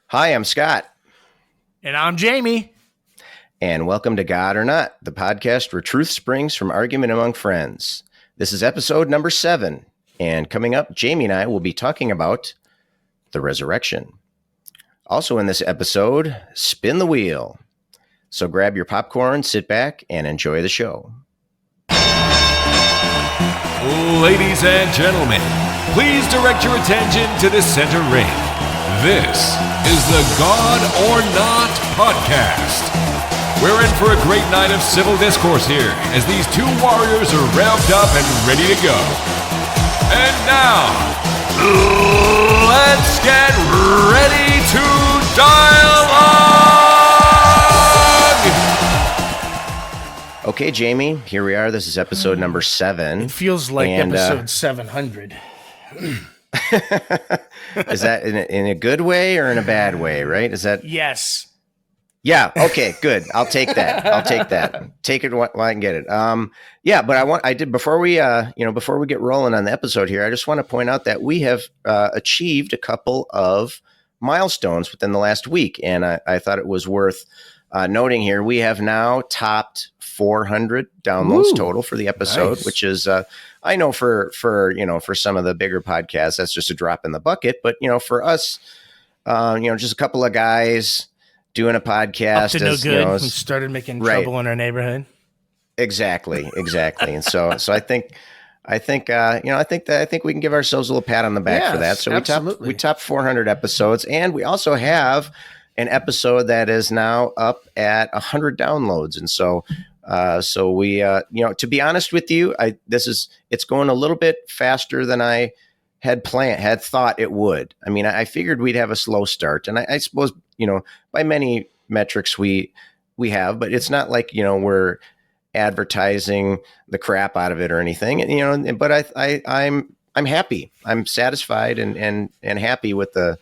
Hi, I'm Scott. And I'm Jamie. And welcome to God or Not, the podcast where truth springs from argument among friends. This is episode number 7. And coming up, Jamie and I will be talking about the resurrection. Also in this episode, spin the wheel. So grab your popcorn, sit back, and enjoy the show. Ladies and gentlemen, please direct your attention to the center ring. This is the God or Not podcast. We're in for a great night of civil discourse here as these two warriors are revved up and ready to go. And now, let's get ready to dialogue! Okay, Jamie, here we are. This is episode number 7. It feels like episode 700. Is that in a good way or in a bad way, right? Is that... Yes. Yeah. Okay, good. I'll take that. Take it while I can get it. Yeah, but before we get rolling on the episode here, I just want to point out that we have achieved a couple of milestones within the last week. And I thought it was worth noting here. We have now topped 400 downloads total for the episode, nice. Which is, I know for some of the bigger podcasts, that's just a drop in the bucket. But, for us, just a couple of guys doing a podcast. Up to no good. We started making trouble in our neighborhood. Exactly. And so I think we can give ourselves a little pat on the back for that. So we topped 400 episodes, and we also have an episode that is now up at 100 downloads. And so we, to be honest with you, it's going a little bit faster than I had thought it would. I mean, I figured we'd have a slow start, and I suppose, by many metrics we have, but it's not like, we're advertising the crap out of it or anything. And, but I'm happy. I'm satisfied and happy with the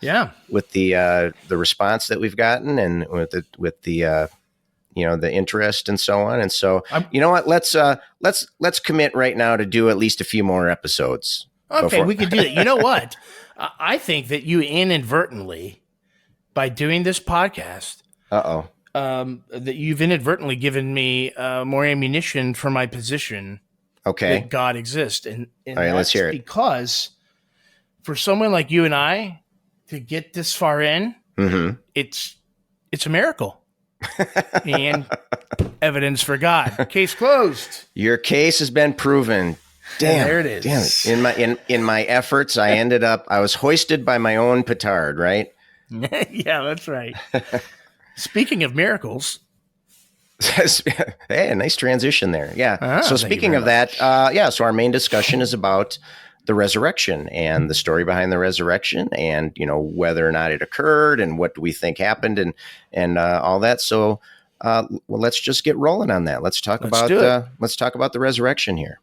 response that we've gotten, and with the interest and so on. And so, you know what, let's commit right now to do at least a few more episodes. Okay, we could do that. You know what? I think that you inadvertently, by doing this podcast, that you've inadvertently given me more ammunition for my position. Okay, that God exists, and all right, let's hear it. Because for someone like you and I to get this far in, it's a miracle. And evidence for God. Case closed. Your case has been proven. Damn, there it is. Damn it. In my efforts, I was hoisted by my own petard, right? Yeah, that's right. Speaking of miracles. Hey, a nice transition there. Yeah. So speaking of that, so our main discussion is about the resurrection and the story behind the resurrection, and whether or not it occurred and what do we think happened and all that. So let's just get rolling on that. Let's talk about the resurrection here.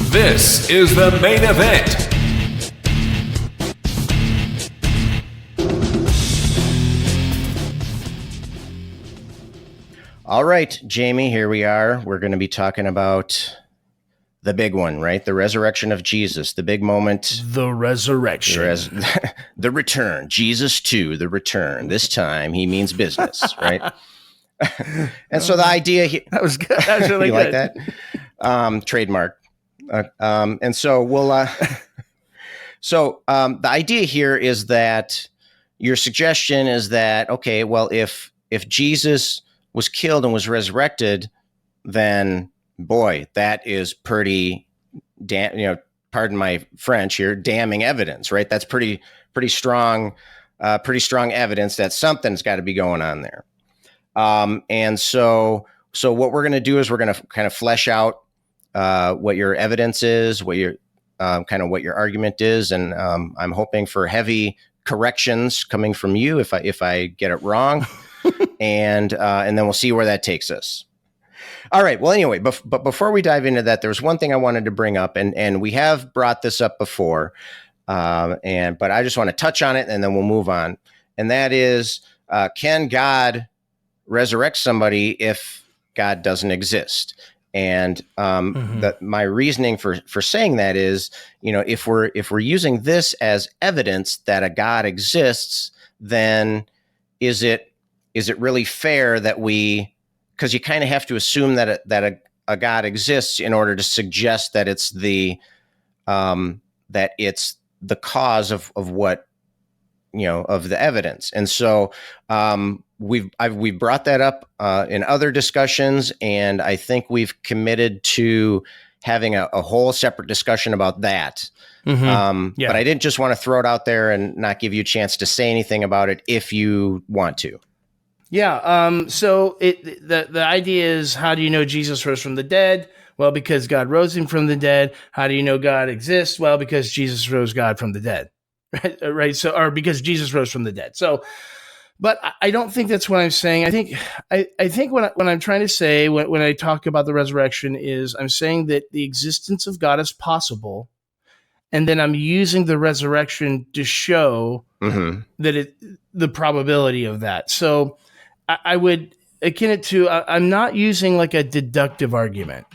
This is the main event. All right, Jamie, here we are. We're going to be talking about the big one, right? The resurrection of Jesus, the big moment. The resurrection. The return. Jesus to the return. This time he means business, right? And so the idea here... That was good. That was really good. You like that? Trademark. And so we'll... the idea here is that your suggestion is that, okay, well, if Jesus was killed and was resurrected, then boy, that is pretty pardon my French here, damning evidence, right? That's pretty strong evidence that something's got to be going on there. And so what we're going to do is we're going to kind of flesh out what your evidence is, what your what your argument is, and I'm hoping for heavy corrections coming from you if I get it wrong. And then we'll see where that takes us. All right. Well, anyway, but before we dive into that, there was one thing I wanted to bring up, and we have brought this up before, but I just want to touch on it, and then we'll move on. And that is, can God resurrect somebody if God doesn't exist? And that my reasoning for saying that is, if we're using this as evidence that a God exists, then is it really fair that because you kind of have to assume that a God exists in order to suggest that it's the cause of what, of the evidence. And so we've brought that up in other discussions, and I think we've committed to having a whole separate discussion about that. But I didn't just want to throw it out there and not give you a chance to say anything about it if you want to. Yeah. So the idea is, how do you know Jesus rose from the dead? Well, because God rose him from the dead. How do you know God exists? Well, because Jesus rose God from the dead. Right. So, or because Jesus rose from the dead. So, but I don't think that's what I'm saying. I think what I'm trying to say when I talk about the resurrection is I'm saying that the existence of God is possible, and then I'm using the resurrection to show that the probability of that. So I would akin it to, I'm not using like a deductive argument.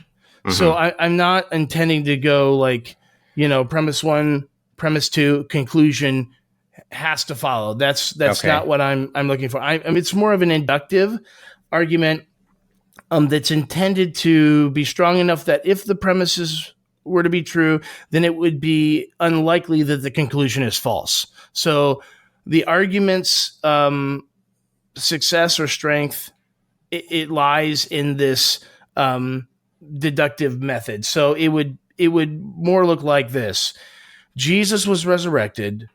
So I'm not intending to go like, premise one, premise two, conclusion has to follow. That's okay. Not what I'm looking for. I mean, it's more of an inductive argument that's intended to be strong enough that if the premises were to be true, then it would be unlikely that the conclusion is false. So the argument's success or strength, it lies in this deductive method. So it would more look like this. Jesus was resurrected.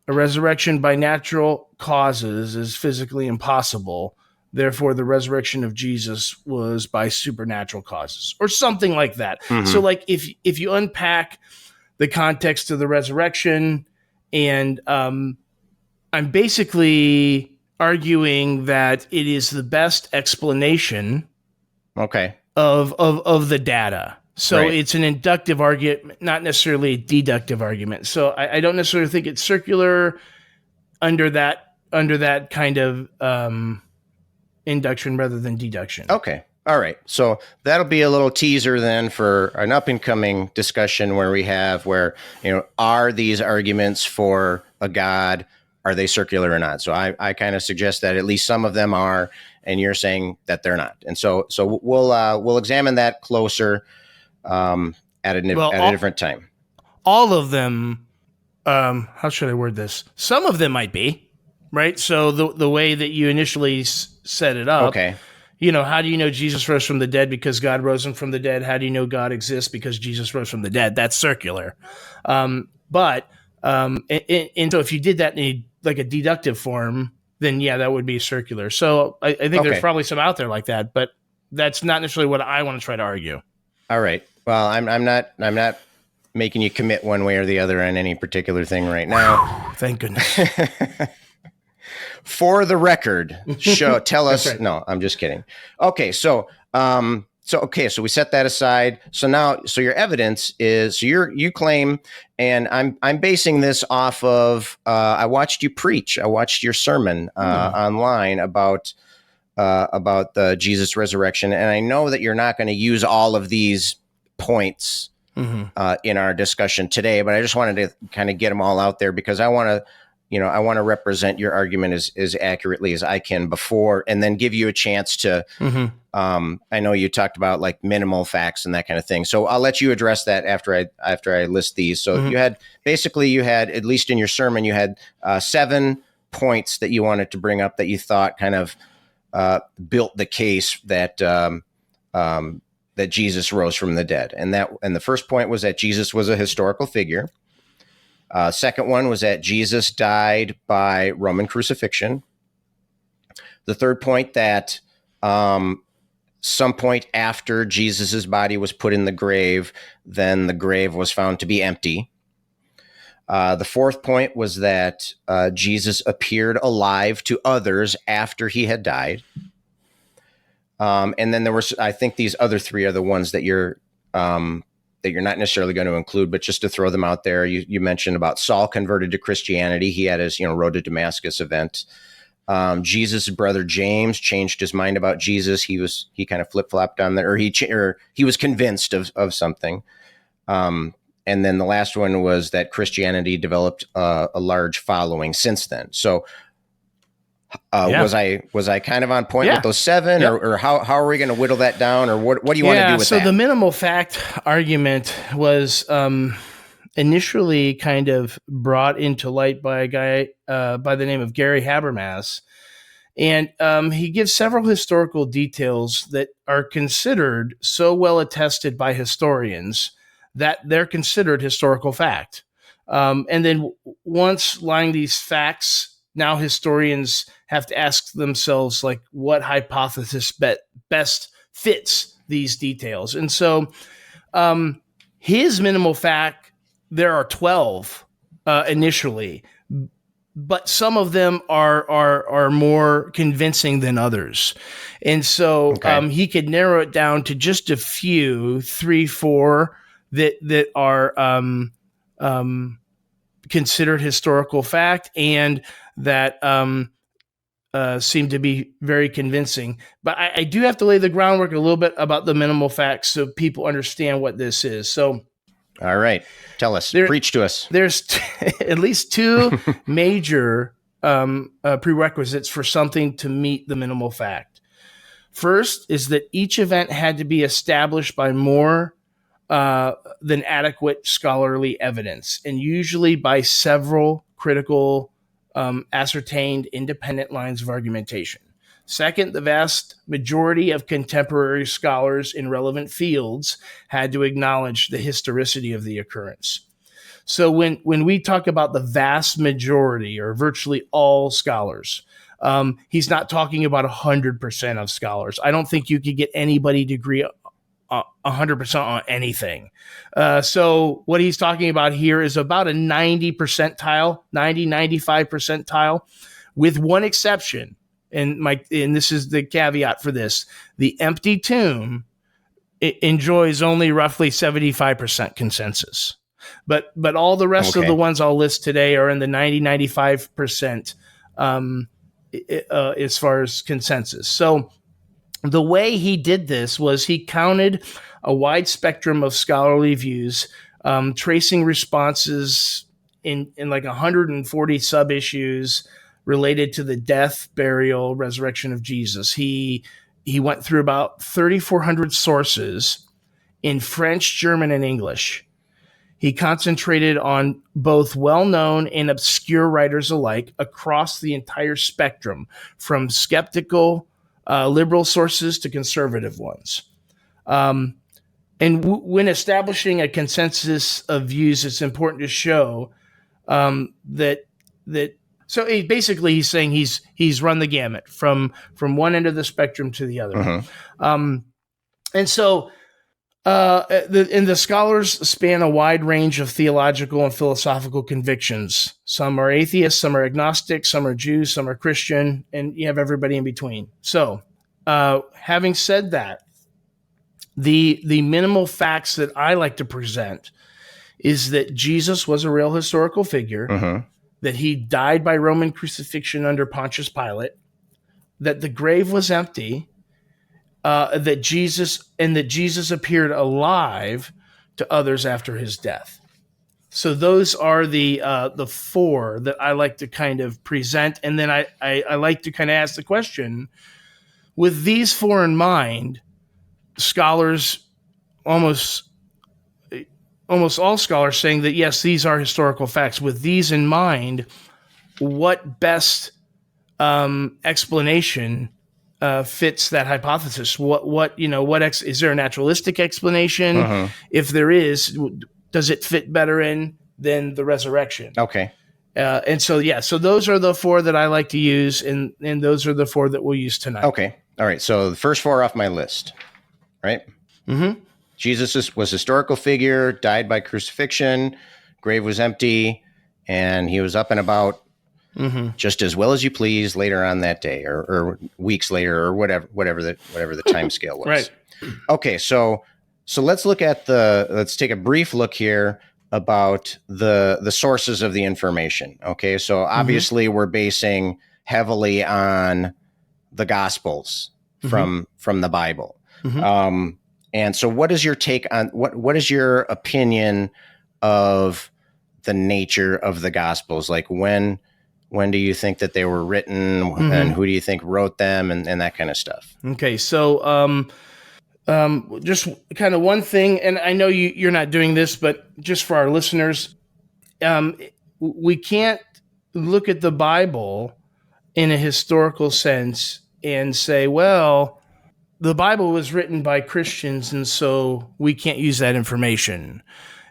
A resurrection by natural causes is physically impossible. Therefore, the resurrection of Jesus was by supernatural causes, or something like that. So, like if you unpack the context of the resurrection, and I'm basically arguing that it is the best explanation, of the data. So it's an inductive argument, not necessarily a deductive argument. So I don't necessarily think it's circular under that kind of induction rather than deduction. Okay. All right. So that'll be a little teaser then for an up and coming discussion where are these arguments for a God, are they circular or not? So I kind of suggest that at least some of them are, and you're saying that they're not. And so we'll examine that closer at a different time. All of them, how should I word this? Some of them might be, right? So the way that you initially set it up, how do you know Jesus rose from the dead? Because God rose him from the dead. How do you know God exists? Because Jesus rose from the dead. That's circular. And so if you did that in a deductive form, then yeah, that would be circular. So I think there's probably some out there like that, but that's not necessarily what I want to try to argue. All right. Well, I'm not making you commit one way or the other on any particular thing right now. Thank goodness. For the record, tell us. Right. No, I'm just kidding. Okay. So we set that aside. So now, your evidence is, you claim, and I'm basing this off of, I watched you preach. I watched your sermon online about the Jesus resurrection. And I know that you're not going to use all of these points in our discussion today, but I just wanted to kind of get them all out there because I want to represent your argument as accurately as I can before, and then give you a chance to, I know you talked about like minimal facts and that kind of thing. So I'll let you address that after I list these. So you had, at least in your sermon, you had 7 points that you wanted to bring up that you thought kind of built the case that that Jesus rose from the dead. And the first point was that Jesus was a historical figure. Second one was that Jesus died by Roman crucifixion. The third point, that some point after Jesus's body was put in the grave, then the grave was found to be empty. The fourth point was that Jesus appeared alive to others after he had died. And then there was, I think these other 3 are the ones that you're not necessarily going to include, but just to throw them out there, you mentioned about Saul converted to Christianity. He had his, Road to Damascus event. Jesus' brother James changed his mind about Jesus. He kind of flip-flopped on that, or he was convinced of something. And then the last one was that Christianity developed a large following since then. So was I kind of on point with those 7, or how are we going to whittle that down, or what do you want to do with that? So the minimal fact argument was initially kind of brought into light by a guy by the name of Gary Habermas. And he gives several historical details that are considered so well attested by historians that they're considered historical fact. And then once lying these facts, now historians have to ask themselves, like, what hypothesis best fits these details. And so his minimal fact, there are 12 initially, but some of them are more convincing than others. And so he could narrow it down to just a few, 3, 4 that are considered historical fact and that seem to be very convincing. But I do have to lay the groundwork a little bit about the minimal facts so people understand what this is. So, all right, tell us, preach to us. There's at least 2 major prerequisites for something to meet the minimal fact. First is that each event had to be established by more than adequate scholarly evidence, and usually by several critical, ascertained, independent lines of argumentation. Second, the vast majority of contemporary scholars in relevant fields had to acknowledge the historicity of the occurrence. So when we talk about the vast majority or virtually all scholars, he's not talking about 100% of scholars. I don't think you could get anybody to agree 100% on anything. So what he's talking about here is about a 95 percentile, with one exception. And this is the caveat for this: the empty tomb enjoys only roughly 75% consensus. But all the rest of the ones I'll list today are in the 95% as far as consensus. So the way he did this was he counted a wide spectrum of scholarly views, tracing responses in like 140 sub-issues related to the death, burial, resurrection of Jesus. He went through about 3,400 sources in French, German, and English. He concentrated on both well-known and obscure writers alike across the entire spectrum, from skeptical, liberal sources to conservative ones. And when establishing a consensus of views, it's important to show that. So he's saying he's run the gamut from one end of the spectrum to the other. And so the scholars span a wide range of theological and philosophical convictions. Some are atheists, some are agnostic, some are Jews, some are Christian, and you have everybody in between. So having said that, the minimal facts that I like to present is that Jesus was a real historical figure, that he died by Roman crucifixion under Pontius Pilate, that the grave was empty, that Jesus appeared alive to others after his death. So those are the 4 that I like to kind of present, and then I like to kind of ask the question: with these 4 in mind, scholars, almost all scholars, saying that yes, these are historical facts. With these in mind, what best explanation fits that hypothesis? Is there a naturalistic explanation? If there is, does it fit better in than the resurrection? Okay. So those are the 4 that I like to use, and those are the 4 that we'll use tonight. Okay. All right. So the first 4 off my list, right? Jesus was a historical figure, died by crucifixion, grave was empty, and he was up and about just as well as you please later on that day, or weeks later, or whatever the time scale was. Right. Okay, so let's take a brief look here about the sources of the information. Okay, so obviously we're basing heavily on the Gospels from the Bible. And so what is your take on what is your opinion of the nature of the Gospels? Like when do you think that they were written, and who do you think wrote them, and that kind of stuff? Okay. So, just kind of one thing, and I know you're not doing this, but just for our listeners, we can't look at the Bible in a historical sense and say, well, the Bible was written by Christians, and so we can't use that information.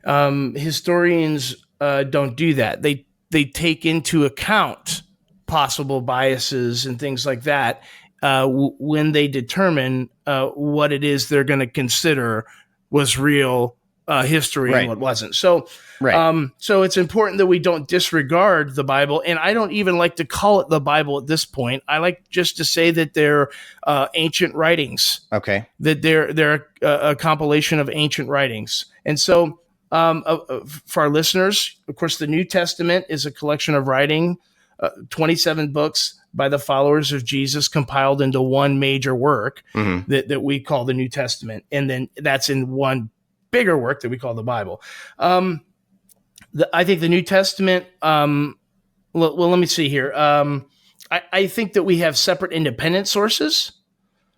Historians don't do that. They take into account possible biases and things like that when they determine what it is they're going to consider was real history and what wasn't. So, so it's important that we don't disregard the Bible. And I don't even like to call it the Bible at this point. I like just to say that they're ancient writings. Okay. That they're a compilation of ancient writings. And so for our listeners, of course, the New Testament is a collection of writing, 27 books by the followers of Jesus compiled into one major work that we call the New Testament. And then that's in one bigger work that we call the Bible. I think the New Testament, well, let me see here. I think that we have separate independent sources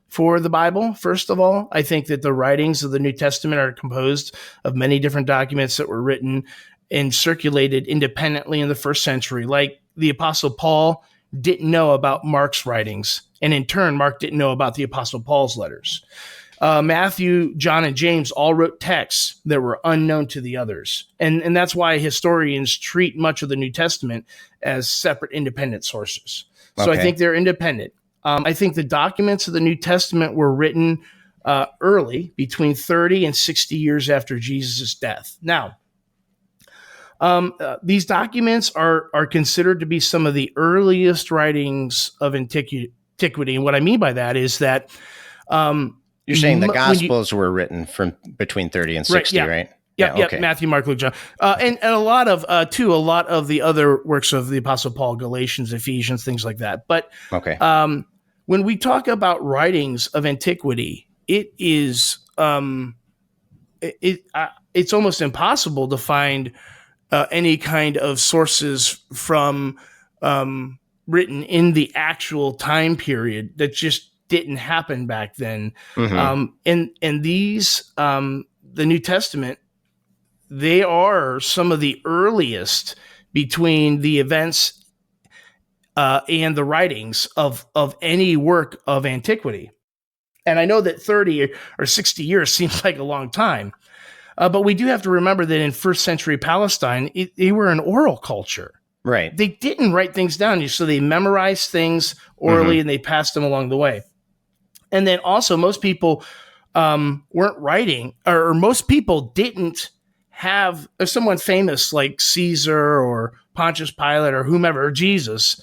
for the Bible. First of all, I think that the writings of the New Testament are composed of many different documents that were written and circulated independently in the first century. Like the Apostle Paul didn't know about Mark's writings, and in turn, Mark didn't know about the Apostle Paul's letters. Matthew, John, and James all wrote texts that were unknown to the others. And that's why historians treat much of the New Testament as separate independent sources. So I think they're independent. I think the documents of the New Testament were written early, between 30 and 60 years after Jesus' death. Now, these documents are considered to be some of the earliest writings of antiquity. And what I mean by that is that you're saying the Gospels were written from between 30 and 60, right? Yeah. Okay. Matthew, Mark, Luke, John, and a lot of the other works of the Apostle Paul, Galatians, Ephesians, things like that. But when we talk about writings of antiquity, it is it's almost impossible to find any kind of sources from written in the actual time period that just didn't happen back then. And these, the New Testament, they are some of the earliest between the events and the writings of any work of antiquity. And I know that 30 or 60 years seems like a long time, but we do have to remember that in first century Palestine, they were an oral culture. Right. They didn't write things down, so they memorized things orally and they passed them along the way. And then also most people weren't writing, or most people didn't have someone famous like Caesar or Pontius Pilate or whomever, or Jesus.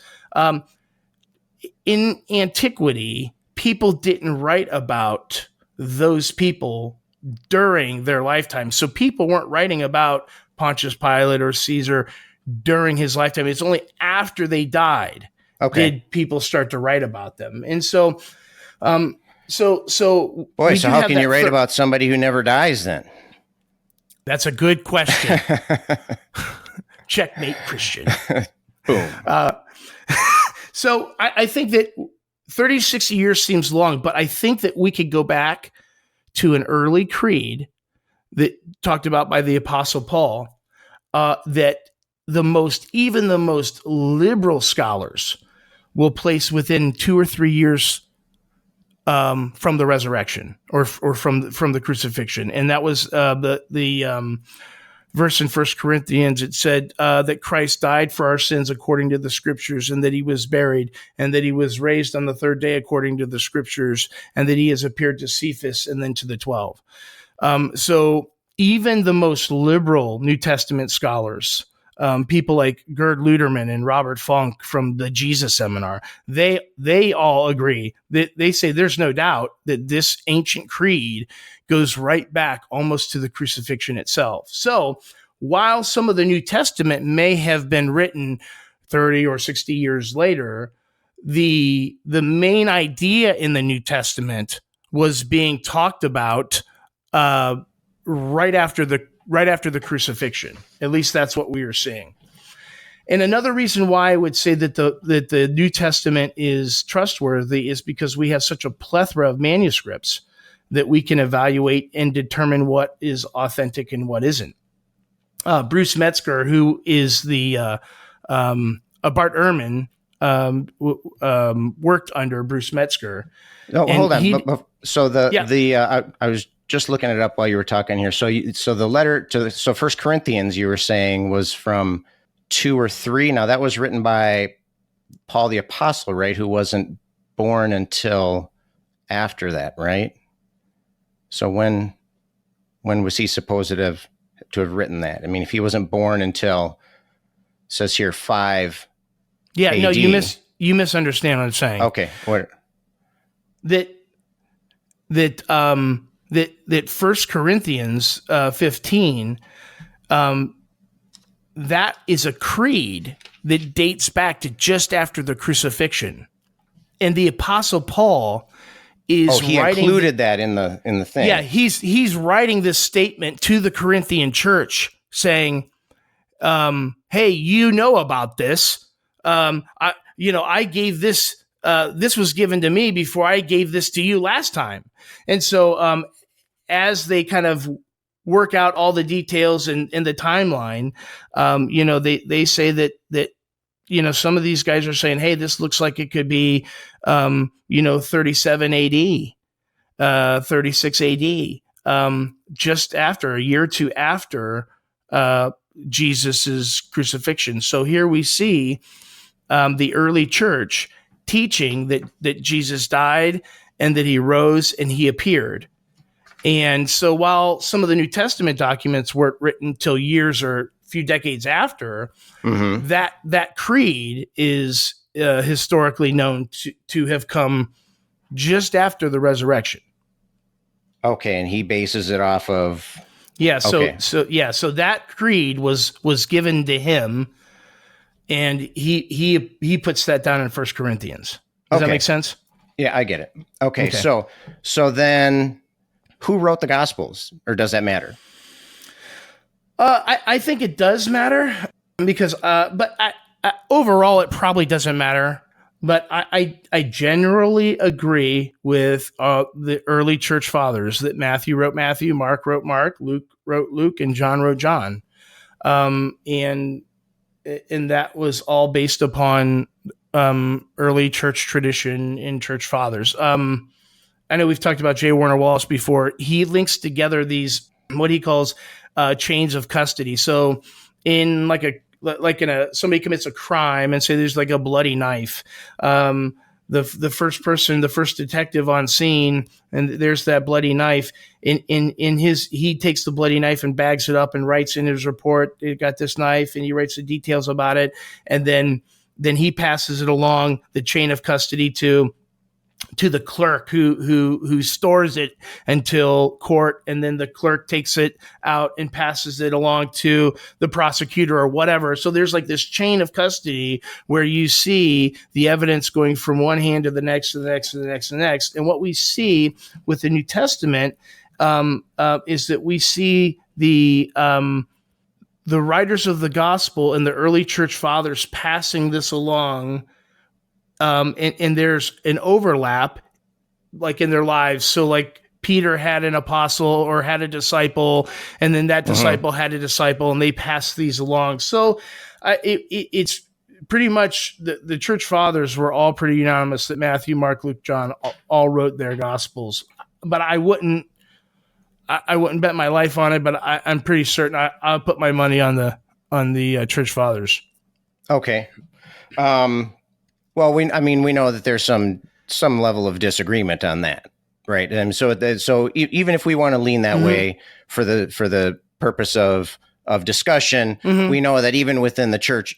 In antiquity, people didn't write about those people during their lifetime. So people weren't writing about Pontius Pilate or Caesar during his lifetime. It's only after they died did people start to write about them. And so, boy, so how can you write about somebody who never dies then? That's a good question. Checkmate, Christian. Boom. So I think that 30, 60 years seems long, but I think that we could go back to an early creed that talked about by the Apostle Paul, that even the most liberal scholars will place within 2 or 3 years from the resurrection or from the crucifixion. And that was the verse in 1 Corinthians. It said that Christ died for our sins according to the scriptures, and that he was buried, and that he was raised on the third day according to the scriptures, and that he has appeared to Cephas and then to the 12. So even the most liberal New Testament scholars, people like Gerd Luderman and Robert Funk from the Jesus Seminar, they all agree that they say there's no doubt that this ancient creed goes right back almost to the crucifixion itself. So while some of the New Testament may have been written 30 or 60 years later, the main idea in the New Testament was being talked about right after the crucifixion. At least that's what we are seeing. And another reason why I would say that the New Testament is trustworthy is because we have such a plethora of manuscripts that we can evaluate and determine what is authentic and what isn't. Bruce Metzger, who is the Bart Ehrman, worked under Bruce Metzger. Oh, hold on. I was just looking it up while you were talking here. So the letter to First Corinthians, you were saying, was from 2 or 3. Now that was written by Paul the Apostle, right? Who wasn't born until after that, right? So when was he supposed to have written that? I mean, if he wasn't born until, it says here, 5. Yeah, AD. No, you misunderstand what I'm saying. Okay, what? That 1 Corinthians 15, that is a creed that dates back to just after the crucifixion, and the Apostle Paul is he included that in the thing. Yeah, he's writing this statement to the Corinthian church saying, "Hey, you know about this? I gave this. This was given to me before I gave this to you last time." And so, as they kind of work out all the details and the timeline, they say that some of these guys are saying, "Hey, this looks like it could be, 37 AD, 36 AD, just after a year or two after Jesus's crucifixion." So here we see the early church teaching that Jesus died and that he rose and he appeared. And so while some of the New Testament documents weren't written till years or a few decades after, that creed is historically known to have come just after the resurrection. Okay, and he bases it off of... Yeah, so that creed was given to him, and he puts that down in 1 Corinthians. Does that make sense? Yeah, I get it. Okay. So then who wrote the Gospels, or does that matter? I think it does matter because, but overall, it probably doesn't matter. But I generally agree with the early church fathers that Matthew wrote Matthew, Mark wrote Mark, Luke wrote Luke, and John wrote John. And that was all based upon early church tradition and church fathers. I know we've talked about J. Warner Wallace before. He links together these, what he calls chains of custody. So in somebody commits a crime and say there's like a bloody knife. The first detective on scene, and there's that bloody knife. He takes the bloody knife and bags it up and writes in his report, "It got this knife," and he writes the details about it, and then he passes it along the chain of custody to the clerk who stores it until court, and then the clerk takes it out and passes it along to the prosecutor or whatever. So there's like this chain of custody where you see the evidence going from one hand to the next, to the next, to the next, to the next. And what we see with the New Testament is that we see the writers of the gospel and the early church fathers passing this along. And there's an overlap, like in their lives. So like Peter had an apostle or had a disciple, and then that disciple had a disciple, and they passed these along. So it's pretty much the church fathers were all pretty unanimous that Matthew, Mark, Luke, John all wrote their gospels. But I wouldn't bet my life on it, but I'm pretty certain I'll put my money on the church fathers. Okay. Well, we know that there's some level of disagreement on that, right? And so even if we want to lean that way for the purpose of discussion, we know that even within the church,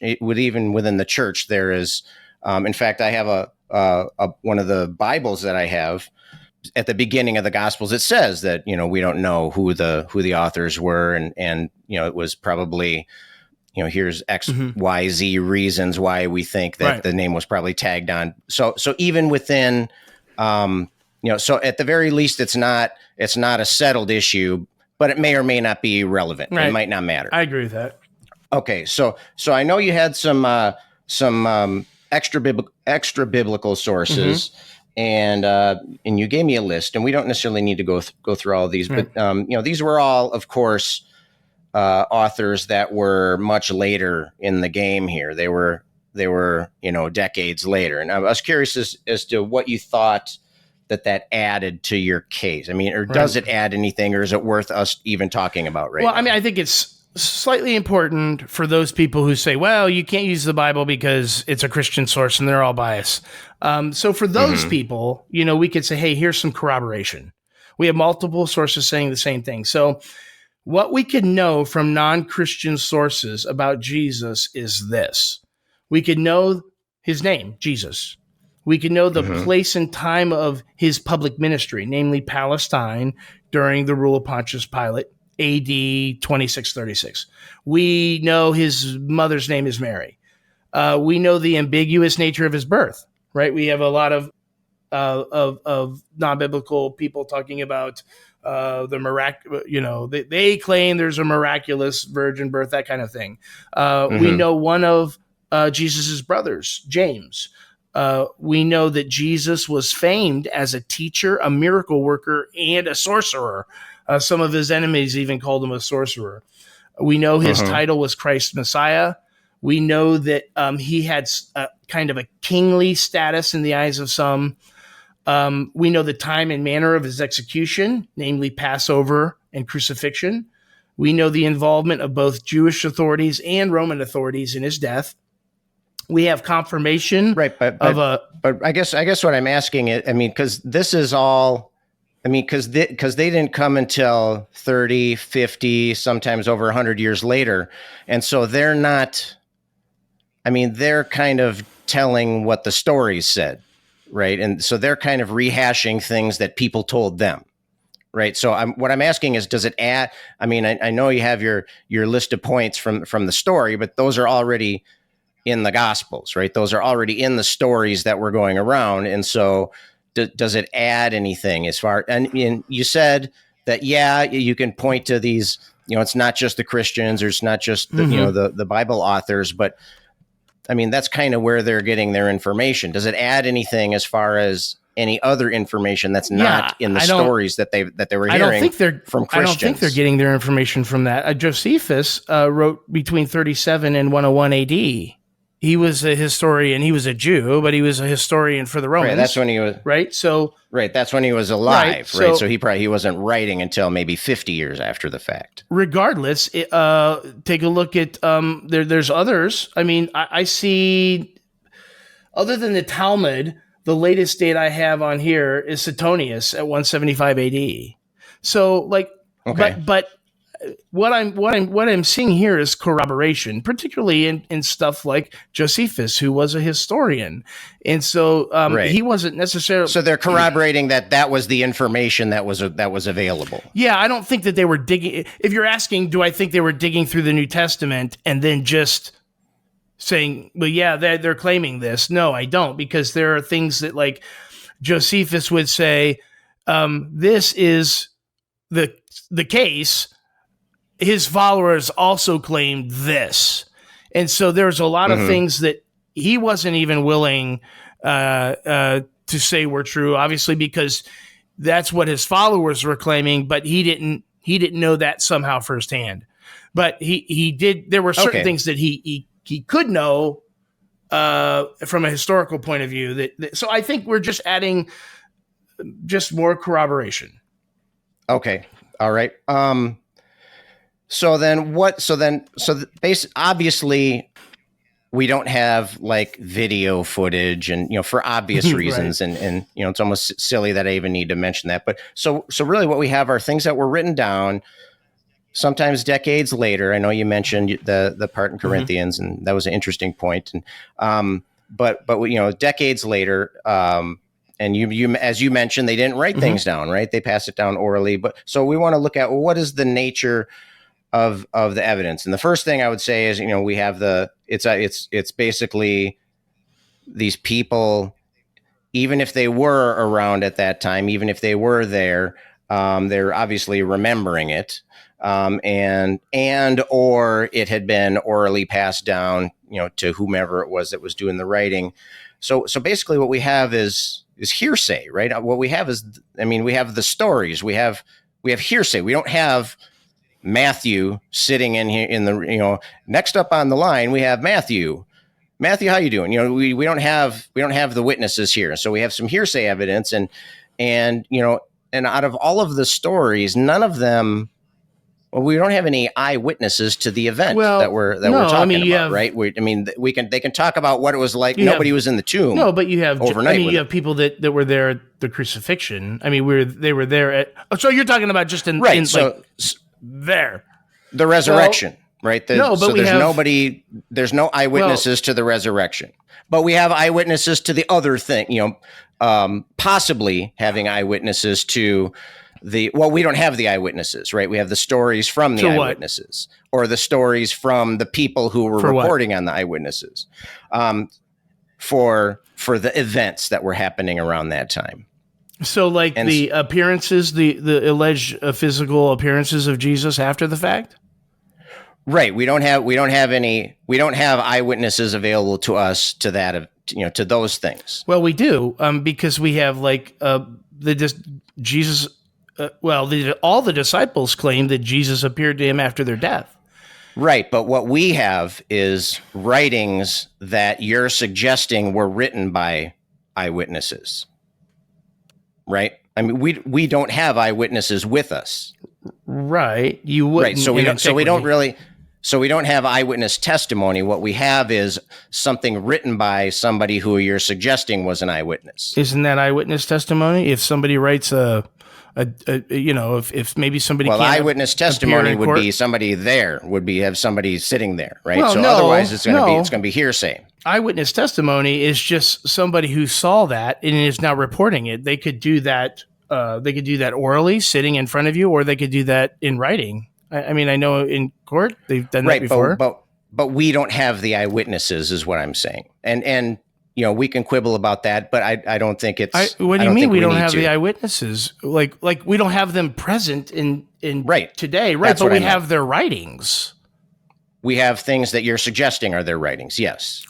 there is. In fact, I have one of the Bibles that I have. At the beginning of the Gospels, it says that we don't know who the authors were, and it was probably here's X, Y, Z reasons why we think that the name was probably tagged on. So even within, so at the very least, it's not a settled issue, but it may or may not be relevant. Right. It might not matter. I agree with that. Okay. So I know you had some extra biblical sources, and you gave me a list, and we don't necessarily need to go through all of these, but these were all, of course, authors that were much later in the game here. They were decades later, and I was curious as to what you thought that added to your case. I mean, or does it add anything, or is it worth us even talking about right now? Well, I mean, I think it's slightly important for those people who say, well, you can't use the Bible because it's a Christian source and they're all biased. So for those people, we could say, hey, here's some corroboration. We have multiple sources saying the same thing. So what we can know from non-Christian sources about Jesus is this. We could know his name, Jesus. We can know the place and time of his public ministry, namely Palestine during the rule of Pontius Pilate, AD 2636. We know his mother's name is Mary. We know the ambiguous nature of his birth, right? We have a lot of non-biblical people talking about the miraculous, they claim there's a miraculous virgin birth, that kind of thing. We know one of Jesus's brothers, James. We know that Jesus was famed as a teacher, a miracle worker, and a sorcerer. Some of his enemies even called him a sorcerer. We know his title was Christ Messiah. We know that he had kind of a kingly status in the eyes of some. We know the time and manner of his execution, namely Passover and crucifixion. We know the involvement of both Jewish authorities and Roman authorities in his death. We have confirmation, right? But I guess what I'm asking is, because this is all, because they didn't come until 30, 50, sometimes over 100 years later, and so they're not. They're kind of telling what the stories said, right? And so they're kind of rehashing things that people told them, right? So what I'm asking is, does it add? I know you have your list of points from the story, but those are already in the Gospels, right? Those are already in the stories that were going around. And so does it add anything as far, and you said that, you can point to these, it's not just the Christians, or it's not just the, the Bible authors, but that's kind of where they're getting their information. Does it add anything as far as any other information that's not in the stories that they were hearing from Christians? I don't think they're getting their information from that. Josephus wrote between 37 and 101 AD. He was a historian. He was a Jew, but he was a historian for the Romans. Right, that's when he was right. So that's when he was alive. Right. So he wasn't writing until maybe 50 years after the fact. Regardless, take a look at there's others. I see, other than the Talmud, the latest date I have on here is Suetonius at 175 AD. So but what I'm seeing here is corroboration, particularly in stuff like Josephus, who was a historian, and so he wasn't necessarily. So they're corroborating that was the information that was available. Yeah, I don't think that they were digging. If you're asking, do I think they were digging through the New Testament and then just saying, well, yeah, they're claiming this? No, I don't, because there are things that, like, Josephus would say, this is the case. His followers also claimed this. And so there's a lot of things that he wasn't even willing to say were true, obviously, because that's what his followers were claiming, but he didn't know that somehow firsthand. But he did. There were certain things that he could know from a historical point of view. So I think we're just adding just more corroboration. Okay. All right. Obviously we don't have like video footage, and for obvious reasons, right. and it's almost silly that I even need to mention that. But so really what we have are things that were written down sometimes decades later. I know you mentioned the part in Corinthians, and that was an interesting point. And but decades later, and you as you mentioned, they didn't write things down, right? They pass it down orally. But so we want to look at, well, what is the nature the evidence. And the first thing I would say is, we have it's basically these people, even if they were around at that time, even if they were there, they're obviously remembering it, and or it had been orally passed down, to whomever it was that was doing the writing. So basically, what we have is hearsay, right? What we have is, we have the stories, we have hearsay. We don't have Matthew sitting in here in the, next up on the line, we have Matthew, how you doing? We don't have the witnesses here. So we have some hearsay evidence, and out of all of the stories, none of them, we don't have any eyewitnesses to the event that we're talking about, right? They can talk about what it was like. Nobody was in the tomb. No, but you have overnight. You have people that were there at the crucifixion. They were there at. So you're talking about just in right. There, the resurrection, right? But there's no eyewitnesses to the resurrection, but we have eyewitnesses to the other thing. Possibly having eyewitnesses to we don't have the eyewitnesses, right? We have the stories from the eyewitnesses, or the stories from the people who were reporting on the eyewitnesses, for the events that were happening around that time. So, the appearances, the alleged physical appearances of Jesus after the fact, right? We don't have eyewitnesses available to us to that, to those things. Well, we do, because we have Jesus. All the disciples claim that Jesus appeared to him after their death. Right, but what we have is writings that you're suggesting were written by eyewitnesses. Right? We don't have eyewitnesses with us. Right. You wouldn't. Right. So we don't have eyewitness testimony. What we have is something written by somebody who you're suggesting was an eyewitness. Isn't that eyewitness testimony? If somebody writes if maybe somebody eyewitness testimony would be somebody there, have somebody sitting there, right? Well, otherwise it's going to be hearsay. Eyewitness testimony is just somebody who saw that and is now reporting it. They could do that. They could do that orally, sitting in front of you, or they could do that in writing. I know in court they've done that before. But we don't have the eyewitnesses, is what I'm saying. And we can quibble about that, but I don't think it's. What do you mean we don't have the eyewitnesses? Like we don't have them present in today, right? But we have their writings. We have things that you're suggesting are their writings. Yes.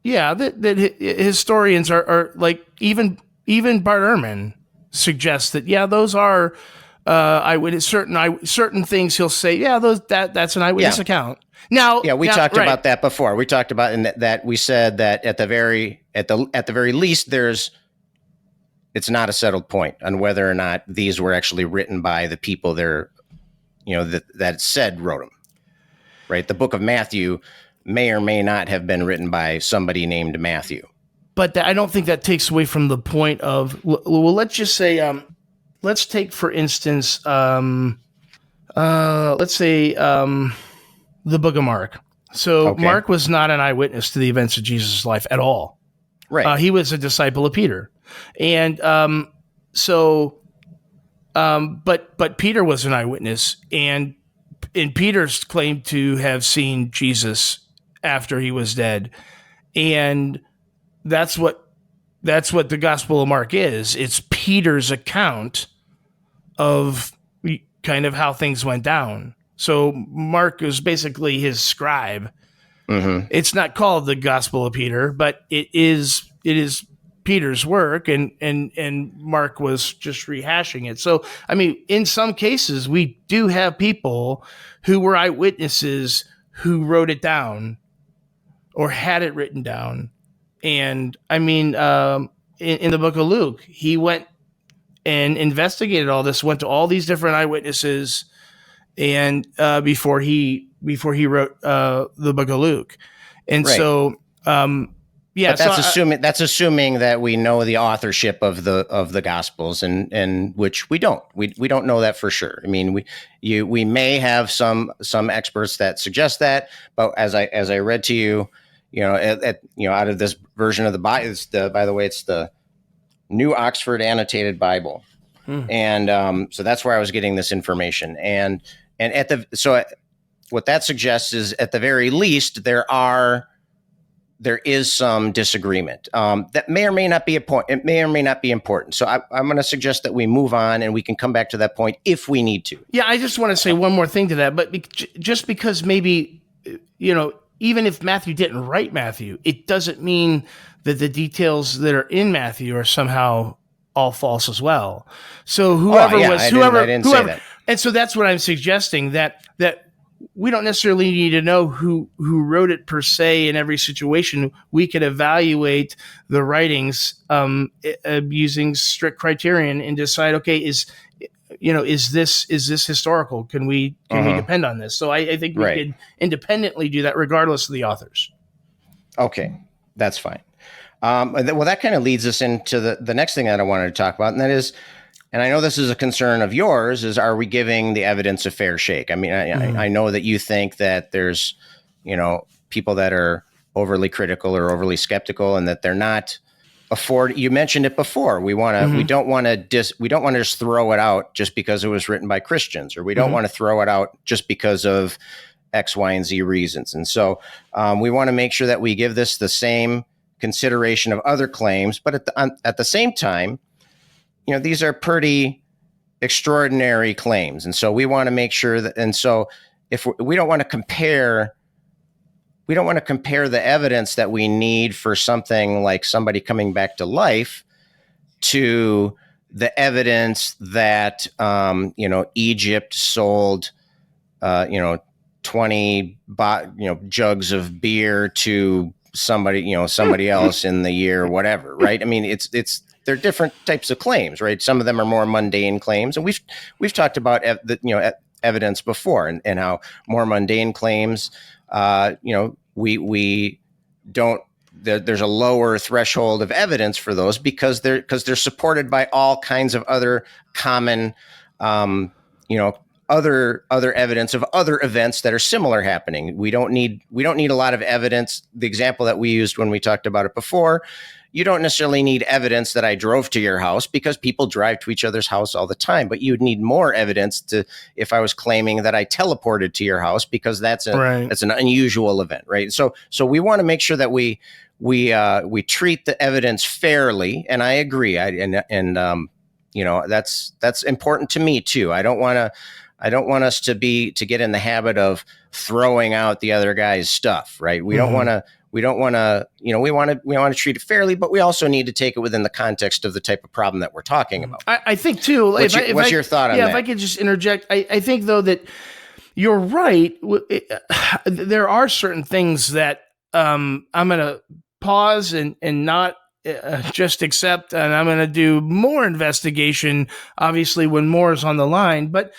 Yeah, that historians are like even Bart Ehrman suggests that those are eyewitness certain things he'll say that's an eyewitness account. Now, we talked about that before. We talked about that we said that at the very least it's not a settled point on whether or not these were actually written by the people that said wrote them. Right? The book of Matthew may or may not have been written by somebody named Matthew. But I don't think that takes away from the point of, let's just say, let's take, for instance, let's say the book of Mark. So Mark was not an eyewitness to the events of Jesus' life at all. Right. He was a disciple of Peter. And but Peter was an eyewitness, and Peter's claimed to have seen Jesus after he was dead. And that's what the Gospel of Mark is. It's Peter's account of kind of how things went down. So Mark is basically his scribe. Mm-hmm. It's not called the Gospel of Peter, but it is Peter's work, and Mark was just rehashing it. So, in some cases, we do have people who were eyewitnesses who wrote it down or had it written down. And in the book of Luke, he went and investigated all this, went to all these different eyewitnesses, and before he wrote the book of Luke. And so, but that's assuming that we know the authorship of the Gospels, and which we don't. We don't know that for sure. We may have some experts that suggest that, but as I read to you, out of this version of the Bible, by the way, it's the New Oxford Annotated Bible, and so that's where I was getting this information. And what that suggests is, at the very least, there is some disagreement that may or may not be a point. It may or may not be important. So I'm going to suggest that we move on, and we can come back to that point if we need to. Yeah, I just want to say one more thing to that. But just because maybe, even if Matthew didn't write Matthew, it doesn't mean that the details that are in Matthew are somehow all false as well. So whoever, and so that's what I'm suggesting, that we don't necessarily need to know who wrote it per se in every situation. We could evaluate the writings using strict criterion and decide, okay, is this historical? Can we depend on this? So I think we could independently do that regardless of the authors. Okay, that's fine. Well, that kind of leads us into the next thing that I wanted to talk about, and that is, and I know this is a concern of yours, is, are we giving the evidence a fair shake? I mean, I know that you think that there's, people that are overly critical or overly skeptical, and that they're not you mentioned it before. We don't want to just throw it out just because it was written by Christians, or we don't want to throw it out just because of X, Y, and Z reasons. And so we want to make sure that we give this the same consideration of other claims, but at the same time, these are pretty extraordinary claims. And so we want to make sure that, and so if we don't want to compare the evidence that we need for something like somebody coming back to life to the evidence that, Egypt sold, 20 jugs of beer to somebody else in the year, whatever. Right. I mean, they're different types of claims, right? Some of them are more mundane claims, and we've talked about evidence before, and how more mundane claims, we don't. There's a lower threshold of evidence for those because they're supported by all kinds of other common, other evidence of other events that are similar happening. We don't need a lot of evidence. The example that we used when we talked about it before. You don't necessarily need evidence that I drove to your house, because people drive to each other's house all the time. But you'd need more evidence if I was claiming that I teleported to your house, because that's an unusual event, right? So we want to make sure that we treat the evidence fairly, and I agree. That's important to me too. I don't want us to get in the habit of throwing out the other guy's stuff, right? We don't want to. We want to treat it fairly, but we also need to take it within the context of the type of problem that we're talking about. I think too. What's your thought on that? Yeah, if I could just interject, I think though that you're right. There are certain things that I'm going to pause and not just accept, and I'm going to do more investigation, obviously, when more is on the line. But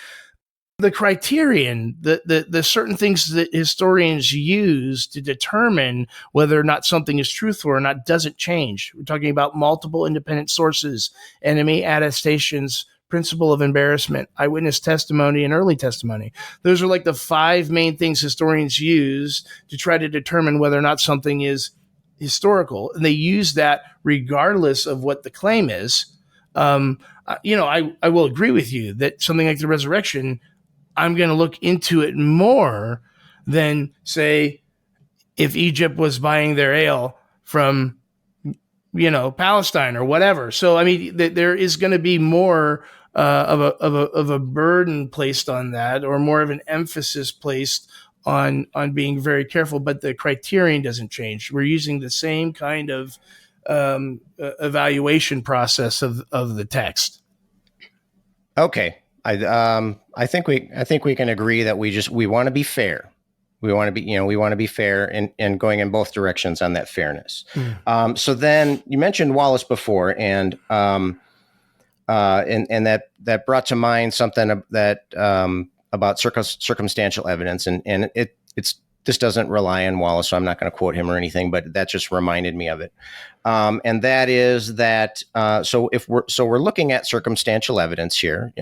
the criterion, the certain things that historians use to determine whether or not something is truthful or not doesn't change. We're talking about multiple independent sources, enemy attestations, principle of embarrassment, eyewitness testimony, and early testimony. Those are like the 5 main things historians use to try to determine whether or not something is historical. And they use that regardless of what the claim is. I will agree with you that something like the resurrection, I'm going to look into it more than, say, if Egypt was buying their ale from, Palestine or whatever. So, I mean, there is going to be more of a burden placed on that, or more of an emphasis placed on being very careful. But the criterion doesn't change. We're using the same kind of evaluation process of the text. Okay. I think we can agree that we want to be fair. We want to be fair and going in both directions on that fairness. So then you mentioned Wallace before, and that brought to mind something that about circumstantial evidence, and this doesn't rely on Wallace, so I'm not going to quote him or anything, but that just reminded me of it. And that is that, so we're looking at circumstantial evidence here.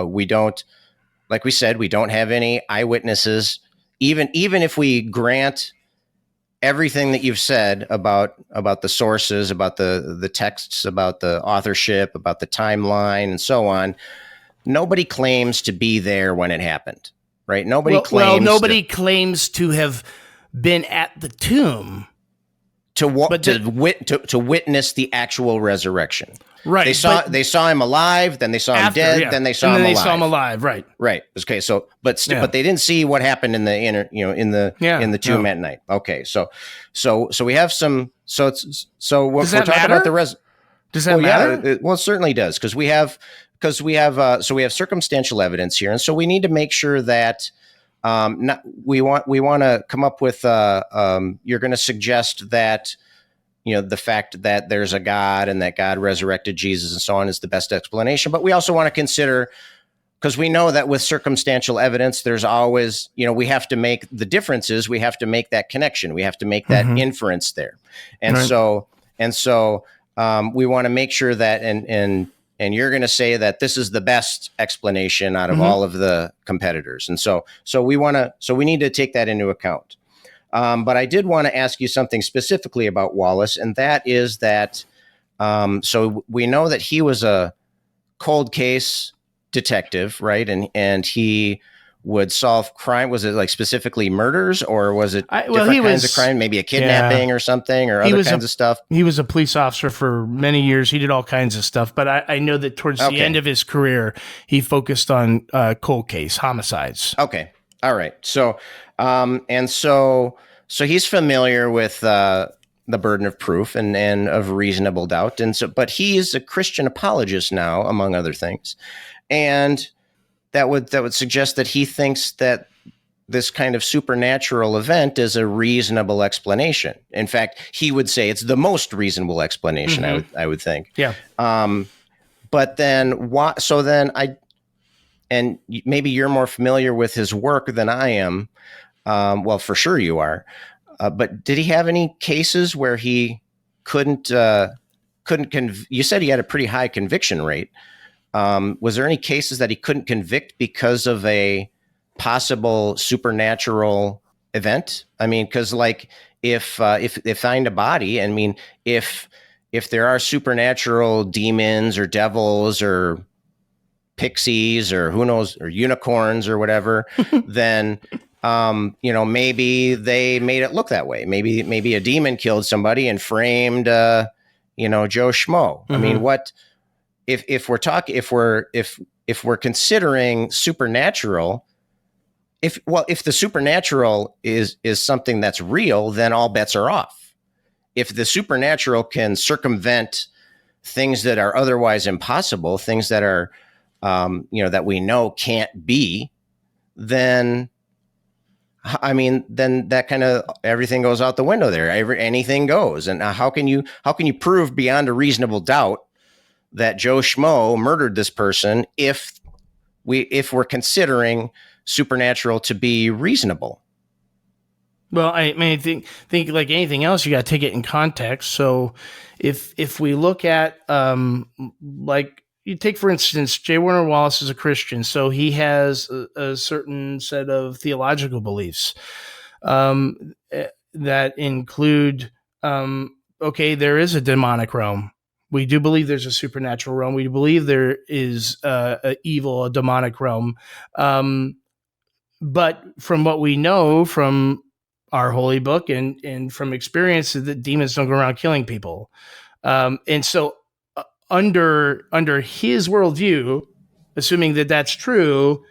We don't, like we said, we don't have any eyewitnesses. Even if we grant everything that you've said about the sources, about the texts, about the authorship, about the timeline, and so on, nobody claims to be there when it happened. right? Nobody claims to have been at the tomb to witness the actual resurrection. Right. They saw him alive, then they saw him dead, then they saw him alive. Right. Right. Okay. So, but they didn't see what happened in the in the tomb at night. Okay. So we have some. So we're talking about the Does that matter? Yeah. Well, it certainly does, because we have circumstantial evidence here, and so we need to make sure that. We want to come up with. You're going to suggest that, the fact that there's a God and that God resurrected Jesus and so on is the best explanation. But we also want to consider, because we know that with circumstantial evidence, there's always, we have to make the differences. We have to make that connection. We have to make that inference there, and so we want to make sure that and you're going to say that this is the best explanation out of all of the competitors. And so we need to take that into account. But I did want to ask you something specifically about Wallace, and that is that, so we know that he was a cold case detective, right? And he would solve crime. Was it like specifically murders, or was it different kinds of crime? Maybe a kidnapping or something, or other kinds of stuff? He was a police officer for many years. He did all kinds of stuff. But I know that towards the end of his career, he focused on cold case homicides. Okay. All right. So, so he's familiar with the burden of proof and of reasonable doubt. And so, but he is a Christian apologist now, among other things. And that would suggest that he thinks that this kind of supernatural event is a reasonable explanation. In fact, he would say it's the most reasonable explanation. I would think. Yeah. But then why? So then and maybe you're more familiar with his work than I am. Well, for sure you are. But did he have any cases where he couldn't? You said he had a pretty high conviction rate. Was there any cases that he couldn't convict because of a possible supernatural event? I mean, because like if they find a body, I mean, if there are supernatural demons or devils or pixies or who knows, or unicorns or whatever, then maybe they made it look that way. Maybe a demon killed somebody and framed Joe Schmo. I mean, what? If we're considering supernatural, if the supernatural is something that's real, then all bets are off. If the supernatural can circumvent things that are otherwise impossible, things that are that we know can't be, then that kind of everything goes out the window there. Anything goes. And how can you prove beyond a reasonable doubt that Joe Schmo murdered this person if we're considering supernatural to be reasonable? Well, I think like anything else, you got to take it in context. So if we look at like you take, for instance, J. Warner Wallace is a Christian, so he has a certain set of theological beliefs that include, there is a demonic realm. We do believe there's a supernatural realm. We believe there is a demonic realm. But from what we know from our holy book and from experience, that demons don't go around killing people. And so under his worldview, assuming that that's true,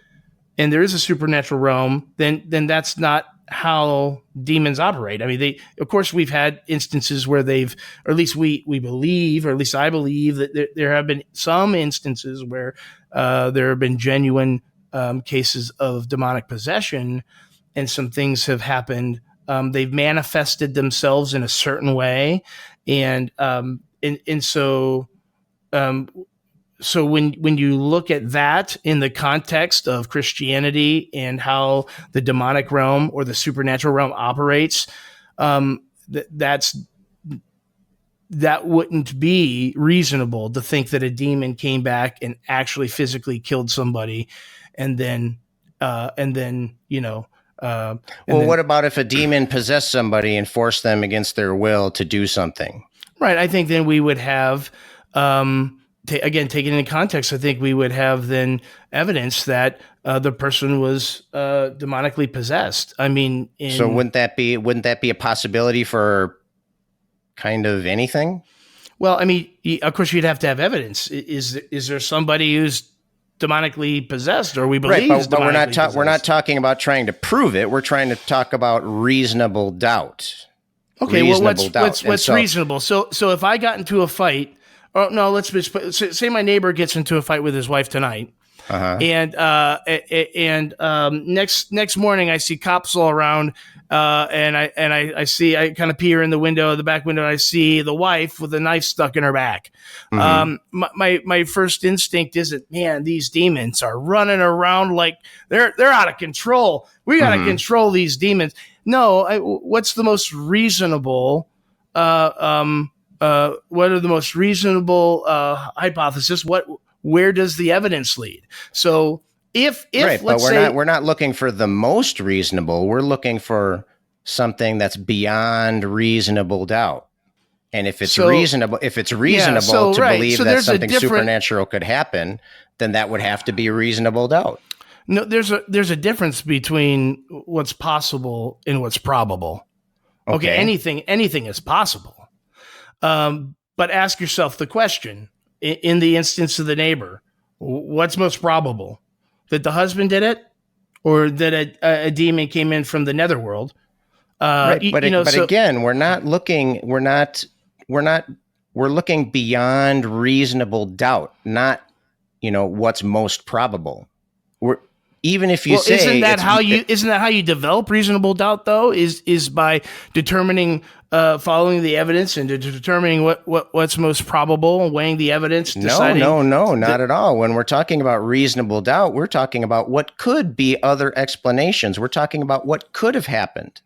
and there is a supernatural realm, then that's not how demons operate. I mean, of course, we've had instances where they've, or at least we believe, or at least I believe that there have been some instances where there have been genuine cases of demonic possession, and some things have happened. They've manifested themselves in a certain way, and so when you look at that in the context of Christianity and how the demonic realm or the supernatural realm operates, that wouldn't be reasonable to think that a demon came back and actually physically killed somebody, and then what about if a demon possessed somebody and forced them against their will to do something? Right. I think then we would have again, taken into context, I think we would have then evidence that the person was demonically possessed. I mean, so wouldn't that be a possibility for kind of anything? Well, I mean, of course, you'd have to have evidence. Is there somebody who's demonically possessed, or we believe? Right, but we're not talking about trying to prove it. We're trying to talk about reasonable doubt. Okay, what's reasonable? So if I got into a fight, oh no, let's just say my neighbor gets into a fight with his wife tonight, and next morning I see cops all around, and I see, I kind of peer in the back window, and I see the wife with a knife stuck in her back. My first instinct isn't, man, these demons are running around like they're out of control. We got to control these demons. No, what's the most reasonable? What are the most reasonable hypothesis? Where does the evidence lead? So if right, but we're not looking for the most reasonable. We're looking for something that's beyond reasonable doubt. And if it's reasonable to believe that something supernatural could happen, then that would have to be reasonable doubt. No, there's a difference between what's possible and what's probable. Okay, anything is possible. But ask yourself the question, in the instance of the neighbor, what's most probable? That the husband did it, or that a demon came in from the netherworld? Right, but again, we're looking beyond reasonable doubt, not, what's most probable. Even if you say, isn't that how you develop reasonable doubt, though? Is by determining, following the evidence and determining what's most probable, weighing the evidence. Deciding no, not at all. When we're talking about reasonable doubt, we're talking about what could be other explanations. We're talking about what could have happened.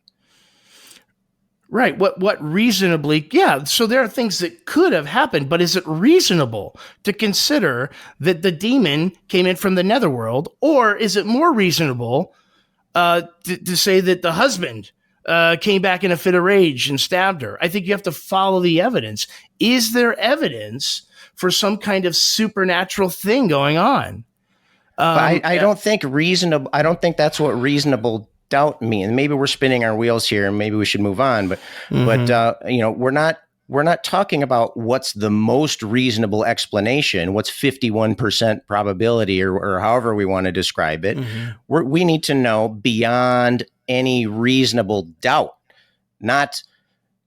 Right. What reasonably, yeah. So there are things that could have happened, but is it reasonable to consider that the demon came in from the netherworld, or is it more reasonable to say that the husband came back in a fit of rage and stabbed her? I think you have to follow the evidence. Is there evidence for some kind of supernatural thing going on? I don't think reasonable. I don't think that's what reasonable doubt means. Maybe we're spinning our wheels here, and maybe we should move on. But we're not talking about what's the most reasonable explanation. What's 51% probability, or however we want to describe it. We need to know beyond any reasonable doubt. Not,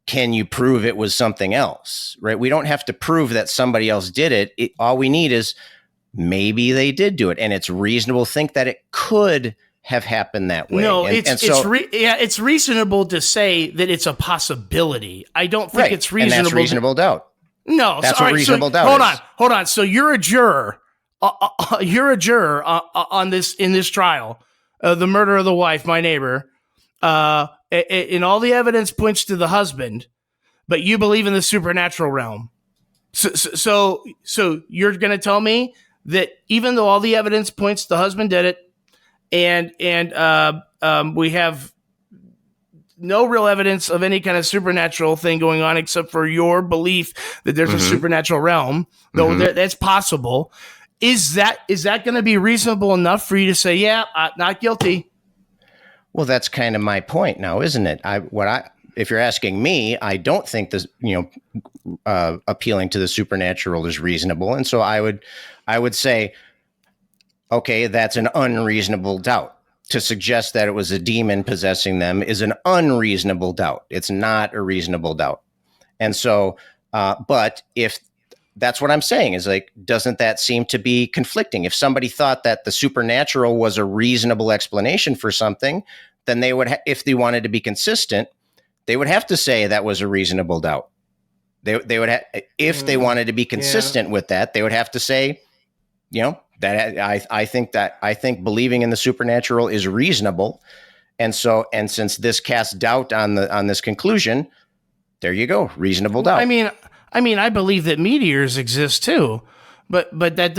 can you prove it was something else? Right? We don't have to prove that somebody else did it. All we need is maybe they did do it, and it's reasonable to think that it could have happened that way. No, it's reasonable to say that it's a possibility. I don't think it's reasonable. And that's reasonable doubt. No, that's what reasonable doubt is. Hold on. So you're a juror. You're a juror on this, in this trial, the murder of the wife, my neighbor. And all the evidence points to the husband, but you believe in the supernatural realm. So you're going to tell me that even though all the evidence points the husband did it, and we have no real evidence of any kind of supernatural thing going on, except for your belief that there's a supernatural realm, though that's possible. Is that going to be reasonable enough for you to say, yeah, not guilty? Well, that's kind of my point now, isn't it? If you're asking me, I don't think this, appealing to the supernatural is reasonable, and so I would say, okay, that's an unreasonable doubt. To suggest that it was a demon possessing them is an unreasonable doubt. It's not a reasonable doubt. And so, but if that's what I'm saying is, like, doesn't that seem to be conflicting? If somebody thought that the supernatural was a reasonable explanation for something, then they would, if they wanted to be consistent, they would have to say that was a reasonable doubt. They would have, if they wanted to be consistent with that, they would have to say, that I think believing in the supernatural is reasonable, and since this casts doubt on this conclusion, there you go, reasonable doubt. I mean, I believe that meteors exist too, but that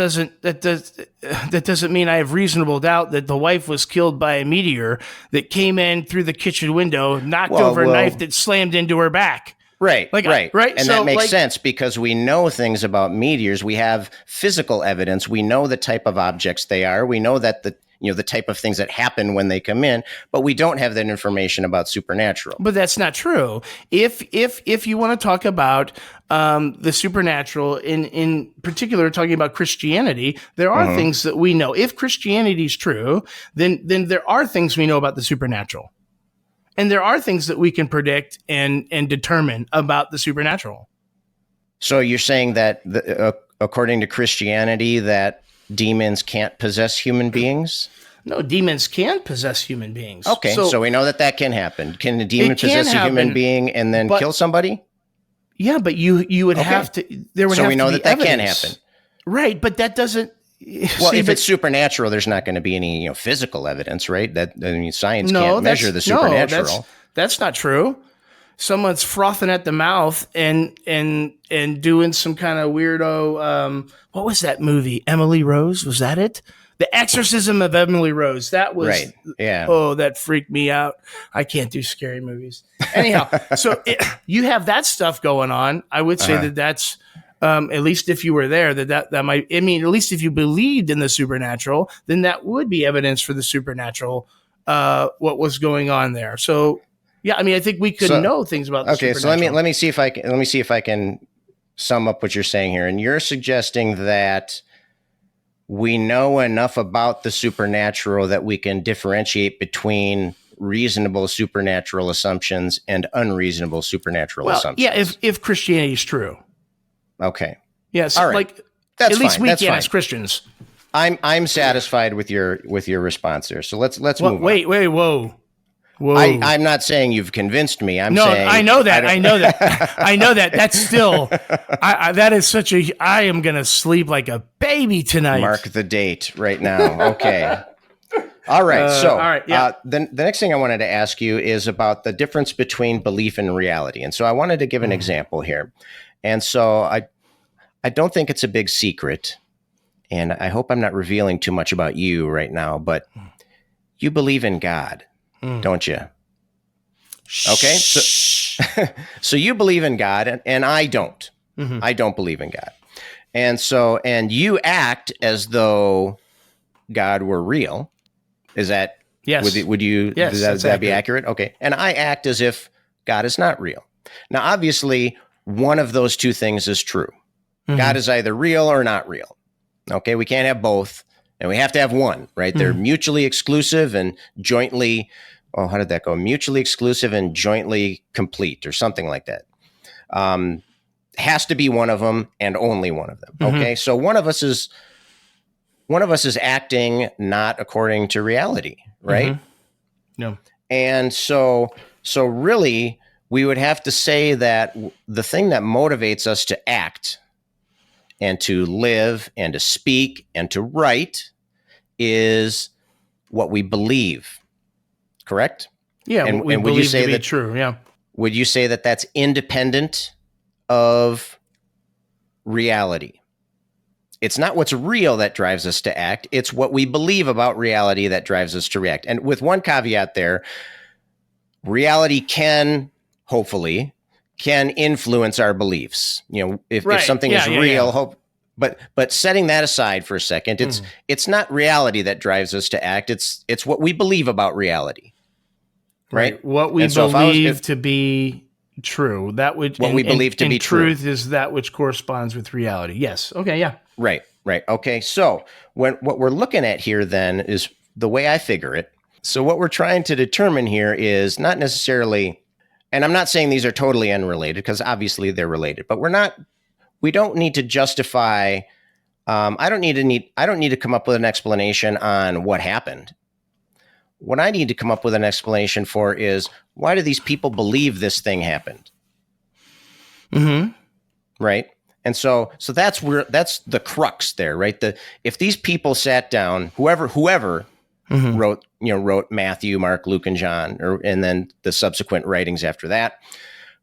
doesn't mean I have reasonable doubt that the wife was killed by a meteor that came in through the kitchen window, knocked over a knife that slammed into her back. Right, right. And so, that makes sense because we know things about meteors. We have physical evidence. We know the type of objects they are. We know that the type of things that happen when they come in, but we don't have that information about supernatural. But that's not true. If you want to talk about the supernatural, in particular, talking about Christianity, there are things that we know. If Christianity is true, then there are things we know about the supernatural, and there are things that we can predict and determine about the supernatural. So you're saying that according to Christianity, that demons can't possess human beings? No, demons can possess human beings. Okay, so we know that can happen. Can a demon possess a human being and then kill somebody? Yeah, but you would have to. There would have to be evidence. So we know that can happen, right? But that doesn't. Well, if it's supernatural, there's not going to be any physical evidence, right? Science can't measure the supernatural. No, that's not true. Someone's frothing at the mouth and doing some kind of weirdo. What was that movie? Emily Rose, was that it? The Exorcism of Emily Rose. That was right. Yeah. Oh, that freaked me out. I can't do scary movies. Anyhow, so you have that stuff going on. I would say that's at least if you were there, that might. I mean, at least if you believed in the supernatural, then that would be evidence for the supernatural. What was going on there? So. Yeah, I mean, I think we could know things about the supernatural. So let me see if I can sum up what you're saying here. And you're suggesting that we know enough about the supernatural that we can differentiate between reasonable supernatural assumptions and unreasonable supernatural assumptions. Yeah, if Christianity is true. Okay. Yes. All right. Like that's at least fine. we that's can fine. as Christians. I'm satisfied with your response there. So let's move on. Wait, whoa. Whoa. I'm not saying you've convinced me. I'm saying I know that. I know that. That's still. That is such a. I am gonna sleep like a baby tonight. Mark the date right now. Okay. All right. All right. Yeah. The next thing I wanted to ask you is about the difference between belief and reality. And so I wanted to give an example here. And so I don't think it's a big secret, and I hope I'm not revealing too much about you right now, but you believe in God. Don't you? Okay. So you believe in God and I don't. I don't believe in God. And you act as though God were real. Is that, yes. Would you, yes, would that be accurate? Okay. And I act as if God is not real. Now, obviously one of those two things is true. God is either real or not real. Okay. We can't have both. And we have to have one, right? They're mutually exclusive and jointly, how did that go? Mutually exclusive and jointly complete or something like that. Has to be one of them and only one of them. Okay. So one of us is acting not according to reality, right? No. And so really we would have to say that the thing that motivates us to act and to live and to speak and to write is what we believe, correct? Yeah, and we would believe you say to be that true. Yeah. Would you say that that's independent of reality? It's not what's real that drives us to act. It's what we believe about reality that drives us to react. And with one caveat there, reality can, hopefully, influence our beliefs. If something is real, But setting that aside for a second, it's not reality that drives us to act. It's what we believe about reality, right? What we believe to be true. That would we believe to be true. Truth is that which corresponds with reality. Yes. Okay. Yeah. Right. Okay. So what we're looking at here then is the way I figure it. So what we're trying to determine here is not necessarily, and I'm not saying these are totally unrelated because obviously they're related, but we don't need to justify. I don't need to come up with an explanation on what happened. What I need to come up with an explanation for is why do these people believe this thing happened? Right. And so that's the crux there, right? If these people sat down, whoever wrote Matthew, Mark, Luke, and John, and then the subsequent writings after that.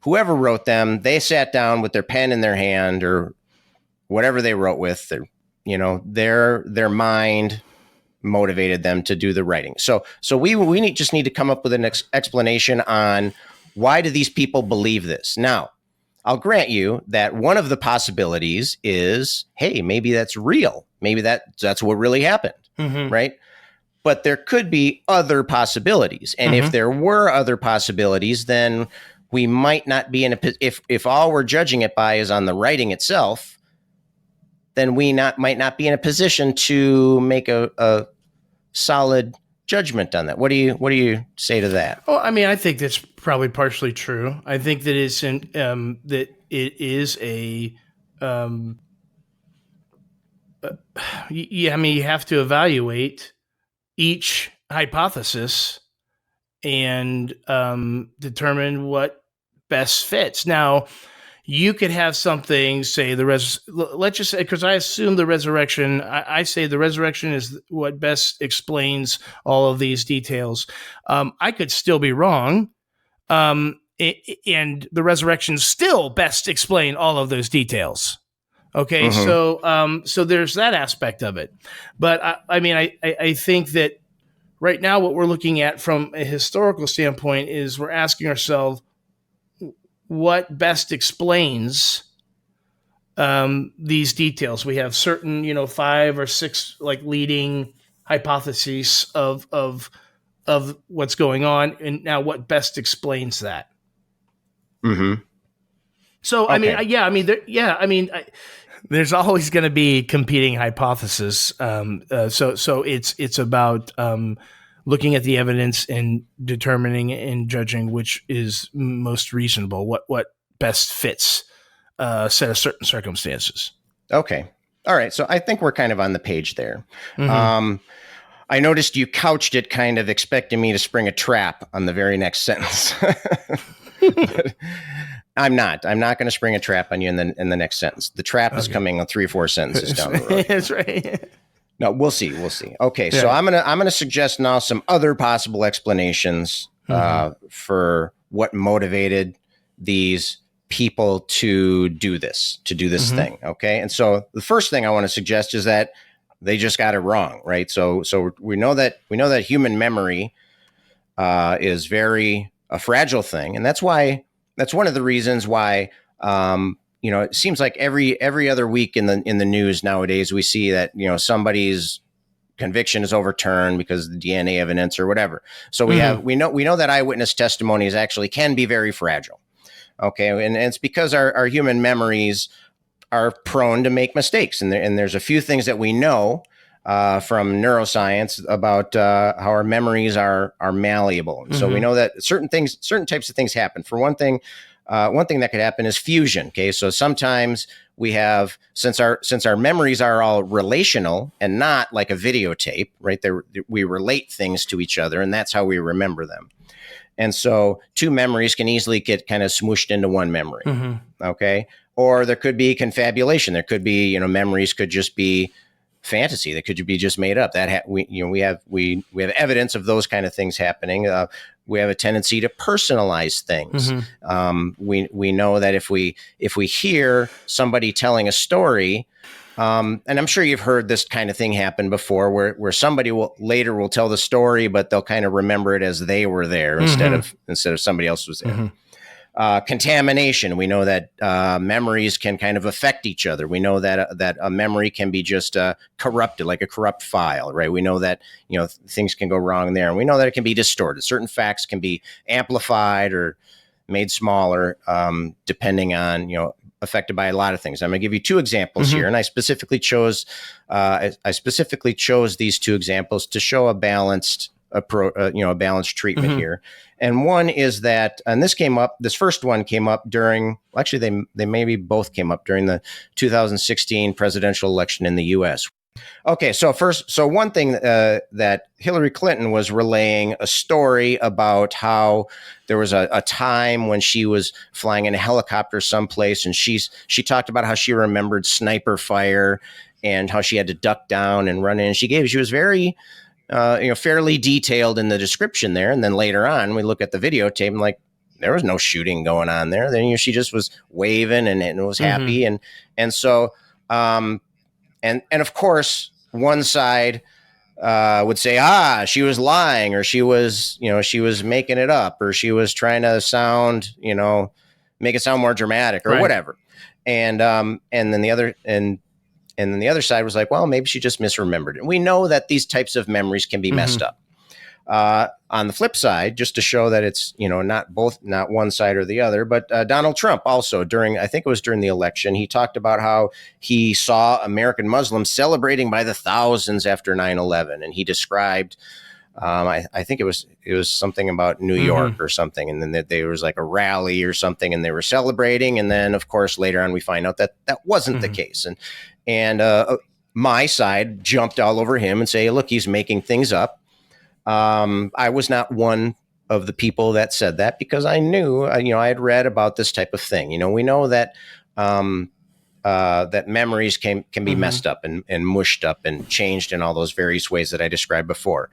Whoever wrote them, they sat down with their pen in their hand or whatever they wrote with, their mind motivated them to do the writing. So we just need to come up with an explanation on why do these people believe this? Now, I'll grant you that one of the possibilities is, hey, maybe that's real. Maybe that's what really happened, right? But there could be other possibilities. And if there were other possibilities, then we might not be in a, if all we're judging it by is on the writing itself, then we might not be in a position to make a solid judgment on that. What do you say to that? Well, I mean, I think that's probably partially true. I think that that it is a, I mean, you have to evaluate each hypothesis and determine what best fits. Now, you could have something say let's just say, because I assume the resurrection, I say the resurrection is what best explains all of these details. I could still be wrong. And the resurrection still best explain all of those details. Okay. So there's that aspect of it. But I think that right now what we're looking at from a historical standpoint is we're asking ourselves, what best explains these details? We have certain, 5 or 6 like leading hypotheses of what's going on, and now what best explains that? So, okay. There's always going to be competing hypotheses. So it's about looking at the evidence and determining and judging which is most reasonable, what best fits a set of certain circumstances. Okay. All right. So I think we're kind of on the page there. I noticed you couched it kind of expecting me to spring a trap on the very next sentence. I'm not going to spring a trap on you in the next sentence. The trap is coming on 3 or 4 sentences down the road. That's right. No, we'll see. Okay, yeah. So I'm gonna suggest now some other possible explanations for what motivated these people to do this thing. Okay, and so the first thing I want to suggest is that they just got it wrong, right? So we know that human memory is very a fragile thing, and that's one of the reasons why. It seems like every other week in the news nowadays, we see that, somebody's conviction is overturned because of the DNA evidence or whatever. So we know that eyewitness testimonies actually can be very fragile. Okay. And it's because our human memories are prone to make mistakes. And there's a few things that we know from neuroscience about how our memories are malleable. And so we know that certain types of things happen. For one thing that could happen is fusion. Okay, so sometimes we have, since our memories are all relational and not like a videotape, right? We relate things to each other, and that's how we remember them. And so 2 memories can easily get kind of smooshed into one memory. Okay, or there could be confabulation. There could be, memories could just be fantasy that could be just made up. That we have evidence of those kind of things happening. We have a tendency to personalize things. We know that if we hear somebody telling a story, and I'm sure you've heard this kind of thing happen before, where somebody will tell the story, but they'll kind of remember it as they were there instead of somebody else was there. Contamination. We know that memories can kind of affect each other. We know that a memory can be just corrupted, like a corrupt file, right? We know that things can go wrong there, and we know that it can be distorted. Certain facts can be amplified or made smaller, depending on affected by a lot of things. I'm going to give you 2 examples here, and I specifically chose these 2 examples to show a balanced treatment here. And one is that, and this first one came up during, actually they maybe both came up during the 2016 presidential election in the US. Okay, so one thing that Hillary Clinton was relaying a story about how there was a time when she was flying in a helicopter someplace, and she talked about how she remembered sniper fire and how she had to duck down and run in. She was very fairly detailed in the description there. And then later on, we look at the videotape and there was no shooting going on there. Then she just was waving and was happy. And so, and of course, one side would say, she was lying, or she was making it up, or she was trying to sound, make it sound more dramatic or whatever. And then the other side was like, well, maybe she just misremembered it. And we know that these types of memories can be messed up. On the flip side, just to show that it's, not one side or the other, but Donald Trump also I think it was during the election, he talked about how he saw American Muslims celebrating by the thousands after 9/11. And he described, I think it was something about New York or something. And then there was like a rally or something and they were celebrating. And then, of course, later on, we find out that that wasn't the case. And my side jumped all over him and say, look, he's making things up. I was not one of the people that said that because I knew, I had read about this type of thing. We know that that memories can be messed up and mushed up and changed in all those various ways that I described before.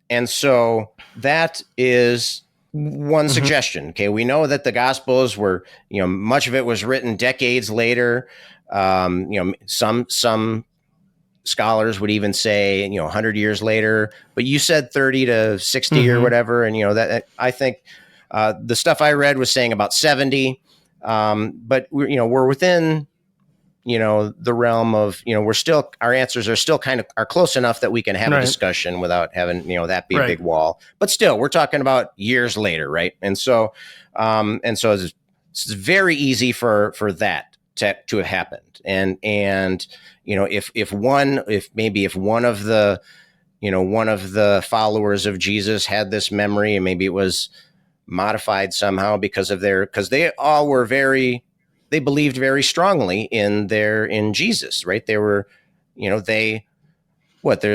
And so that is one suggestion. Okay, we know that the Gospels were, much of it was written decades later. Some scholars would even say, 100 years later, but you said 30 to 60 or whatever. And, that I think the stuff I read was saying about 70. But we're within, the realm of, we're still, our answers are still are close enough that we can have a discussion without having, that be a big wall. But still, we're talking about years later. Right. And so it's very easy for that to have happened. And if one of the followers of Jesus had this memory and maybe it was modified somehow because they all were they believed very strongly in Jesus, right? They were, they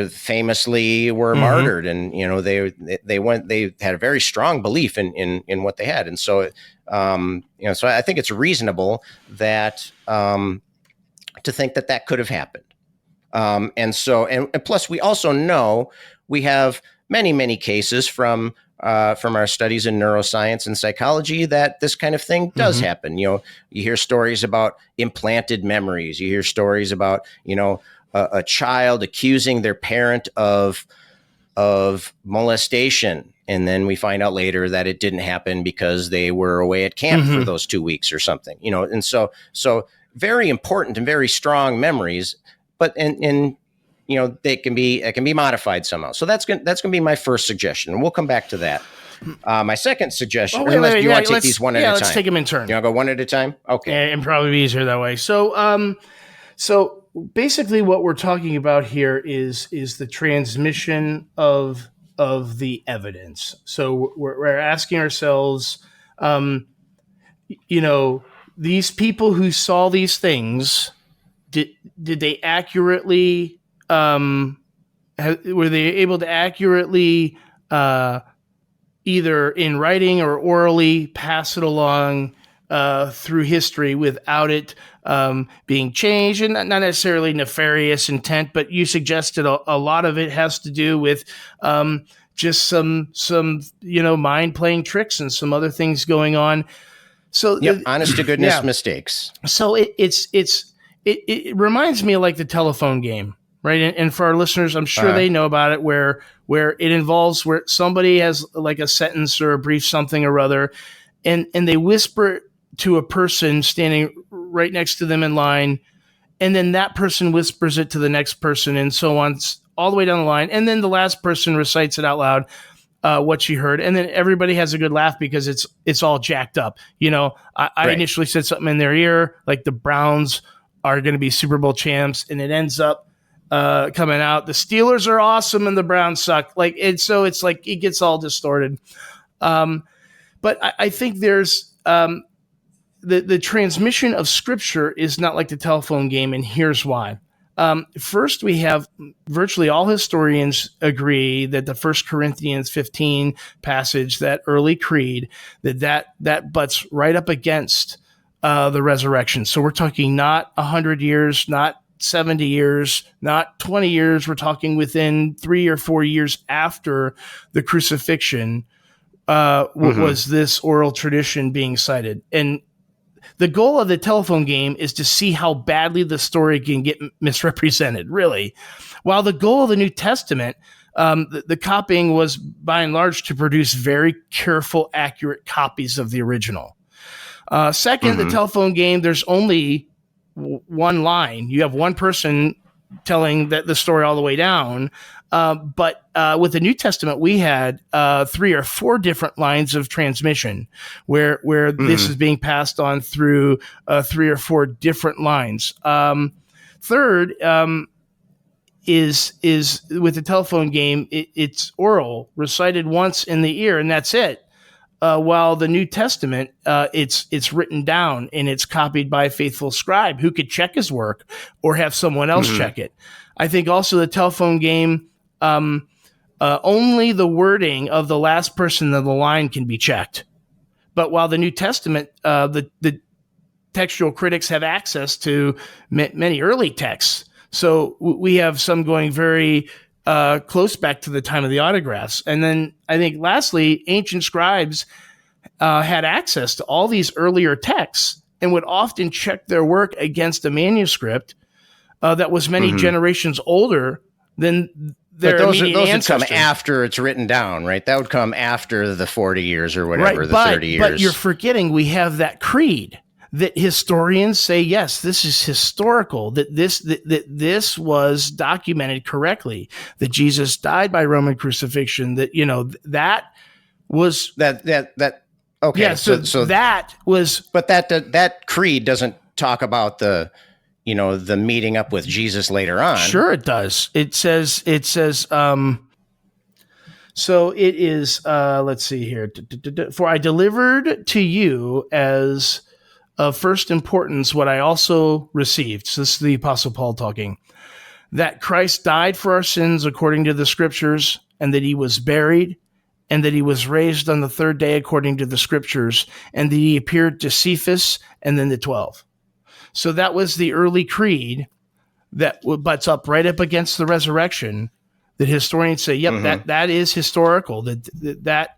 famously were martyred and, they had a very strong belief in what they had. And so, so I think it's reasonable that, to think that could have happened. And plus we also know we have many, many cases from our studies in neuroscience and psychology that this kind of thing does happen. You hear stories about implanted memories. You hear stories about, a child accusing their parent of molestation. And then we find out later that it didn't happen because they were away at camp for those 2 weeks or something, and so very important and very strong memories, but it can be modified somehow. So that's going to be my first suggestion, and we'll come back to that. My second suggestion, do you want to take these one at a time? Let's take them in turn. You want to go one at a time? Okay, and probably be easier that way. So basically, what we're talking about here is the transmission of the evidence. So we're asking ourselves, these people who saw these things, did they accurately, were they able to accurately, either in writing or orally pass it along through history without it being changed, and not necessarily nefarious intent, but you suggested a lot of it has to do with just some mind playing tricks and some other things going on. So honest to goodness mistakes. So it reminds me of like the telephone game, right? And for our listeners, I'm sure they know about it, where it involves where somebody has like a sentence or a brief something or other, and they whisper it to a person standing right next to them in line, and then that person whispers it to the next person, and so on, all the way down the line, and then the last person recites it out loud. What she heard, and then everybody has a good laugh because it's all jacked up. I initially said something in their ear, like the Browns are going to be Super Bowl champs, and it ends up coming out the Steelers are awesome and the Browns suck. So it's like it gets all distorted. But I think there's the transmission of Scripture is not like the telephone game, and here's why. First, we have virtually all historians agree that the 1 Corinthians 15 passage, that early creed, that butts right up against the resurrection. So we're talking not 100 years, not 70 years, not 20 years. We're talking within 3 or 4 years after the crucifixion was this oral tradition being cited. And the goal of the telephone game is to see how badly the story can get misrepresented, really. While the goal of the New Testament, the copying was by and large to produce very careful, accurate copies of the original. Second, the telephone game, there's only one line. You have one person telling the story all the way down. But with the New Testament, we had 3 or 4 different lines of transmission where this is being passed on through 3 or 4 different lines. Third, is with the telephone game, it's oral, recited once in the ear, and that's it. While the New Testament, it's written down and it's copied by a faithful scribe who could check his work or have someone else check it. I think also the telephone game, only the wording of the last person of the line can be checked. But while the New Testament, the textual critics have access to many early texts. So we have some going very close back to the time of the autographs. And then I think lastly, ancient scribes had access to all these earlier texts and would often check their work against a manuscript that was many generations older than their immediate ancestor. Would come after it's written down, right? That would come after the 40 years or whatever, right, the 30 years. But you're forgetting we have that creed that historians say, yes, this is historical, that this was documented correctly, that Jesus died by Roman crucifixion, that, that was okay. Yeah. So that was, but that creed doesn't talk about the meeting up with Jesus later on. Sure it does. It says, so it is, let's see here. For I delivered to you as of first importance what I also received. So this is the Apostle Paul talking. That Christ died for our sins according to the Scriptures, and that he was buried, and that he was raised on the 3rd day according to the Scriptures, and that he appeared to Cephas and then the 12. So that was the early creed that butts up right up against the resurrection. That historians say, yep, that is historical. That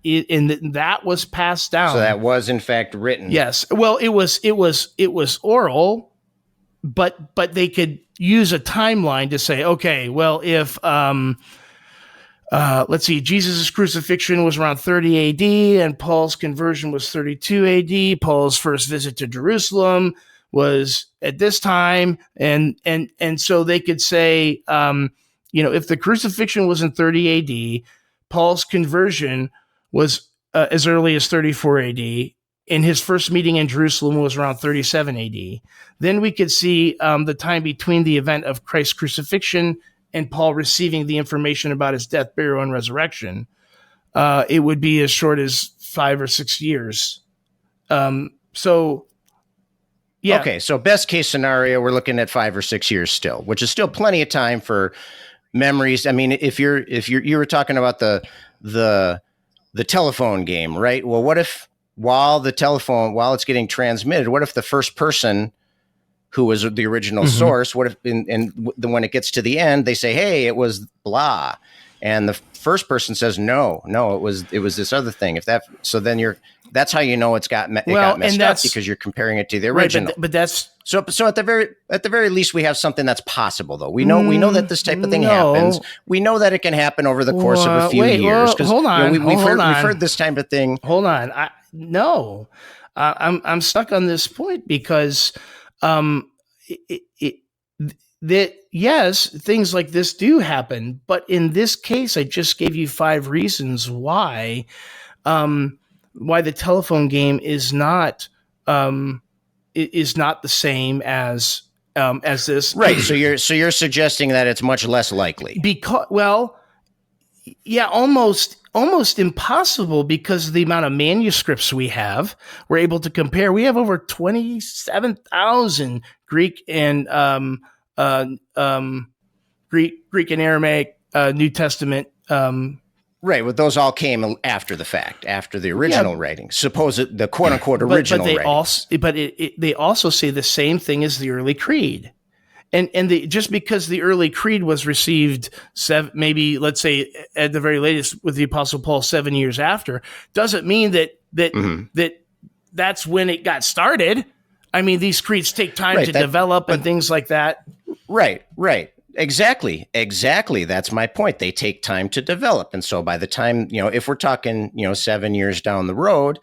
was passed down. So that was in fact written. Yes. Well, it was oral, but they could use a timeline to say, okay, well, if let's see, Jesus' crucifixion was around 30 AD, and Paul's conversion was 32 AD. Paul's first visit to Jerusalem was at this time, and so they could say, if the crucifixion was in 30 AD, Paul's conversion was as early as 34 AD, and his first meeting in Jerusalem was around 37 AD. Then we could see the time between the event of Christ's crucifixion and Paul receiving the information about his death, burial, and resurrection. It would be as short as 5 or 6 years. Yeah. Okay, so best case scenario, we're looking at 5 or 6 years still, which is still plenty of time for memories. I mean, if you were talking about the telephone game, right? Well, what if while it's getting transmitted, what if the first person who was the original source, what if when it gets to the end, they say, hey, it was blah, and the first person says no, it was this other thing. Then that's how you know it got messed up, because you're comparing it to the original. Right, but that's so at the very least, we have something that's possible, though. We know that this type of thing happens. We know that it can happen over the course of a few years. Hold on, we've heard this type of thing. Hold on, I'm stuck on this point because yes, things like this do happen, but in this case, I just gave you 5 reasons why the telephone game is not the same as this. Right. So you're suggesting that it's much less likely. Almost impossible, because of the amount of manuscripts we have. We're able to compare. We have over 27,000 Greek and Greek and Aramaic New Testament. Right. Well, those all came after the fact, after the original writing. Suppose the quote unquote original writing. They also say the same thing as the early creed. And just because the early creed was received maybe, let's say, at the very latest with the Apostle Paul 7 years after, doesn't mean that's when it got started. I mean, these creeds take time to develop and things like that. Right. Exactly. That's my point. They take time to develop. And so by the time, if we're talking, 7 years down the road,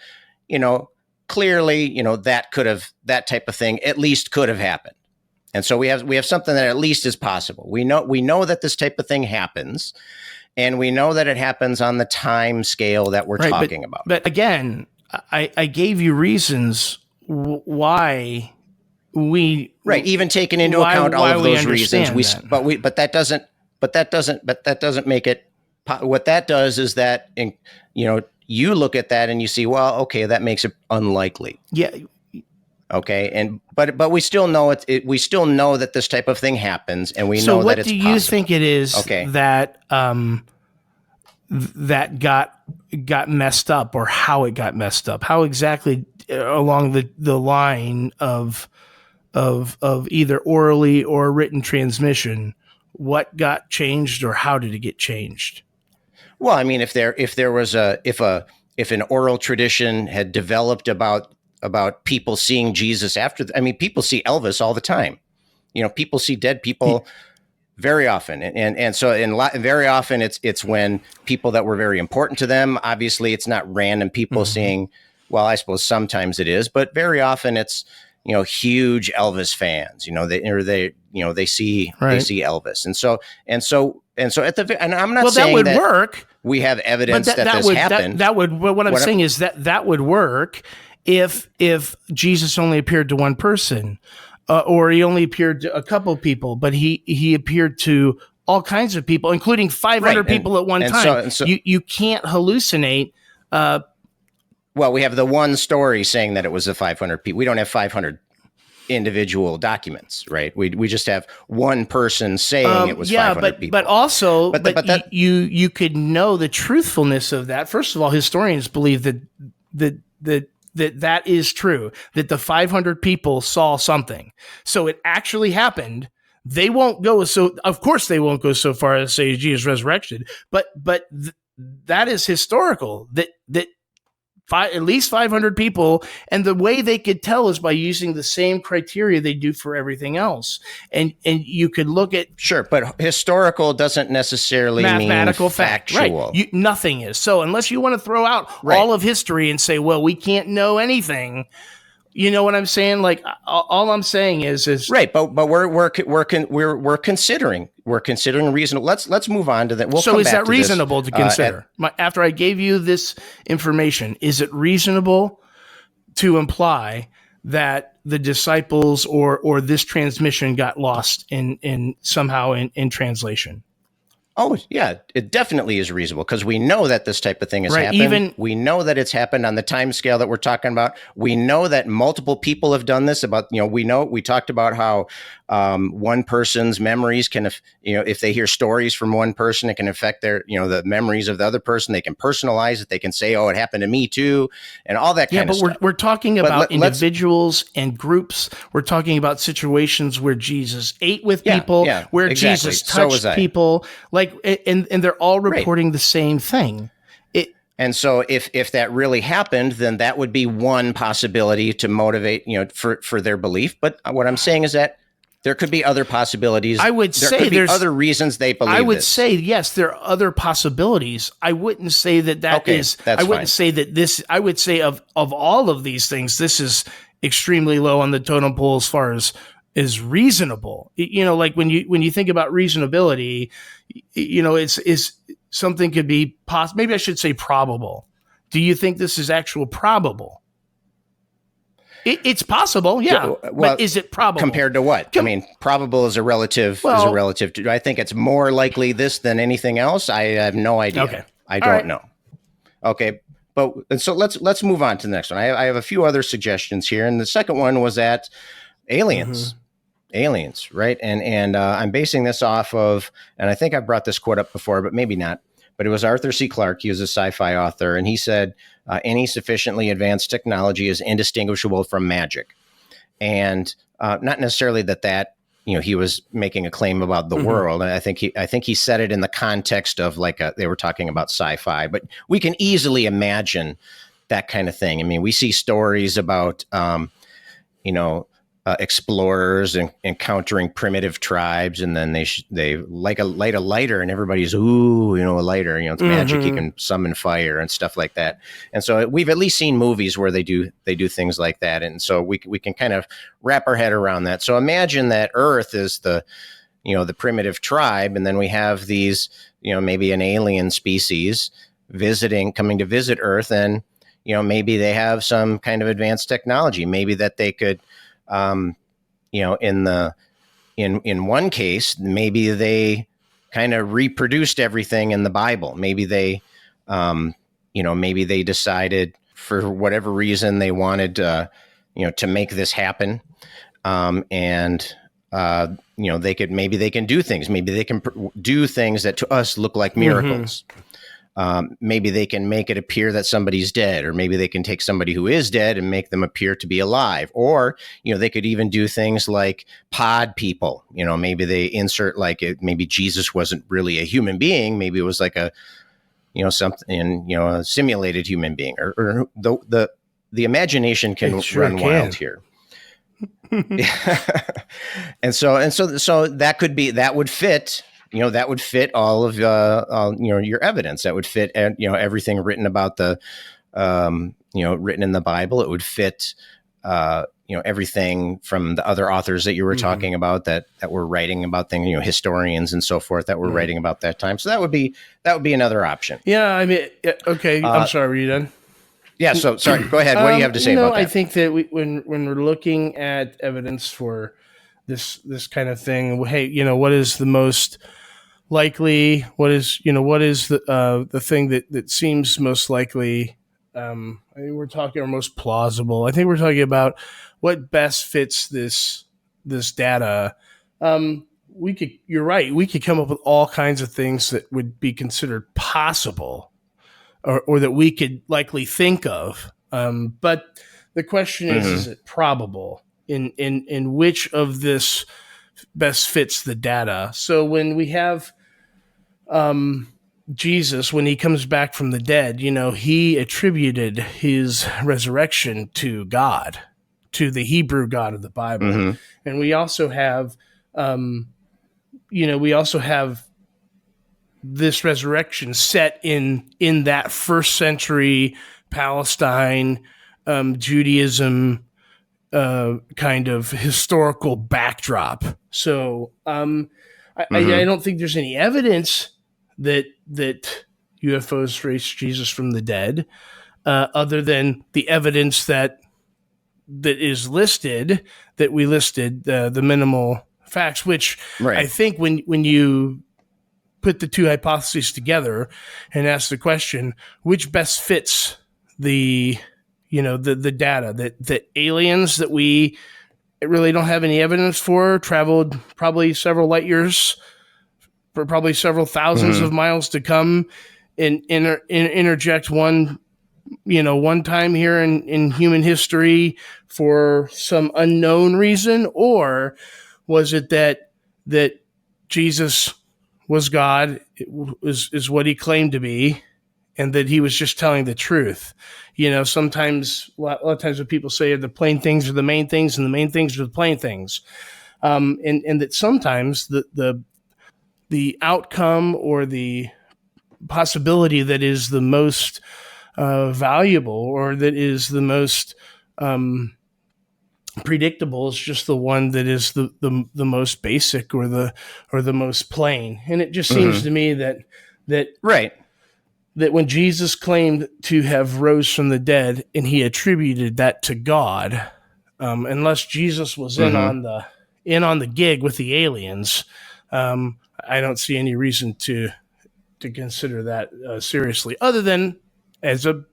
clearly, that type of thing at least could have happened. And so we have something that at least is possible. We know that this type of thing happens, and we know that it happens on the time scale that we're talking about. But again, I gave you reasons why we even taking into account all of those reasons. But that doesn't make it. What that does is that you look at that and you see, well, okay, that makes it unlikely. Yeah. Okay, but we still know we still know that this type of thing happens, and we know that it's possible. So what do you think it is that that got messed up, or how it got messed up? How exactly along the line of either orally or written transmission, what got changed, or how did it get changed? Well, I mean, if an oral tradition had developed about people seeing Jesus people see Elvis all the time. People see dead people very often. And so very often it's when people that were very important to them. Obviously it's not random people seeing, well, I suppose sometimes it is, but very often it's, huge Elvis fans, they see Elvis. And I'm not saying that would work. We have evidence that this happened. What I'm saying is that would work if Jesus only appeared to one person, or he only appeared to a couple of people, but he appeared to all kinds of people, including 500 people at one time. So you can't hallucinate. Well, we have the one story saying that it was the 500 people. We don't have 500 individual documents, right? We just have one person saying it was 500 people. But also, you could know the truthfulness of that. First of all, historians believe that is true, that the 500 people saw something. So it actually happened. They won't go of course they won't go so far as to say Jesus resurrected, but that is historical, that at least 500 people, and the way they could tell is by using the same criteria they do for everything else. And you could look at... Sure, but historical doesn't necessarily mathematical mean factual. Right. Nothing is. So unless you want to throw out all of history and say, well, we can't know anything... You know what I'm saying? Like, all I'm saying is right. But we're considering reasonable. Let's move on to that. So is that reasonable to consider? After I gave you this information, is it reasonable to imply that the disciples or this transmission got lost in somehow in translation? Oh, yeah, it definitely is reasonable, because we know that this type of thing has happened. We know that it's happened on the time scale that we're talking about. We know that multiple people have done this. We talked about how one person's memories can, if they hear stories from one person, it can affect their, the memories of the other person. They can personalize it. They can say, oh, it happened to me too, and all that kind of stuff. Yeah, but we're talking about individuals and groups. We're talking about situations where Jesus ate with people, where exactly. Jesus touched people, and they're all reporting the same thing. And so if that really happened, then that would be one possibility to motivate, for their belief. But what I'm saying is that there could be other possibilities. I would say there's other reasons they believe. I would say, yes, there are other possibilities. I wouldn't say that is. I wouldn't say that this. I would say of all of these things, this is extremely low on the totem pole as far as is reasonable. Like when you think about reasonability, it's something could be possible. Maybe I should say probable. Do you think this is actual probable? It's possible, yeah. Well, but is it probable compared to what? Probable is a relative. To. I think it's more likely this than anything else. I have no idea. Okay, I don't know. Okay, so let's move on to the next one. I have a few other suggestions here, and the second one was that aliens. Mm-hmm. Aliens, right? And I'm basing this off of, and I think I've brought this quote up before, but maybe not. But it was Arthur C. Clarke. He was a sci-fi author, and he said, any sufficiently advanced technology is indistinguishable from magic. And not necessarily that he was making a claim about the world. And I think he said it in the context of they were talking about sci-fi, but we can easily imagine that kind of thing. I mean, we see stories about, explorers and encountering primitive tribes, and then they light a lighter, and everybody's a lighter. It's magic. You can summon fire and stuff like that. And so we've at least seen movies where they do things like that, and so we can kind of wrap our head around that. So imagine that Earth is the primitive tribe, and then we have these maybe an alien species coming to visit Earth, and maybe they have some kind of advanced technology. Maybe that they could, in one case, maybe they kind of reproduced everything in the Bible. Maybe they, maybe they decided for whatever reason they wanted, to make this happen, and they can do things. Maybe they can do things that to us look like miracles. Maybe they can make it appear that somebody's dead, or maybe they can take somebody who is dead and make them appear to be alive. Or, they could even do things like pod people. Maybe they insert maybe Jesus wasn't really a human being. Maybe it was like a simulated human being, or the imagination can run wild here. and so that would fit. That would fit all of your evidence. That would fit everything written about written in the Bible. It would fit everything from the other authors that you were talking about that were writing about things, historians and so forth that were writing about that time. So that would be another option. Yeah, I mean, okay. I'm sorry. Were you done? Yeah. So sorry. Go ahead. What do you have to say about that? I think that when we're looking at evidence for this kind of thing, hey, what is the most likely? What is the thing that seems most likely? I think we're talking or most plausible. I think we're talking about what best fits this data. You're right. We could come up with all kinds of things that would be considered possible, or that we could likely think of. But the question is it probable? In which of this best fits the data? So when we have Jesus, when he comes back from the dead, he attributed his resurrection to God, to the Hebrew God of the Bible. And we also have, this resurrection set in that first century Palestine, Judaism, kind of historical backdrop. So I don't think there's any evidence that UFOs raise Jesus from the dead, other than the evidence that is listed, that we listed, the minimal facts, which I think when you put the two hypotheses together and ask the question, which best fits the data, that aliens that we really don't have any evidence for traveled probably several light years for probably several thousands of miles to come and interject one time here in human history for some unknown reason? Or was it that Jesus was God, is what he claimed to be, and that he was just telling the truth? Sometimes, a lot of times when people say the plain things are the main things and the main things are the plain things, and that sometimes the outcome or the possibility that is the most valuable, or that is the most predictable, is just the one that is the most basic, or the most plain. And it just seems to me that when Jesus claimed to have rose from the dead and he attributed that to God, unless Jesus was in on the gig with the aliens, I don't see any reason to consider that seriously, other than as a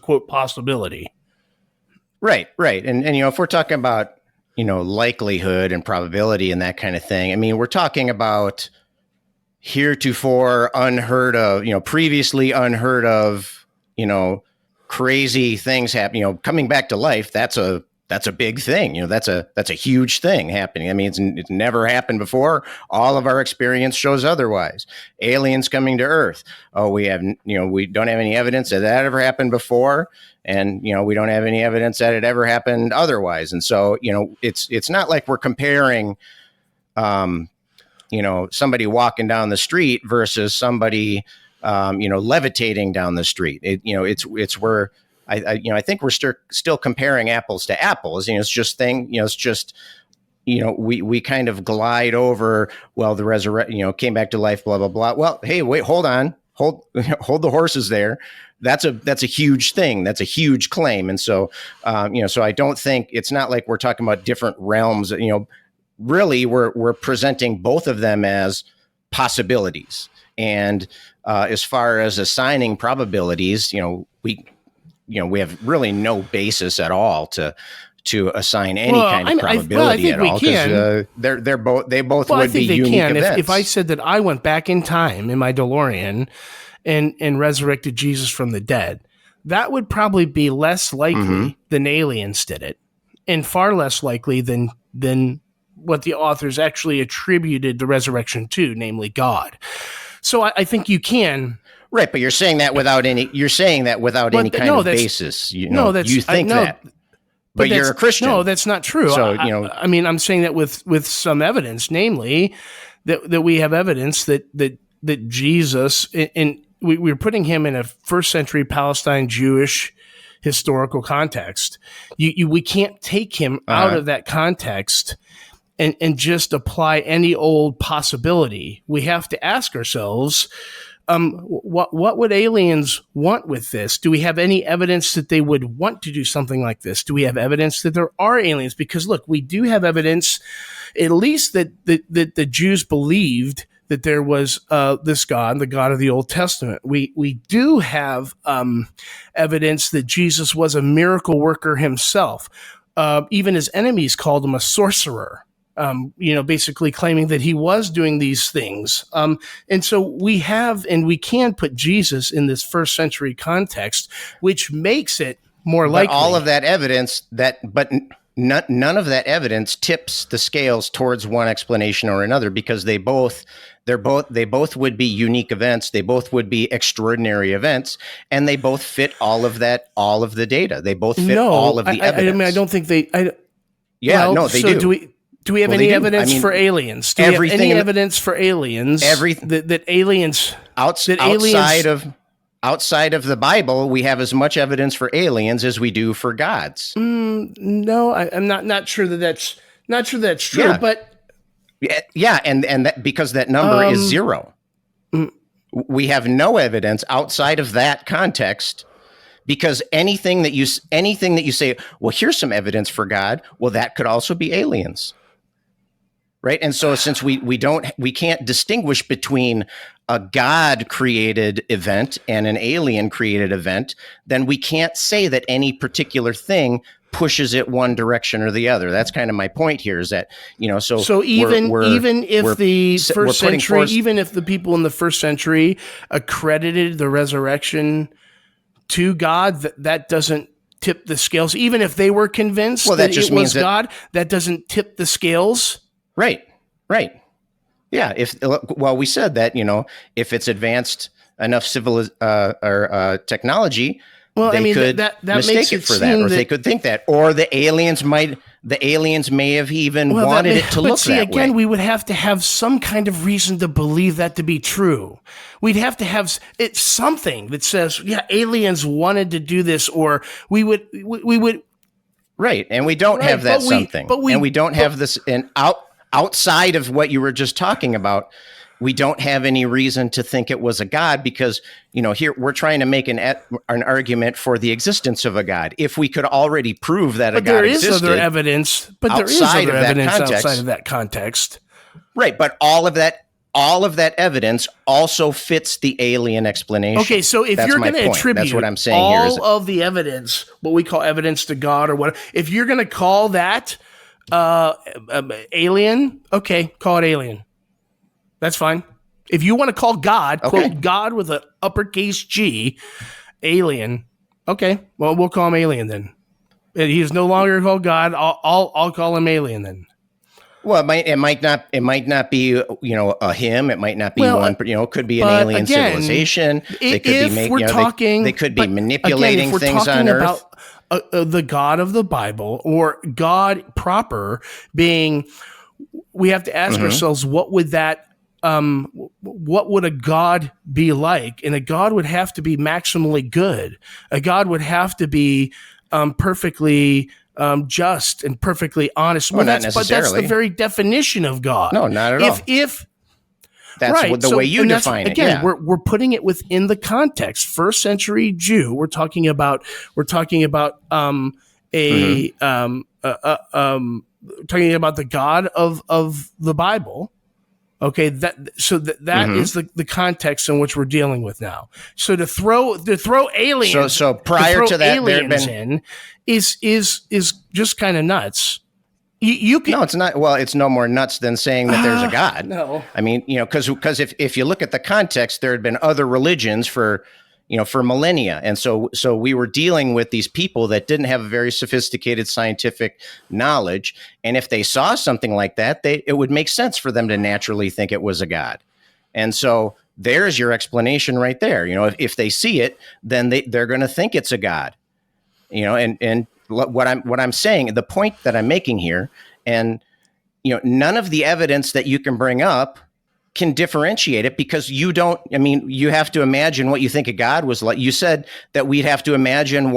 quote possibility. Right. And if we're talking about likelihood and probability and that kind of thing, I mean, we're talking about heretofore unheard of, previously unheard of, crazy things happen, coming back to life. That's a that's a big thing. That's a huge thing happening. I mean, it's never happened before. All of our experience shows otherwise. Aliens coming to Earth. Oh, we don't have any evidence that ever happened before. And, we don't have any evidence that it ever happened otherwise. And so, it's not like we're comparing, somebody walking down the street versus somebody, levitating down the street. It's where I think we're still comparing apples to apples. It's just we kind of glide over, well, the resurrection, came back to life, blah, blah, blah. Well, hey, wait, hold on. Hold the horses there. That's a huge thing. That's a huge claim. And so, so I don't think it's not like we're talking about different realms. Really we're presenting both of them as possibilities. And as far as assigning probabilities, we have really no basis at all to assign any kind of probability at all, because they both would be unique events. If I said that I went back in time in my DeLorean and resurrected Jesus from the dead, that would probably be less likely than aliens did it, and far less likely than what the authors actually attributed the resurrection to, namely God. So I think you can. Right, but you're saying that without any kind of basis. You think that. But you're a Christian. No, that's not true. So, I mean, I'm saying that with some evidence, namely that we have evidence that Jesus, and we're putting him in a first century Palestine Jewish historical context. We can't take him out of that context and just apply any old possibility. We have to ask ourselves, what would aliens want with this? Do we have any evidence that they would want to do something like this? Do we have evidence that there are aliens? Because look, we do have evidence, at least that the Jews believed that there was this God, the God of the Old Testament. We do have evidence that Jesus was a miracle worker himself. Even his enemies called him a sorcerer. Basically claiming that he was doing these things. And so we have, and we can put Jesus in this first century context, which makes it more likely. But all of that evidence none of that evidence tips the scales towards one explanation or another, because they both would be unique events. They both would be extraordinary events, and they both fit all of the data. They both fit all of the evidence. I mean, I don't think they, they do. Do we have any evidence for aliens? Do we have any evidence for aliens? That aliens outside of the Bible, we have as much evidence for aliens as we do for gods. No, I'm not sure that's true. Yeah. But and that, because that number is 0. We have no evidence outside of that context. Because anything that you say, well, here's some evidence for God, well, that could also be aliens. Right. And so since we can't distinguish between a God created event and an alien created event, then we can't say that any particular thing pushes it one direction or the other. That's kind of my point here, is that, so even if the people in the first century accredited the resurrection to God, that doesn't tip the scales. Even if they were convinced that it was God, that doesn't tip the scales. Right. Yeah. We said that, if it's advanced enough technology, they could mistake it for that, or they could think that, or the aliens may have even wanted it to look that way. Again, we would have to have some kind of reason to believe that to be true. We'd have to have something that says, yeah, aliens wanted to do this, or we would. Right. And we don't have that something. And we don't have this outside of what you were just talking about. We don't have any reason to think it was a God, because, here we're trying to make an argument for the existence of a God. If we could already prove that a God existed, there is other evidence outside of that context. Right, but all of that evidence also fits the alien explanation. Okay, so if you're going to attribute that's what I'm saying all of the evidence, what we call evidence to God or whatever, if you're going to call that alien, okay, call it alien. That's fine. If you want to call God, quote God with an uppercase G, alien, okay, well, we'll call him alien then. He's no longer called God. I'll call him alien then. Well, it might not be, a him. It might not be one, it could be an alien civilization. They could they could be manipulating things on Earth. About the God of the Bible, or God proper being, we have to ask ourselves, what would a God be like? And a God would have to be maximally good. A God would have to be perfectly just and perfectly honest. Well, not necessarily. But that's the very definition of God. No, not at all. If that's right, the way you define it. Again, we're putting it within the context. First century Jew. We're talking about talking about the God of the Bible. Okay, that is the context in which we're dealing with now. So to throw aliens, so prior to that, there had been is just kind of nuts. You can, no, it's not. Well, it's no more nuts than saying that there's a God. No, I mean, because if you look at the context, there had been other religions for millennia, and so we were dealing with these people that didn't have a very sophisticated scientific knowledge, and if they saw something like that, it would make sense for them to naturally think it was a God, and so there's your explanation right there. If they see it, then they're going to think it's a God, and what I'm saying, the point that I'm making here, and none of the evidence that you can bring up can differentiate it, because you have to imagine what you think a God was like. You said that we'd have to imagine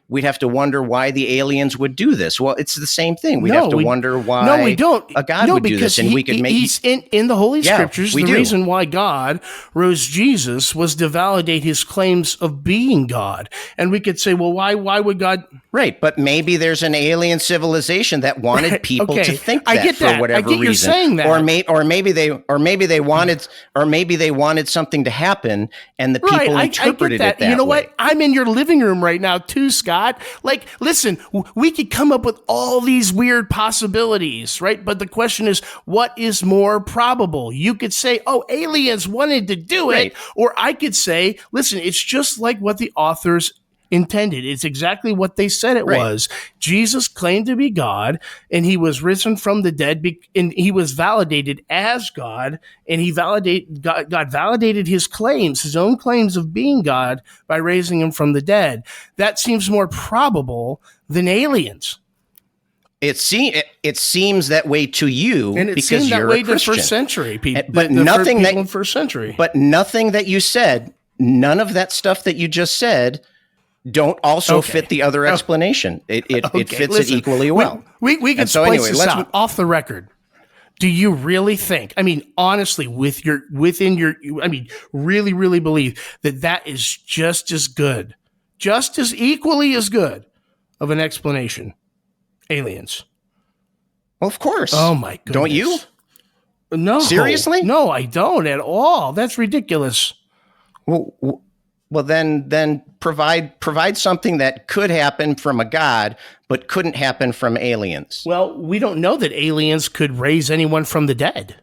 we'd have to wonder why the aliens would do this. Well, it's the same thing. We'd have to wonder why we don't. A God would do this, and we could make. He's in the Holy Scriptures. The reason why God rose Jesus was to validate his claims of being God. And we could say, well, why would God? Right, but maybe there's an alien civilization that wanted people to think that. I get that. For whatever I get reason. You're saying that. Or maybe they wanted something to happen, and the people interpreted it that You know way. what? I'm in your living room right now too, Scott. Like, listen, we could come up with all these weird possibilities, right? But the question is, what is more probable? You could say, oh, aliens wanted to do it. Right. Or I could say, listen, it's just like what the authors intended. It's exactly what they said it was. Jesus claimed to be God, and he was risen from the dead, and he was validated as God, and God validated his claims, his own claims of being God, by raising him from the dead. That seems more probable than aliens. It seems that way to you, and it because seemed that you're way a Christian. to first century people. But nothing in first century. But nothing that you said, none of that stuff that you just said, don't also fit the other explanation. It fits it equally well. We can splice this out off the record. Do you really think? I mean, honestly, really, really believe that is just as good, just as equally as good of an explanation? Aliens. Well, of course. Oh my goodness. Don't you? No. Seriously? No, I don't at all. That's ridiculous. Well, then provide something that could happen from a God, but couldn't happen from aliens. Well, we don't know that aliens could raise anyone from the dead.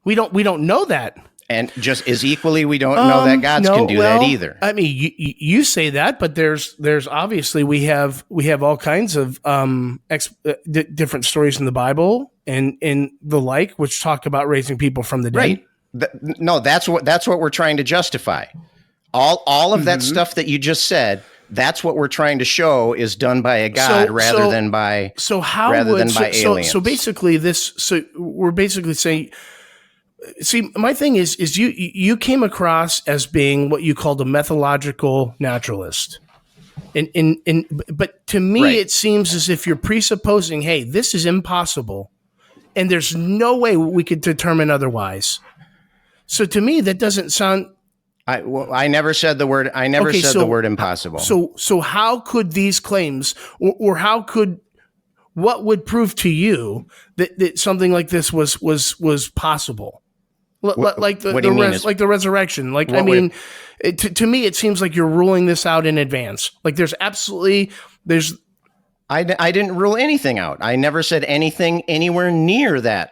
We don't know that. And just as equally, we don't know that gods can do that either. I mean, you say that, but there's obviously we have all kinds of different stories in the Bible and the like, which talk about raising people from the dead. Right. That's what we're trying to justify. All of that stuff that you just said, that's what we're trying to show is done by a God rather than by aliens. So basically we're basically saying, see, my thing is you came across as being what you called a methodological naturalist. But to me, it seems as if you're presupposing, hey, this is impossible, and there's no way we could determine otherwise. So to me, that doesn't sound. I never said the word. I never said the word impossible. So how could these claims, or what would prove to you that something like this was possible? Like the resurrection. To me, it seems like you're ruling this out in advance. Like I didn't rule anything out. I never said anything anywhere near that.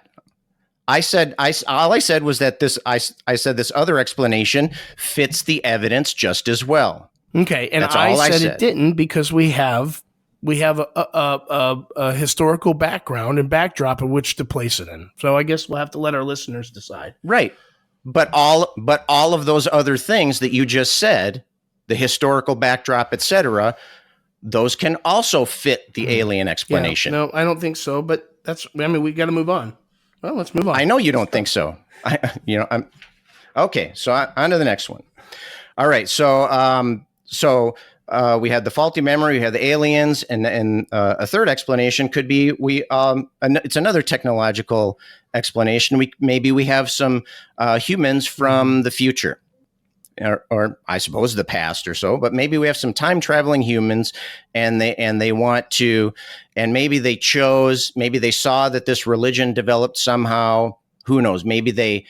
All I said was that I said this other explanation fits the evidence just as well. Okay, and That's all I said it didn't, because we have we have a historical background and backdrop in which to place it in. So I guess we'll have to let our listeners decide. Right. But all of those other things that you just said, the historical backdrop, etc., those can also fit the alien explanation. Yeah, no, I don't think so. But we got to move on. Well, let's move on. I know you don't think so. Okay. So on to the next one. All right. So we had the faulty memory, we had the aliens, and a third explanation could be it's another technological explanation. We have some humans from the future, or I suppose the past or so, but maybe we have some time traveling humans, and they want to, and maybe they saw that this religion developed somehow. Who knows? Maybe they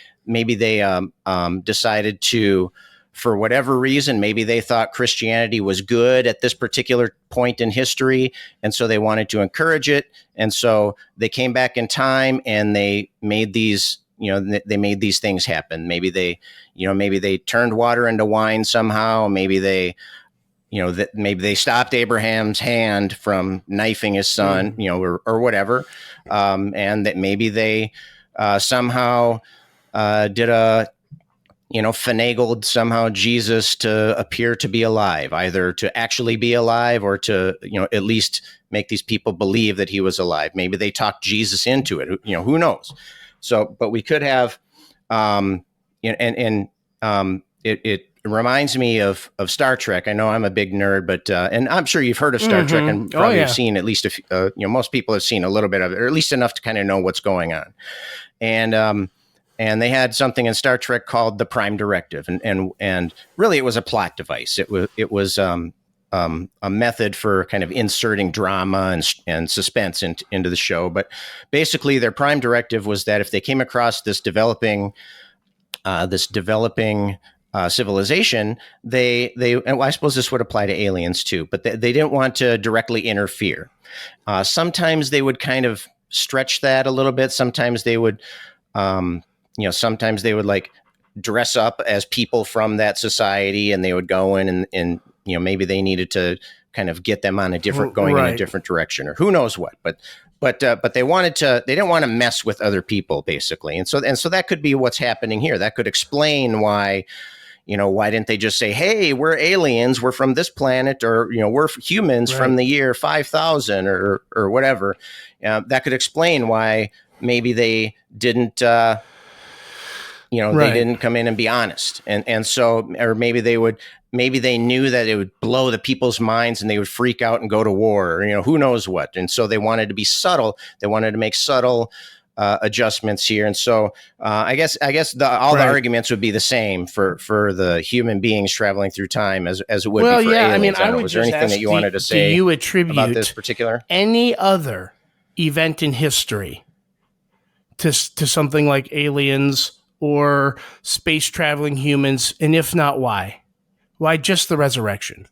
decided to, for whatever reason, maybe they thought Christianity was good at this particular point in history, and so they wanted to encourage it. And so they came back in time and they made these, they made these things happen. Maybe they turned water into wine somehow. Maybe they stopped Abraham's hand from knifing his son, or whatever. And that maybe they somehow did finagled somehow Jesus to appear to be alive, either to actually be alive or to, at least make these people believe that he was alive. Maybe they talked Jesus into it, who knows? So, but we could have, it reminds me of Star Trek. I know I'm a big nerd, but, and I'm sure you've heard of Star Trek and probably have seen at least, most people have seen a little bit of it, or at least enough to kind of know what's going on. And they had something in Star Trek called the Prime Directive, and really it was a plot device. It was a method for kind of inserting drama and suspense into the show. But basically, their Prime Directive was that if they came across this developing civilization, and I suppose this would apply to aliens too, but they didn't want to directly interfere. Sometimes they would kind of stretch that a little bit. Sometimes they would. Sometimes they would like dress up as people from that society, and they would go in and maybe they needed to kind of get them on in a different direction, or who knows what. But they didn't want to mess with other people, basically. And so that could be what's happening here. That could explain why, why didn't they just say, hey, we're aliens, we're from this planet, or, we're humans from the year 5000 or whatever. That could explain why maybe they didn't, they didn't come in and be honest. And so, or maybe they knew that it would blow the people's minds and they would freak out and go to war, or, who knows what. And so they wanted to be subtle. They wanted to make subtle adjustments here. And so I guess the arguments would be the same for the human beings traveling through time as it would be for aliens. Was there anything that you wanted to say do you attribute about this particular? Any other event in history to something like aliens or space traveling humans? And if not, why? Why just the resurrection?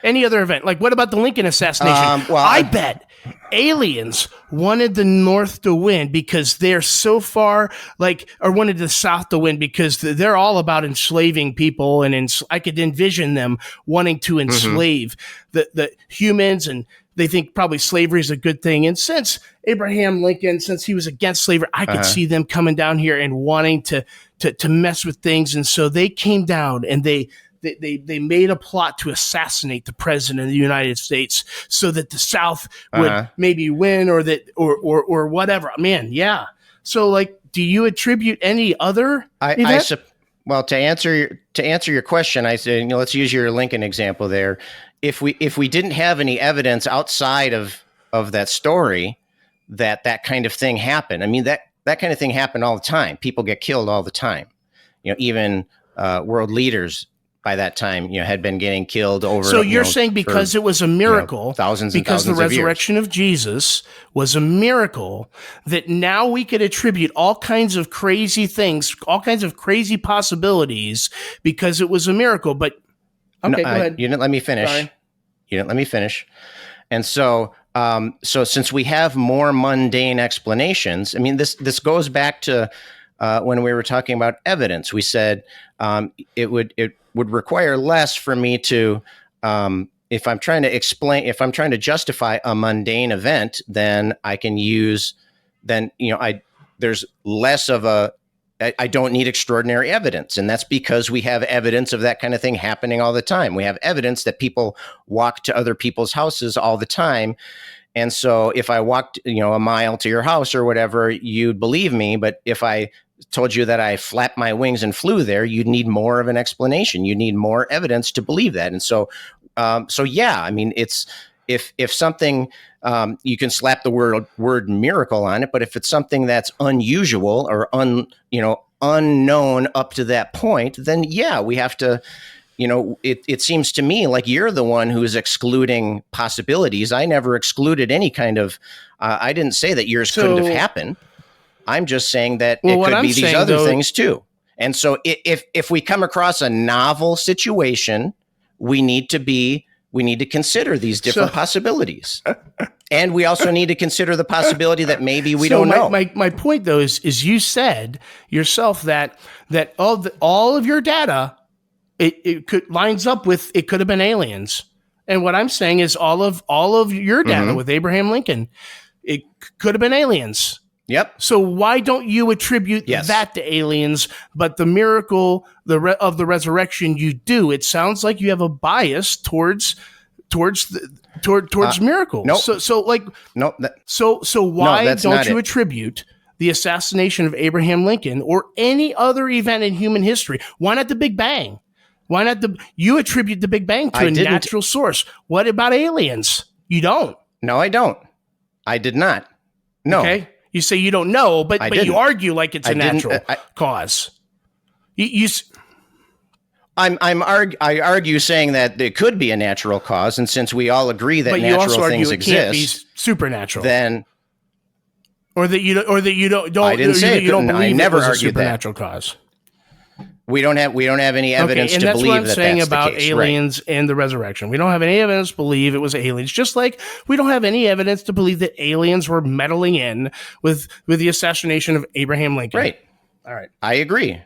Any other event? Like, what about the Lincoln assassination? I bet aliens wanted the North to win because they're so far, or wanted the South to win because they're all about enslaving people. And I could envision them wanting to enslave the humans, and they think probably slavery is a good thing. And since Abraham Lincoln, since he was against slavery, I could see them coming down here and wanting to mess with things. And so they came down and they made a plot to assassinate the president of the United States so that the South would maybe win or whatever. Man, yeah. So, do you attribute any other event? Well, to answer your question, I said, let's use your Lincoln example there. If we didn't have any evidence outside of that story that kind of thing happened, I mean, that kind of thing happened all the time. People get killed all the time. Even world leaders by that time, had been getting killed over. So you're saying because it was a miracle, thousands and because thousands the resurrection of Jesus was a miracle, that now we could attribute all kinds of crazy things, all kinds of crazy possibilities because it was a miracle. But okay, go ahead. You didn't let me finish. Sorry. You didn't let me finish. And so since we have more mundane explanations, I mean, this goes back to when we were talking about evidence. We said it would require less for me to if I'm trying to explain, if I'm trying to justify a mundane event, then I can use, then, there's less of I don't need extraordinary evidence. And that's because we have evidence of that kind of thing happening all the time. We have evidence that people walk to other people's houses all the time. And so if I walked, a mile to your house or whatever, you'd believe me. But if I told you that I flapped my wings and flew there, you'd need more of an explanation. You need more evidence to believe that. And so, yeah, I mean, it's, if something, you can slap the word miracle on it, but if it's something that's unusual or unknown up to that point, then yeah, we have to, it seems to me like you're the one who's excluding possibilities. I never excluded any kind of, I didn't say that yours couldn't have happened. I'm just saying that it could be these other things too. And so if we come across a novel situation, we need to consider these different possibilities. And we also need to consider the possibility that maybe we don't know. My point though is you said yourself that all of your data, it could lines up with, it could have been aliens. And what I'm saying is all of your data with Abraham Lincoln, it could have been aliens. Yep. So why don't you attribute that to aliens, but the miracle of the resurrection you do? It sounds like you have a bias towards miracle. Nope. So why don't you attribute the assassination of Abraham Lincoln or any other event in human history? Why not the Big Bang? Why not you attribute the Big Bang to a natural source? What about aliens? You don't. No, I don't. I did not. No. Okay. You say you don't know, but you argue like it's a natural cause. I argue saying that it could be a natural cause, and since we all agree that natural things exist, can't be supernatural. Then, or that you don't. I didn't say it couldn't. I never argued supernatural cause. We don't have any evidence to believe that. And that's what I'm saying that's about the case, aliens and the resurrection. We don't have any evidence to believe it was aliens. Just like we don't have any evidence to believe that aliens were meddling in with the assassination of Abraham Lincoln. Right. All right. I agree.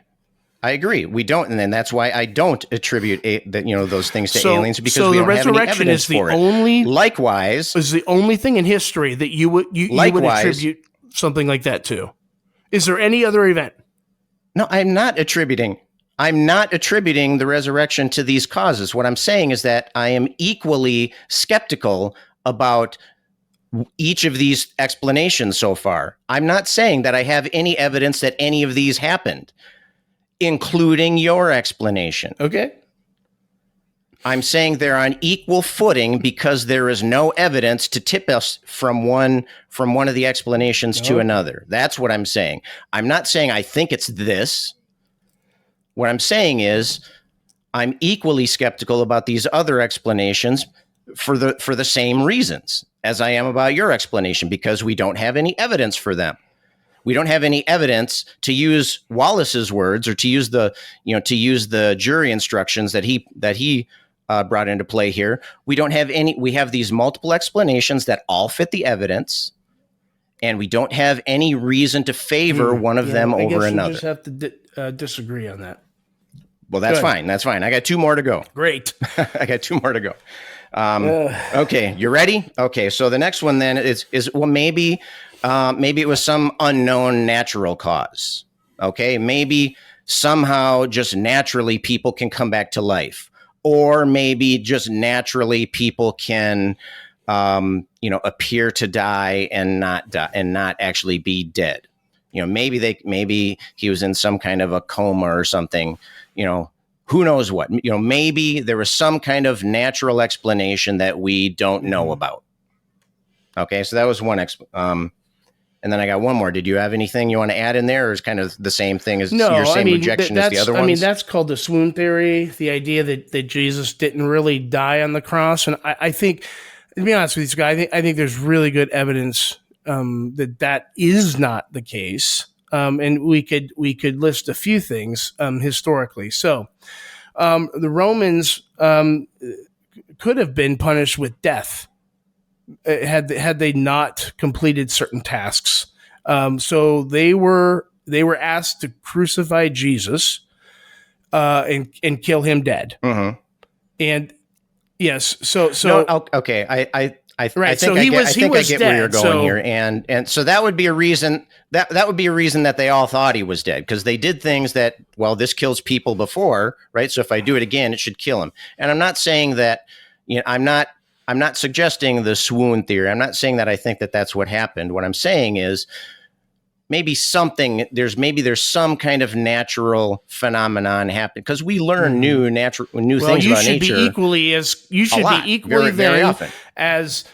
We don't, and then that's why I don't attribute those things to aliens, because we don't have any evidence for it. Likewise, is the only thing in history that you would attribute something like that to. Is there any other event? No, I'm not attributing the resurrection to these causes. What I'm saying is that I am equally skeptical about each of these explanations so far. I'm not saying that I have any evidence that any of these happened, including your explanation. Okay. I'm saying they're on equal footing because there is no evidence to tip us from one of the explanations to another. That's what I'm saying. I'm not saying I think it's this. What I'm saying is I'm equally skeptical about these other explanations for the same reasons as I am about your explanation, because we don't have any evidence for them. We don't have any evidence, to use Wallace's words, or to use the jury instructions that he brought into play here. We don't have any. We have these multiple explanations that all fit the evidence, and we don't have any reason to favor one of them over another. You just have to disagree on that. Well, that's fine. That's fine. I got 2 more to go. Great. I got 2 more to go. Okay, you ready? Okay, so the next one then is maybe it was some unknown natural cause. Okay, maybe somehow just naturally people can come back to life, or maybe just naturally people can appear to die and not actually be dead. Maybe he was in some kind of a coma or something. Who knows what? Maybe there was some kind of natural explanation that we don't know about. Okay, so that was one. And then I got one more. Did you have anything you want to add in there, or is kind of the same thing as your same rejection as the other ones? I mean, that's called the swoon theory, the idea that Jesus didn't really die on the cross. And I think, to be honest with you, Scott, I think there's really good evidence that is not the case. And we could list a few things historically. So the Romans could have been punished with death had they not completed certain tasks. So they were asked to crucify Jesus and kill him dead. Mm-hmm. And Yes. So okay. I right. think He I get dead, where you're going here, and so that would be a reason that would be a reason that they all thought he was dead, because they did things that, well, this kills people before, right? So if I do it again, it should kill him. And I'm not saying that, I'm not suggesting the swoon theory. I'm not saying that I think that that's what happened. What I'm saying is maybe there's some kind of natural phenomenon happen, because we learn new things about nature. You should be equally very often as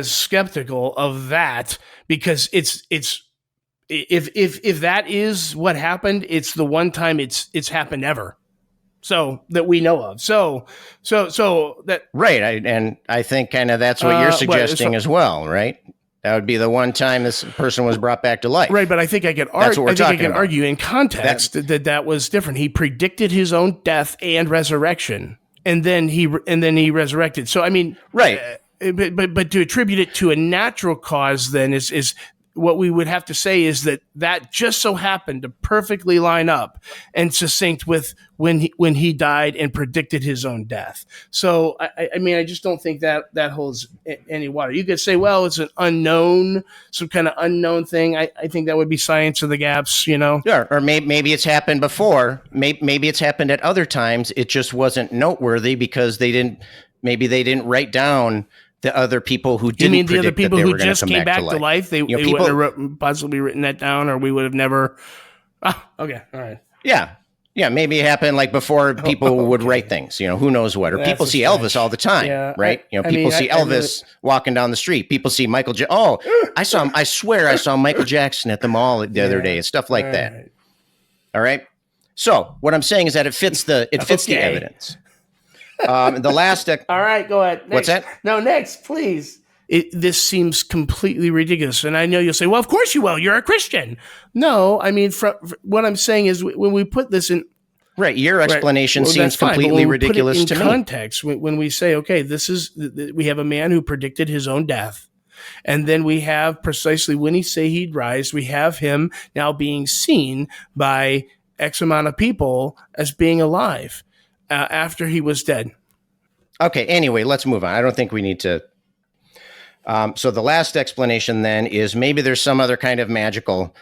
skeptical of that, because it's if that is what happened, it's the one time it's happened ever, so that we know of. So that right. I think kind of that's what you're suggesting as well, right? That would be the one time this person was brought back to life. Right, but I think I could argue in context that was different. He predicted his own death and resurrection, and then he resurrected. So I mean, right. But to attribute it to a natural cause then is what we would have to say is that just so happened to perfectly line up and succinct with when he died and predicted his own death. So I mean, I just don't think that holds any water. You could say, well, it's some kind of unknown thing. I think that would be science of the gaps, Yeah, or maybe it's happened before. Maybe it's happened at other times. It just wasn't noteworthy because they didn't write down the other people who didn't. You mean the other people who just come came back to life? They people would have possibly written that down, or we would have never. Okay, all right. Yeah, maybe it happened like before people would write things. Who knows what? Or people see Elvis all the time, right? People see Elvis walking down the street. People see Michael. I saw him. I swear, I saw Michael Jackson at the mall the other day and stuff like that. Right. All right. So what I'm saying is that it fits the evidence. The last. All right, go ahead. Next. What's that? No, next, please. This seems completely ridiculous, and I know you'll say, "Well, of course you will. You're a Christian." No, I mean, what I'm saying is when we put this in. Right, your explanation seems completely ridiculous to me. In context, when we say, "Okay, we have a man who predicted his own death," and then we have precisely when he say he'd rise, we have him now being seen by X amount of people as being alive. After he was dead. Okay, anyway, let's move on. I don't think we need to. So the last explanation then is maybe there's some other kind of magical,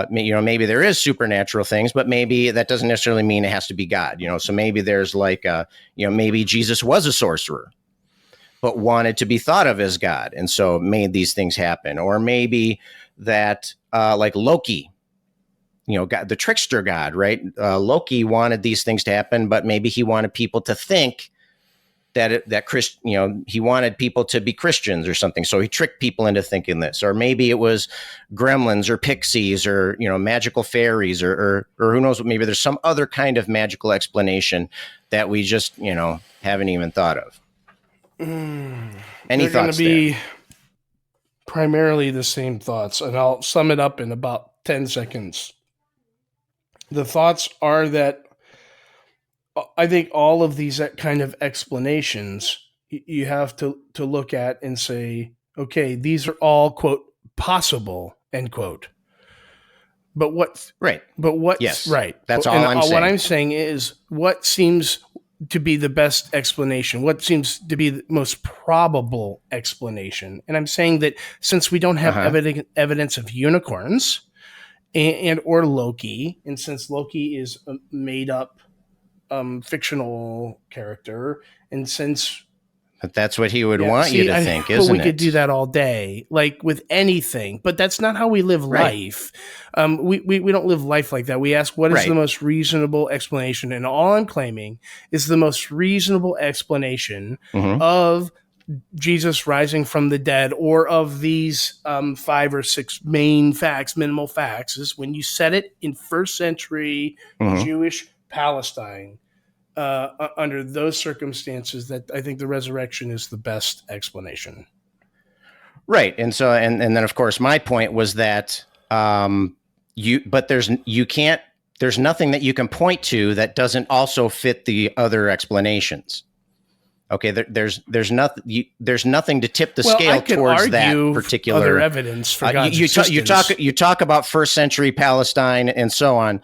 maybe there is supernatural things, but maybe that doesn't necessarily mean it has to be God. So maybe there's like, maybe Jesus was a sorcerer, but wanted to be thought of as God, and so made these things happen. Or maybe that like Loki, God, the trickster god, right? Loki wanted these things to happen, but maybe he wanted people to think he wanted people to be Christians or something. So he tricked people into thinking this. Or maybe it was gremlins or pixies or, magical fairies or who knows, maybe there's some other kind of magical explanation that we just, haven't even thought of. Any thoughts? They're going to be primarily the same thoughts, and I'll sum it up in about 10 seconds. The thoughts are that I think all of these kind of explanations you have to look at and say, okay, these are all, quote, possible, end quote. But what's right? But what? Yes, right. That's all I'm saying. What I'm saying is what seems to be the best explanation, what seems to be the most probable explanation. And I'm saying that since we don't have evidence of unicorns, and or Loki, and since Loki is a made up fictional character, and since but that's what he would want you to think, isn't it? We could do that all day, like with anything, but that's not how we live life. We don't live life like that. We ask what is the most reasonable explanation, and all I'm claiming is the most reasonable explanation of Jesus rising from the dead, or of these 5 or 6 main facts, minimal facts, is when you set it in first century Jewish Palestine, under those circumstances, that I think the resurrection is the best explanation. Right. And so, and then of course my point was that, there's nothing that you can point to that doesn't also fit the other explanations. Okay, there's nothing to tip the scale towards that particular other evidence for God's existence. You talk about first century Palestine and so on,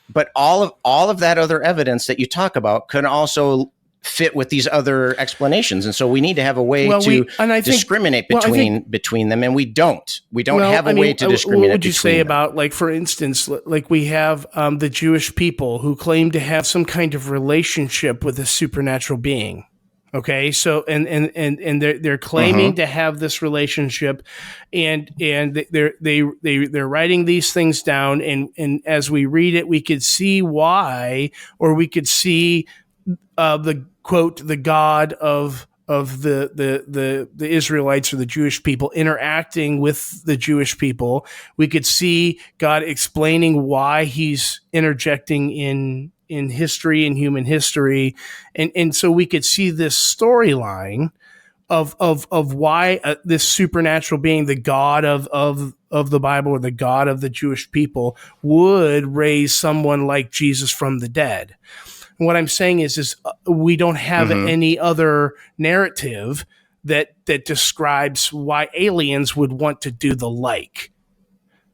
but all of that other evidence that you talk about could also fit with these other explanations, and so we need to have a way to discriminate between them, and we don't have a way to discriminate. What would you say about, like, for instance, like we have the Jewish people who claim to have some kind of relationship with a supernatural being? Okay, so and they're claiming to have this relationship, and they're writing these things down, and as we read it, we could see why, or we could see the quote, the God of the Israelites or the Jewish people interacting with the Jewish people. We could see God explaining why he's interjecting in history and human history. And so we could see this storyline of why this supernatural being, the God of the Bible, or the God of the Jewish people, would raise someone like Jesus from the dead. What I'm saying is we don't have any other narrative that describes why aliens would want to do the like.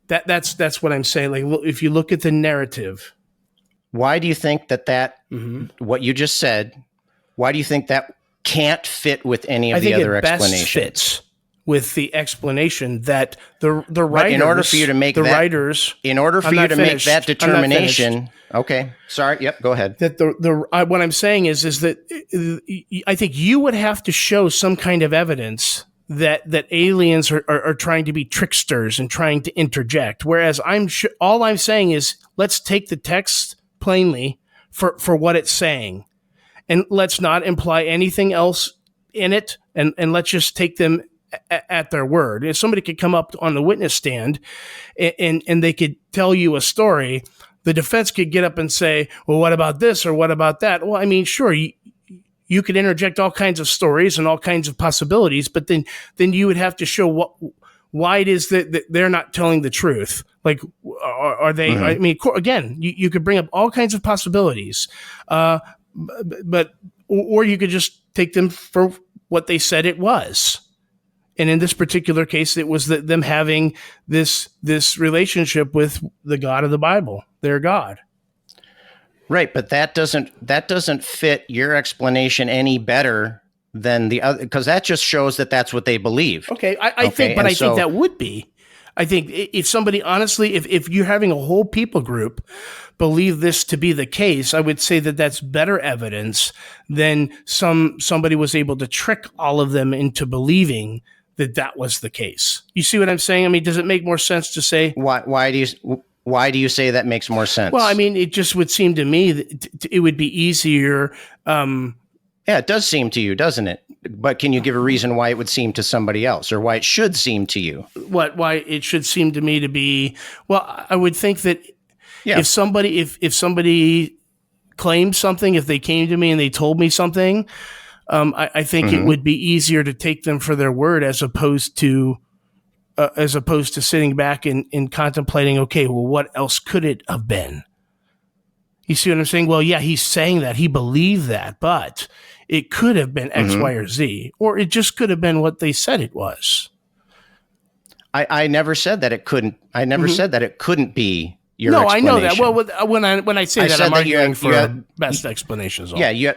That's what I'm saying. Like, if you look at the narrative, why do you think that what you just said? Why do you think that can't fit with any of the other explanations? I think it best fits with the explanation that the writers. But in order for you to make that determination. Okay. Sorry. Yep. Go ahead. That what I'm saying is that I think you would have to show some kind of evidence that aliens are trying to be tricksters and trying to interject. Whereas all I'm saying is, let's take the text plainly for what it's saying, and let's not imply anything else in it, and let's just take them at their word. If somebody could come up on the witness stand and they could tell you a story, the defense could get up and say, well, what about this or what about that? Well, I mean, sure, you could interject all kinds of stories and all kinds of possibilities, but then you would have to show why it is that they're not telling the truth. Like, are they? I mean, again, you could bring up all kinds of possibilities, but you could just take them for what they said it was. And in this particular case, it was them having this relationship with the God of the Bible, their God. Right, but that doesn't fit your explanation any better than the other, because that just shows that that's what they believe. Okay, I think that would be. I think if somebody, honestly, if you're having a whole people group believe this to be the case, I would say that that's better evidence than somebody was able to trick all of them into believing that was the case. You see what I'm saying? I mean, does it make more sense to say? Why do you say that makes more sense? Well, I mean, it just would seem to me that it would be easier. Yeah, it does seem to you, doesn't it? But can you give a reason why it would seem to somebody else, or why it should seem to you? Why it should seem to me to be? Well, I would think that if somebody claimed something, if they came to me and they told me something, I think it would be easier to take them for their word as opposed to sitting back and contemplating, okay, well, what else could it have been? You see what I'm saying? Well, yeah, he's saying that, he believed that, but it could have been X, Y, or Z, or it just could have been what they said it was. I never said that it couldn't. I never said that it couldn't be your explanation. No, I know that. Well, when I say that, I'm arguing for best explanations. Yeah,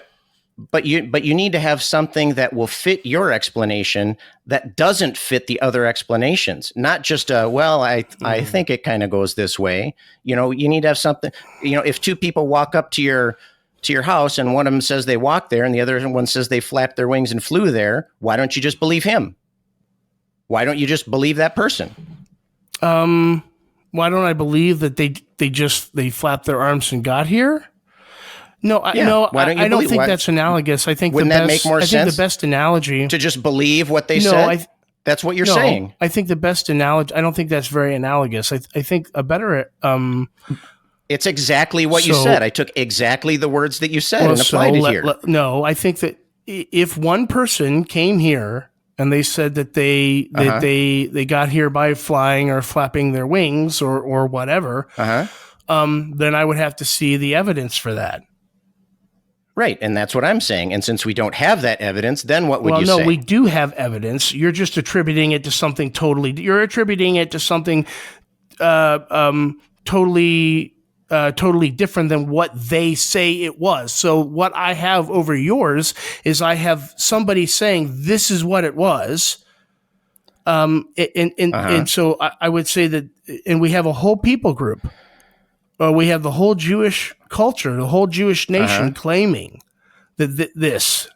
but you need to have something that will fit your explanation that doesn't fit the other explanations. Not just I think it kind of goes this way. You need to have something. If two people walk up to your house and one of them says they walked there and the other one says they flapped their wings and flew there, why don't you just believe him? Why don't you just believe that person? Why don't I believe that they flapped their arms and got here? No, I don't think that's analogous. I think that make more sense? I think the best analogy to just believe what they said. That's what you're saying. I think the best analogy. I don't think that's very analogous. I think a better. It's exactly what you said. I took exactly the words that you said and applied it here. No, I think that if one person came here and they said that they got here by flying or flapping their wings or whatever, then I would have to see the evidence for that. Right, and that's what I'm saying. And since we don't have that evidence, then what would you say? Well, no, we do have evidence. You're just attributing it to something totally. You're attributing it to something totally totally different than what they say it was. So what I have over yours is I have somebody saying this is what it was. And so I would say that, and we have a whole people group. We have the whole Jewish culture, the whole Jewish nation claiming that this.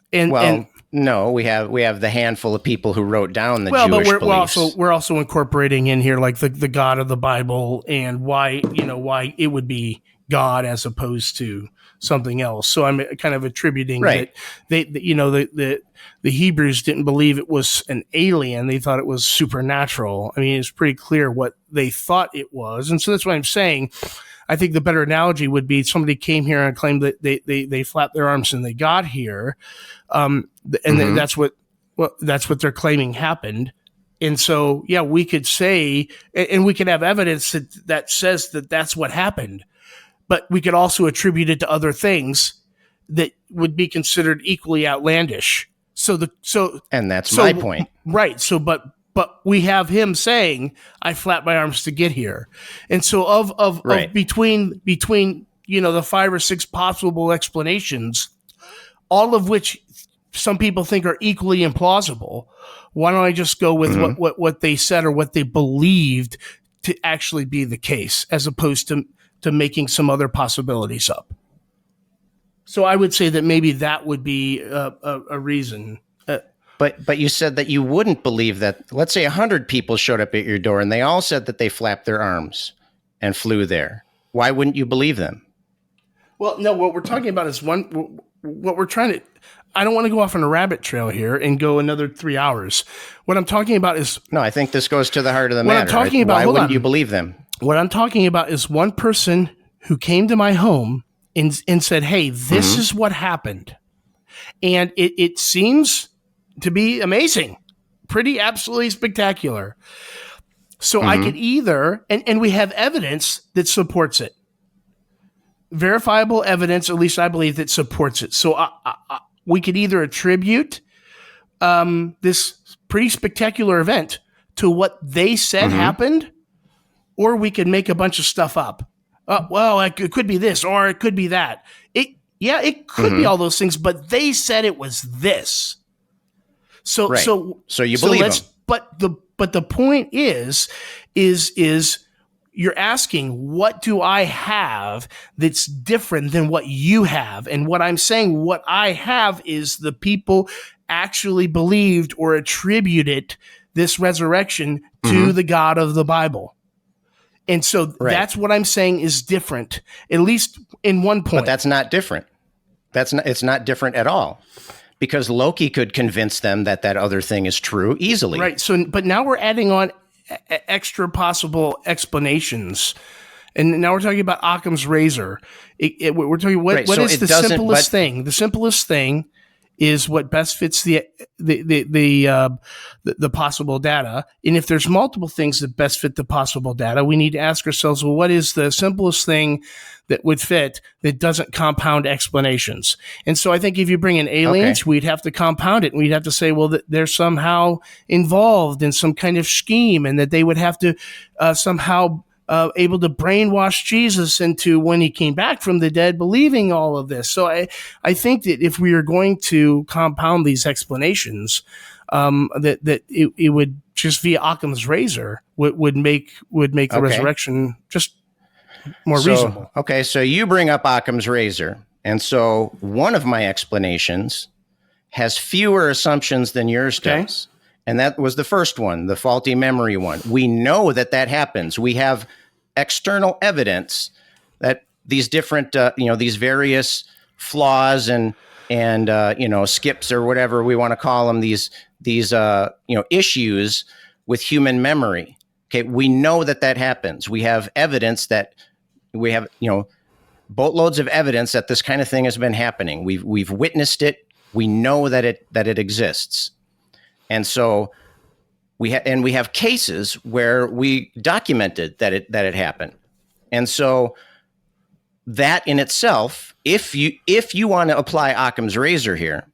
No, we have the handful of people who wrote down the Jewish beliefs. We're also incorporating in here like the God of the Bible and why it would be God as opposed to something else. So I'm kind of attributing that the Hebrews didn't believe it was an alien; they thought it was supernatural. I mean, it's pretty clear what they thought it was, and so that's what I'm saying. I think the better analogy would be somebody came here and claimed that they flapped their arms and they got here, that's what they're claiming happened. And so, yeah, we could say, and we could have evidence that says that that's what happened, but we could also attribute it to other things that would be considered equally outlandish. And that's my point, right? So, but we have him saying, "I flapped my arms to get here," and so of between the 5 or 6 possible explanations, all of which some people think are equally implausible. Why don't I just go with what they said or what they believed to actually be the case, as opposed to making some other possibilities up? So I would say that maybe that would be a reason. But you said that you wouldn't believe that. Let's say 100 people showed up at your door and they all said that they flapped their arms and flew there. Why wouldn't you believe them? Well, no, what we're talking about is what we're trying to. I don't want to go off on a rabbit trail here and go another 3 hours. What I'm talking about is... No, I think this goes to the heart of the matter. Why wouldn't you believe them? What I'm talking about is one person who came to my home and said, hey, this is what happened. And it seems to be amazing, pretty absolutely spectacular. So I could either, and we have evidence that supports it. Verifiable evidence, at least I believe, that supports it. So we could either attribute this pretty spectacular event to what they said happened, or we could make a bunch of stuff up. It could be this, or it could be that. It could be all those things, but they said it was this. So you believe them. But the point is you're asking, what do I have that's different than what you have? And what I'm saying, what I have is the people actually believed or attributed this resurrection to the God of the Bible. And so that's what I'm saying is different, at least in one point. But that's not different. It's not different at all. Because Loki could convince them that other thing is true easily. Right. So, but now we're adding on extra possible explanations. And now we're talking about Occam's razor. We're talking what is the simplest thing? The simplest thing is what best fits the possible data. And if there's multiple things that best fit the possible data, we need to ask ourselves, well, what is the simplest thing that would fit that doesn't compound explanations? And so I think if you bring in aliens, we'd have to compound it. And we'd have to say, well, that they're somehow involved in some kind of scheme, and that they would have to somehow able to brainwash Jesus into, when he came back from the dead, believing all of this. So I think that if we are going to compound these explanations, that it would just via Occam's razor would make the resurrection just more reasonable. Okay, so you bring up Occam's razor, and so one of my explanations has fewer assumptions than yours does. And that was the first one, the faulty memory one. We know that happens. We have external evidence that these different, these various flaws and skips or whatever we want to call them, these issues with human memory. Okay, we know that happens. We have evidence that we have, boatloads of evidence that this kind of thing has been happening. We've witnessed it. We know that it exists. And so we have cases where we documented that it happened. And so that in itself, if you want to apply Occam's razor here,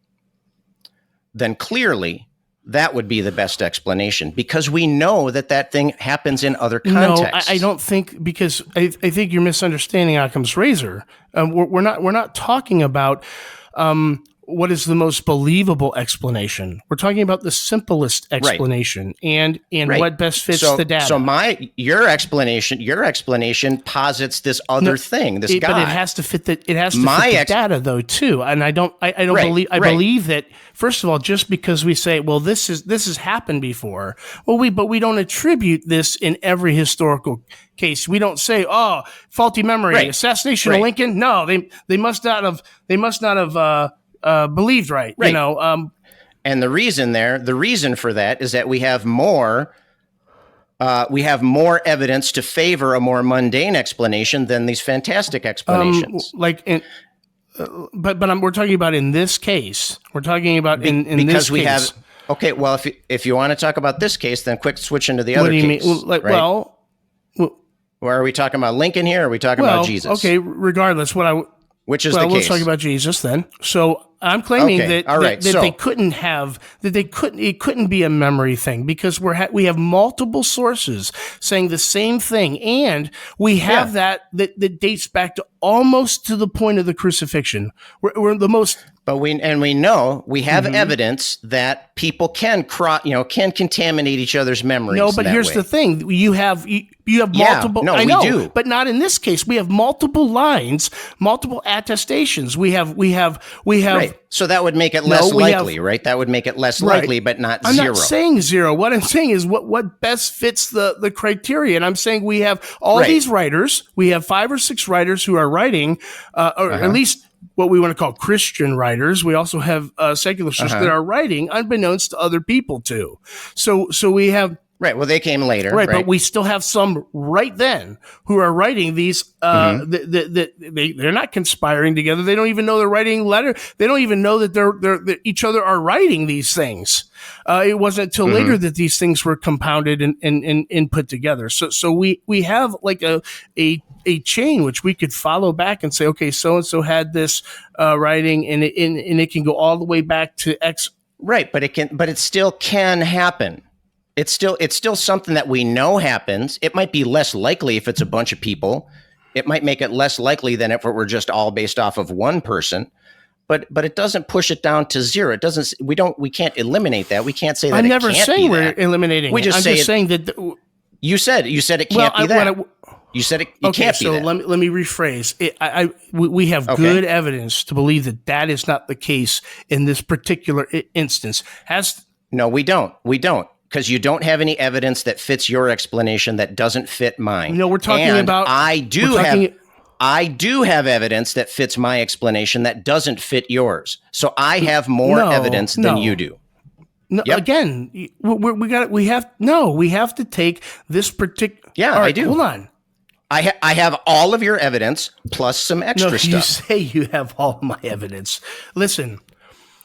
then clearly that would be the best explanation, because we know that thing happens in other contexts. No, I don't think, because I think you're misunderstanding Occam's razor. We're not talking about what is the most believable explanation. We're talking about the simplest explanation, and what best fits the data. So your explanation posits this other thing, this guy. But it has to fit fit the data though too. And I believe that, first of all, just because we say, well, this has happened before, but we don't attribute this in every historical case. We don't say, oh, faulty memory, assassination of Lincoln. No, they must not have believed right. You know, and the reason for that is that we have more evidence to favor a more mundane explanation than these fantastic explanations. But we're talking about in this case. We're talking about in this case. Okay, well, if you want to talk about this case, then quick switch into the other case. What do you mean? Where are we talking about Lincoln here? Or are we talking about Jesus? Okay, regardless, which is the case? Let's talk about Jesus then. So I'm claiming that they couldn't have, it couldn't be a memory thing, because we have multiple sources saying the same thing, and we have that dates back to almost to the point of the crucifixion. We're the most. But we know we have evidence that people can contaminate each other's memories. No, but here's the thing: you have multiple. No, I we know, do, but not in this case. We have multiple lines, multiple attestations. We have. Right. So that would make it less likely, right? That would make it less likely, but not zero. I'm not saying zero. What I'm saying is what best fits the criteria. And I'm saying we have all these writers. We have 5 or 6 writers who are writing, or at least what we want to call Christian writers. We also have secular sources that are writing unbeknownst to other people too. So we have. Right. Well, they came later. Right. But we still have some right then who are writing these. They're not conspiring together. They don't even know they're writing letter. They don't even know that each other are writing these things. It wasn't until later that these things were compounded and put together. So we have like a chain which we could follow back and say, okay, so and so had this writing, and it can go all the way back to X. Right. But it still can happen. It's still something that we know happens. It might be less likely if it's a bunch of people. It might make it less likely than if it were just all based off of one person. But it doesn't push it down to zero. It doesn't. We can't eliminate that. We can't say that. I'm never saying we're eliminating. I'm just saying that. You said it can't be that. You said it can't be that. So let me rephrase. We have good evidence to believe that is not the case in this particular instance. No, we don't. Because you don't have any evidence that fits your explanation that doesn't fit mine. No, we're talking about. I do have evidence that fits my explanation that doesn't fit yours. So I have more evidence than you do. No, again, we have to take this particular. Yeah, right, I do. Hold on. I have all of your evidence plus some extra stuff. You say you have all my evidence. Listen.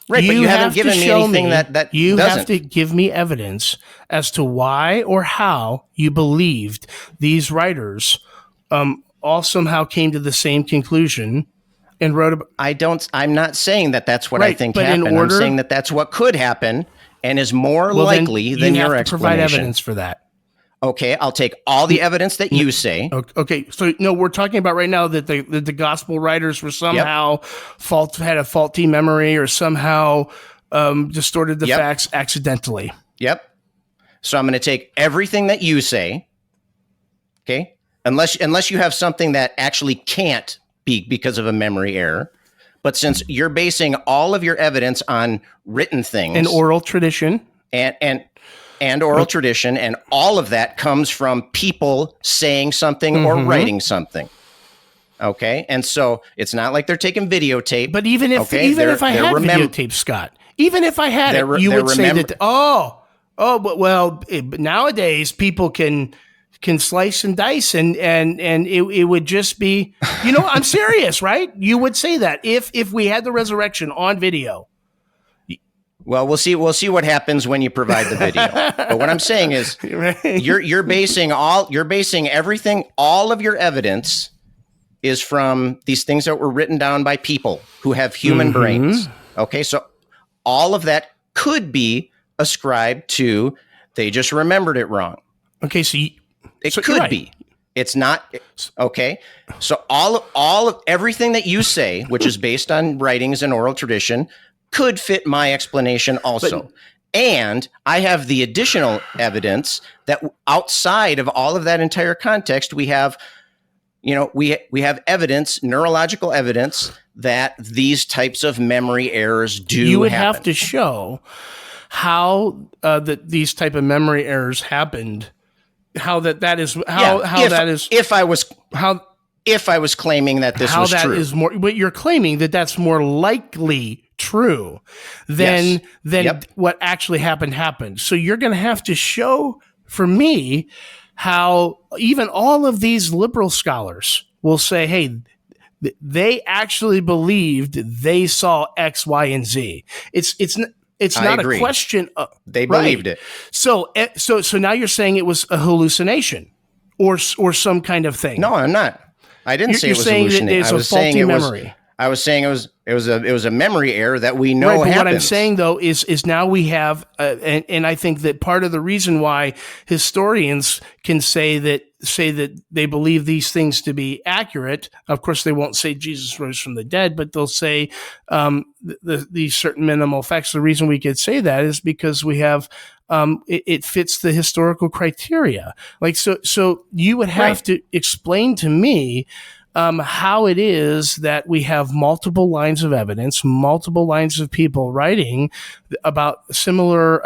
Right, but you haven't given me anything that you doesn't. have to give me evidence as to why or how you believed these writers all somehow came to the same conclusion and wrote about. I'm not saying that that's what I think happened. I'm saying that that's what could happen and is more likely than your explanation. You have to provide evidence for that. Okay, I'll take all the evidence that you say. Okay, so no, we're talking about right now that the gospel writers were somehow had a faulty memory or somehow distorted the facts accidentally. Yep. So I'm going to take everything that you say. Okay, unless you have something that actually can't be because of a memory error. But since you're basing all of your evidence on written things and oral tradition and oral tradition, and all of that comes from people saying something or writing something. Okay, and so it's not like they're taking videotape. But even if I had videotape, Scott, even if I had it, you would say that. But nowadays people can slice and dice, and it would just be, I'm serious, right? You would say that if we had the resurrection on video. Well, we'll see what happens when you provide the video. But what I'm saying is you're basing everything, all of your evidence is from these things that were written down by people who have human brains. Okay, so all of that could be ascribe to they just remembered it wrong. Okay, it could be. It's not okay. So all of everything that you say, which is based on writings and oral tradition, could fit my explanation also. And I have the additional evidence that outside of all of that entire context, we have, we have evidence, neurological evidence that these types of memory errors do. You would happen. have to show how that these type of memory errors happened. If I was claiming that this was true, is more, but you're claiming that that's more likely true than what actually happened. So you're going to have to show for me how even all of these liberal scholars will say, hey, they actually believed they saw X, Y, and Z. It's not a question. They believed it. So now you're saying it was a hallucination or some kind of thing. No, I'm not. I didn't say it was hallucination. I was saying it was a memory error that we know happens. What I'm saying though is now we have, and I think that part of the reason why historians can say that they believe these things to be accurate. Of course, they won't say Jesus rose from the dead, but they'll say these certain minimal facts. The reason we could say that is because we have it fits the historical criteria. Like so you would have to explain to me how it is that we have multiple lines of evidence, multiple lines of people writing about a similar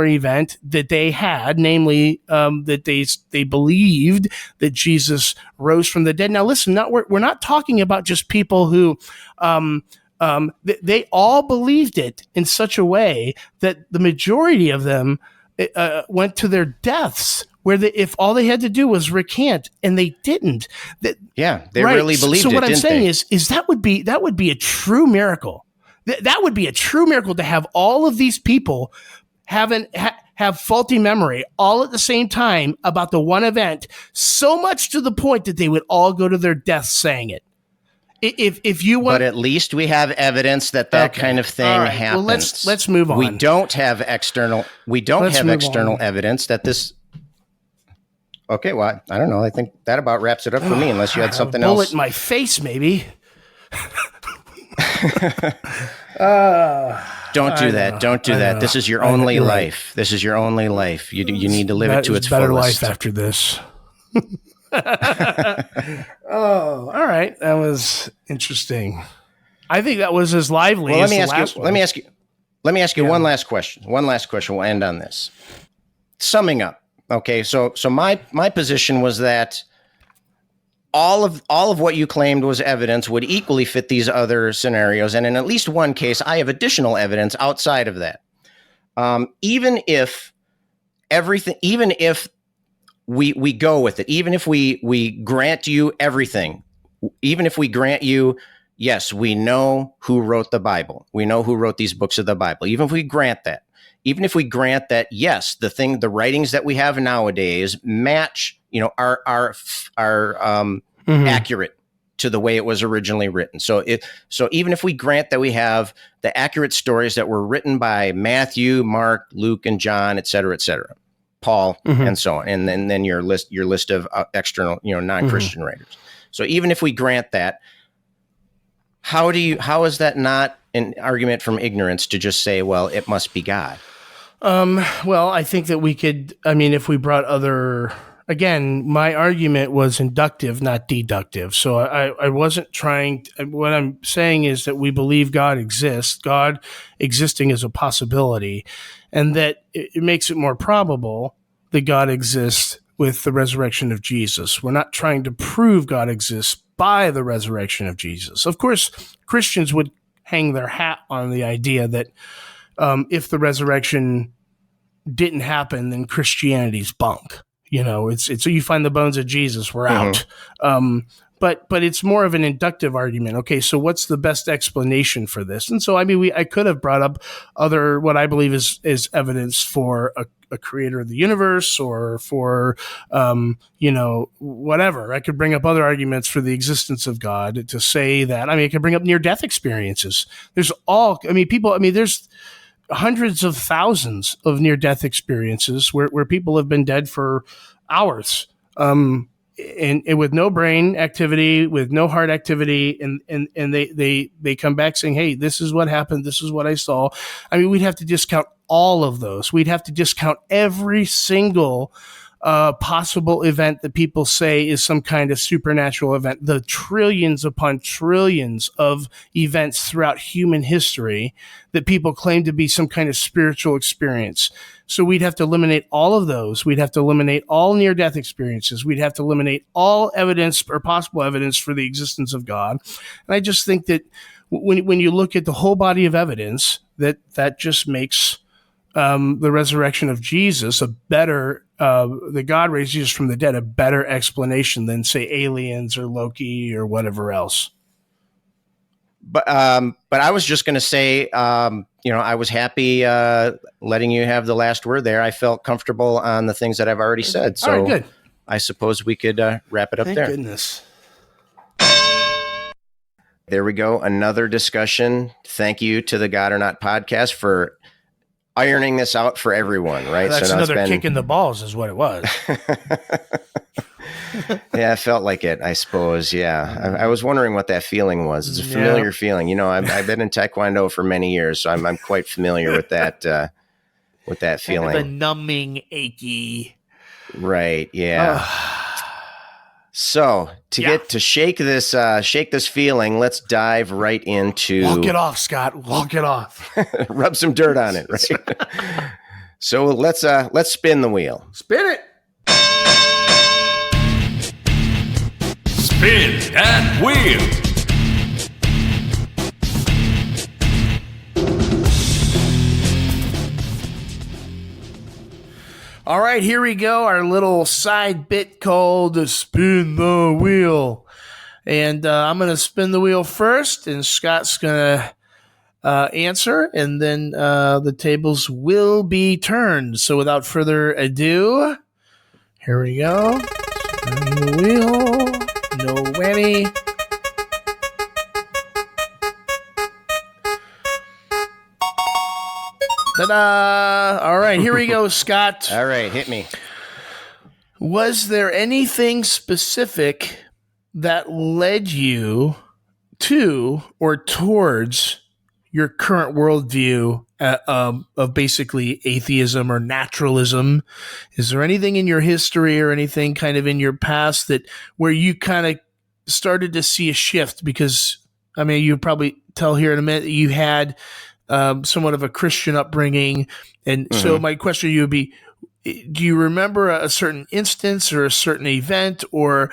event that they had, namely that they believed that Jesus rose from the dead. Now, listen, we're not talking about just people who they all believed it in such a way that the majority of them went to their deaths, where if all they had to do was recant, and they didn't. They really believed it. So what I'm saying is that would be a true miracle. That would be a true miracle to have all of these people have faulty memory all at the same time about the one event, so much to the point that they would all go to their deaths saying it. If you want, but at least we have evidence that kind of thing happens. Well, let's move on. We don't have external evidence that this. Okay, well, I don't know. I think that about wraps it up for me, unless you had something else. Bullet in my face, maybe. Don't do that. Don't do that. This is your only life. This is your only life. You need to live it to its better fullest. Life after this. All right. That was interesting. I think that was as lively as the last one. Let me ask you one last question. One last question. We'll end on this. Summing up. Okay, so my position was that all of what you claimed was evidence would equally fit these other scenarios, and in at least one case, I have additional evidence outside of that. Even if we go with it, even if we grant you everything, even if we grant you, yes, we know who wrote the Bible, we know who wrote these books of the Bible, even if we grant that. Even if we grant that, yes, the writings that we have nowadays match, are accurate to the way it was originally written. So even if we grant that we have the accurate stories that were written by Matthew, Mark, Luke, and John, et cetera, Paul, and so on, and then your list of external, non-Christian writers. So even if we grant that, how is that not an argument from ignorance to just say, well, it must be God? Well, I think that we could, if we brought again, my argument was inductive, not deductive. So I wasn't what I'm saying is that we believe God exists, God existing is a possibility, and that it makes it more probable that God exists with the resurrection of Jesus. We're not trying to prove God exists by the resurrection of Jesus. Of course, Christians would hang their hat on the idea that if the resurrection didn't happen, then Christianity's bunk. It's so you find the bones of Jesus, we're out. But it's more of an inductive argument. Okay, so what's the best explanation for this? And so I could have brought up other what I believe is evidence for a creator of the universe, or for whatever. I could bring up other arguments for the existence of God to say that. I could bring up near-death experiences. There's all. People. There's hundreds of thousands of near-death experiences where people have been dead for hours, and with no brain activity, with no heart activity, and they come back saying, "Hey, this is what happened. This is what I saw." I mean, we'd have to discount all of those. We'd have to discount every single possible event that people say is some kind of supernatural event. The trillions upon trillions of events throughout human history that people claim to be some kind of spiritual experience. So we'd have to eliminate all of those. We'd have to eliminate all near-death experiences. We'd have to eliminate all evidence or possible evidence for the existence of God. And I just think that when you look at the whole body of evidence, that just makes the resurrection of Jesus a better, that God raised Jesus from the dead, a better explanation than, say, aliens or Loki or whatever else. But I was just going to say, I was happy letting you have the last word there. I felt comfortable on the things that I've already said. So all right, good. I suppose we could wrap it up there. Thank goodness. There we go. Another discussion. Thank you to the God or Not podcast for ironing this out for everyone, right? That's another kick in the balls is what it was. Yeah, it felt like it, I suppose. Yeah. I was wondering what that feeling was. It's a familiar feeling. I've been in Taekwondo for many years, so I'm quite familiar with that feeling. Kind of a numbing, achy. Right. Yeah. So to shake this feeling, let's dive right into. Walk it off, Scott. Walk it off. Rub some dirt on it, right? So let's spin the wheel. Spin it. Spin that wheel. All right, here we go. Our little side bit called Spin the Wheel. And I'm going to spin the wheel first, and Scott's going to answer, and then the tables will be turned. So without further ado, here we go. Spin the wheel. No whammy. Ta-da! All right, here we go, Scott. All right, hit me. Was there anything specific that led you to or towards your current worldview of basically atheism or naturalism? Is there anything in your history or anything kind of in your past that where you kind of started to see a shift? Because, I mean, you probably tell here in a minute that you had somewhat of a Christian upbringing. And so my question to you would be, do you remember a certain instance or a certain event or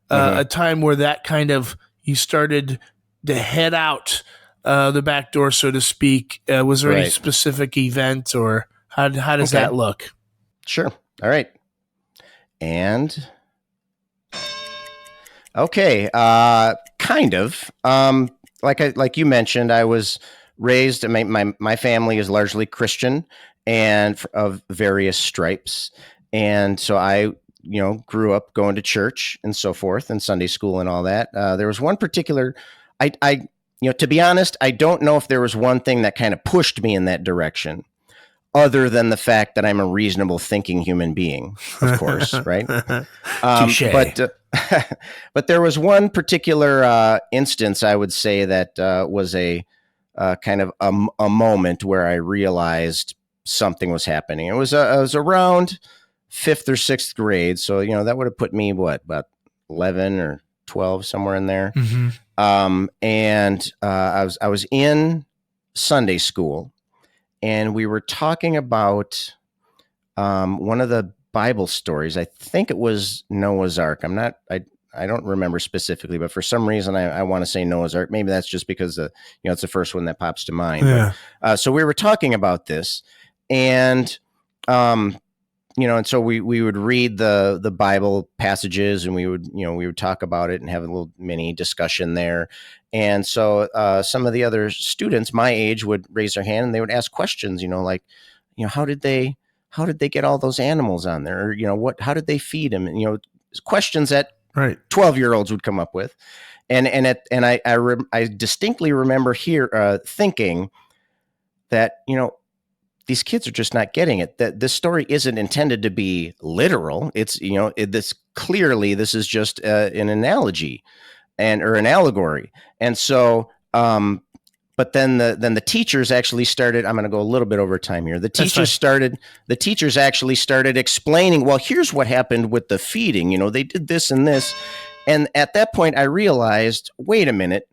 a time where that kind of, you started to head out the back door, so to speak? Was there any specific event, or how does that look? Sure. All right. And okay. Kind of, like you mentioned, I was raised, my family is largely Christian and of various stripes. And so I, grew up going to church and so forth and Sunday school and all that. There was one particular, to be honest, I don't know if there was one thing that kind of pushed me in that direction other than the fact that I'm a reasonable thinking human being, of course. Right. But there was one particular instance, I would say, that was a kind of a moment where I realized something was happening. It was around 5th or 6th grade. So, that would have put me, about 11 or 12, somewhere in there. And I was in Sunday school, and we were talking about one of the Bible stories. I think it was Noah's Ark. I don't remember specifically, but for some reason I want to say Noah's Ark. Maybe that's just because it's the first one that pops to mind. Yeah. But, so we were talking about this, and and so we would read the Bible passages, and we would talk about it and have a little mini discussion there. And so some of the other students my age would raise their hand and they would ask questions, how did they get all those animals on there? Or, how did they feed them? And, questions that 12-year-olds would come up with. And I distinctly remember thinking that, these kids are just not getting it. That this story isn't intended to be literal. It's, this clearly, this is just an analogy or an allegory. And so, but then the teachers actually started, I'm going to go a little bit over time here. The teachers actually started explaining, well, here's what happened with the feeding. They did this and this. And at that point I realized, wait a minute,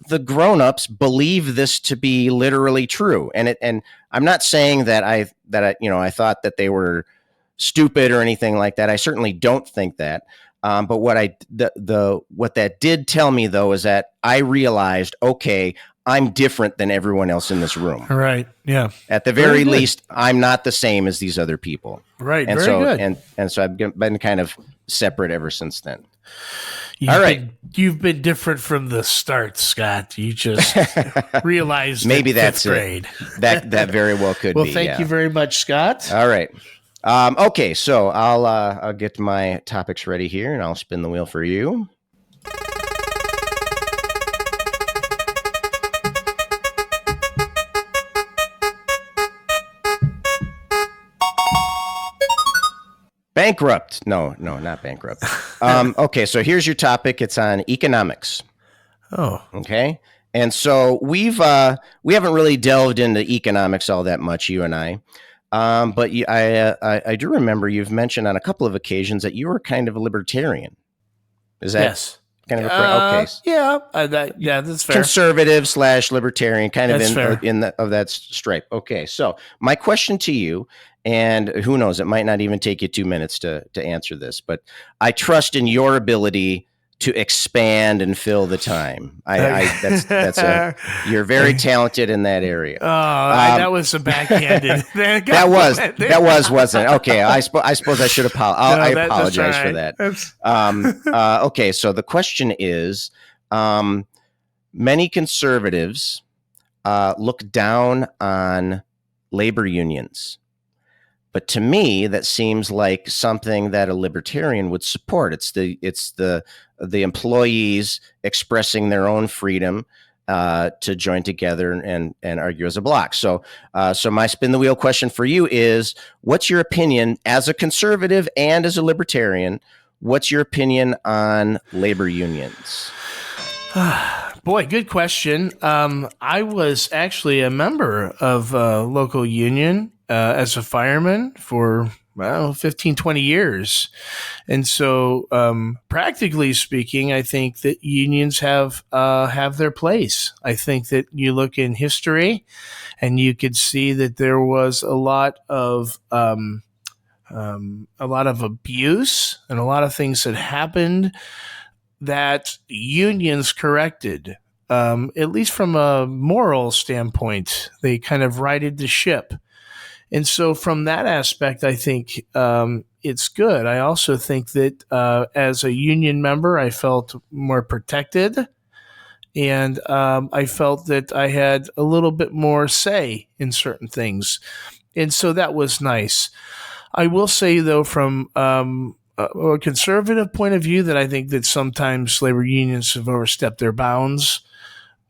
the grown-ups believe this to be literally true. And I'm not saying that I thought that they were stupid or anything like that. I certainly don't think that. But what that did tell me though, is that I realized, okay, I'm different than everyone else in this room. Right. Yeah. At the very least, I'm not the same as these other people. Right. And very good. And so I've been kind of separate ever since then. You've been different from the start, Scott. You just realized maybe that's grade. That very well could be. Well, thank you very much, Scott. All right. Okay, so I'll get my topics ready here, and I'll spin the wheel for you. Bankrupt. No, not bankrupt. Okay, so here's your topic. It's on economics. Oh. Okay. And so we haven't really delved into economics all that much, you and I. But I do remember you've mentioned on a couple of occasions that you were kind of a libertarian. Is that yes. kind of a correct? Okay. Yeah, that's fair. Conservative / libertarian, kind of that's in that stripe. Okay, so my question to you, and who knows, it might not even take you 2 minutes to answer this, but I trust in your ability to expand and fill the time. You're very talented in that area. That was a backhanded. that wasn't okay. I suppose I should apologize. I apologize for that. Okay, so the question is, many conservatives look down on labor unions. But to me, that seems like something that a libertarian would support. It's the employees expressing their own freedom to join together and argue as a block. So my spin the wheel question for you is: what's your opinion as a conservative and as a libertarian? What's your opinion on labor unions? Boy, good question. I was actually a member of a local union as a fireman for 15, 20 years. And so practically speaking, I think that unions have their place. I think that you look in history and you could see that there was a lot of abuse and a lot of things that happened that unions corrected. At least from a moral standpoint, they kind of righted the ship. And so from that aspect, I think it's good. I also think that as a union member, I felt more protected, and I felt that I had a little bit more say in certain things. And so that was nice. I will say, though, from a conservative point of view, that I think that sometimes labor unions have overstepped their bounds,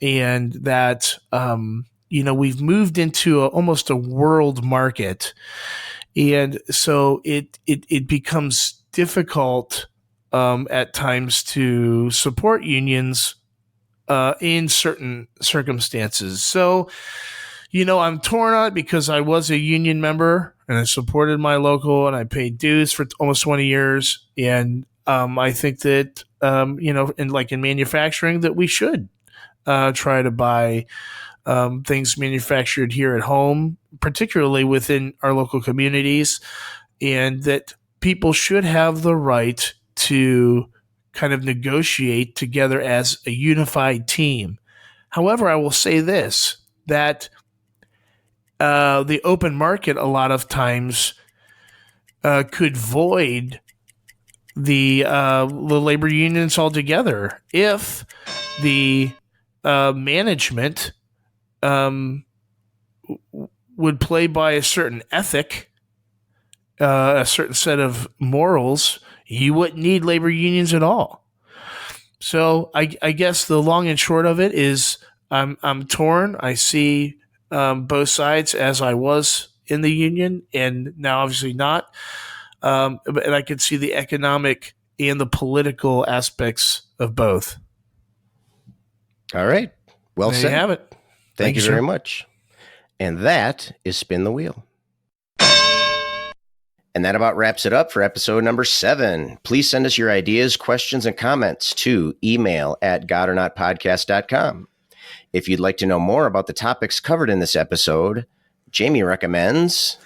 and that we've moved into almost a world market, and so it becomes difficult at times to support unions in certain circumstances. So, I'm torn on it because I was a union member and I supported my local and I paid dues for almost 20 years. And I think that, in manufacturing, that we should try to buy things manufactured here at home, particularly within our local communities, and that people should have the right to kind of negotiate together as a unified team. However, I will say this, that the open market a lot of times could void the labor unions altogether if the management would play by a certain ethic, a certain set of morals. You wouldn't need labor unions at all. So I guess the long and short of it is I'm torn. I see both sides as I was in the Union, and now obviously not. And I could see the economic and the political aspects of both. All right. Well there said. You have it. Thank you very much. And that is Spin the Wheel. And that about wraps it up for episode number 7. Please send us your ideas, questions, and comments to email@godornotpodcast.com. If you'd like to know more about the topics covered in this episode, Jamie recommends...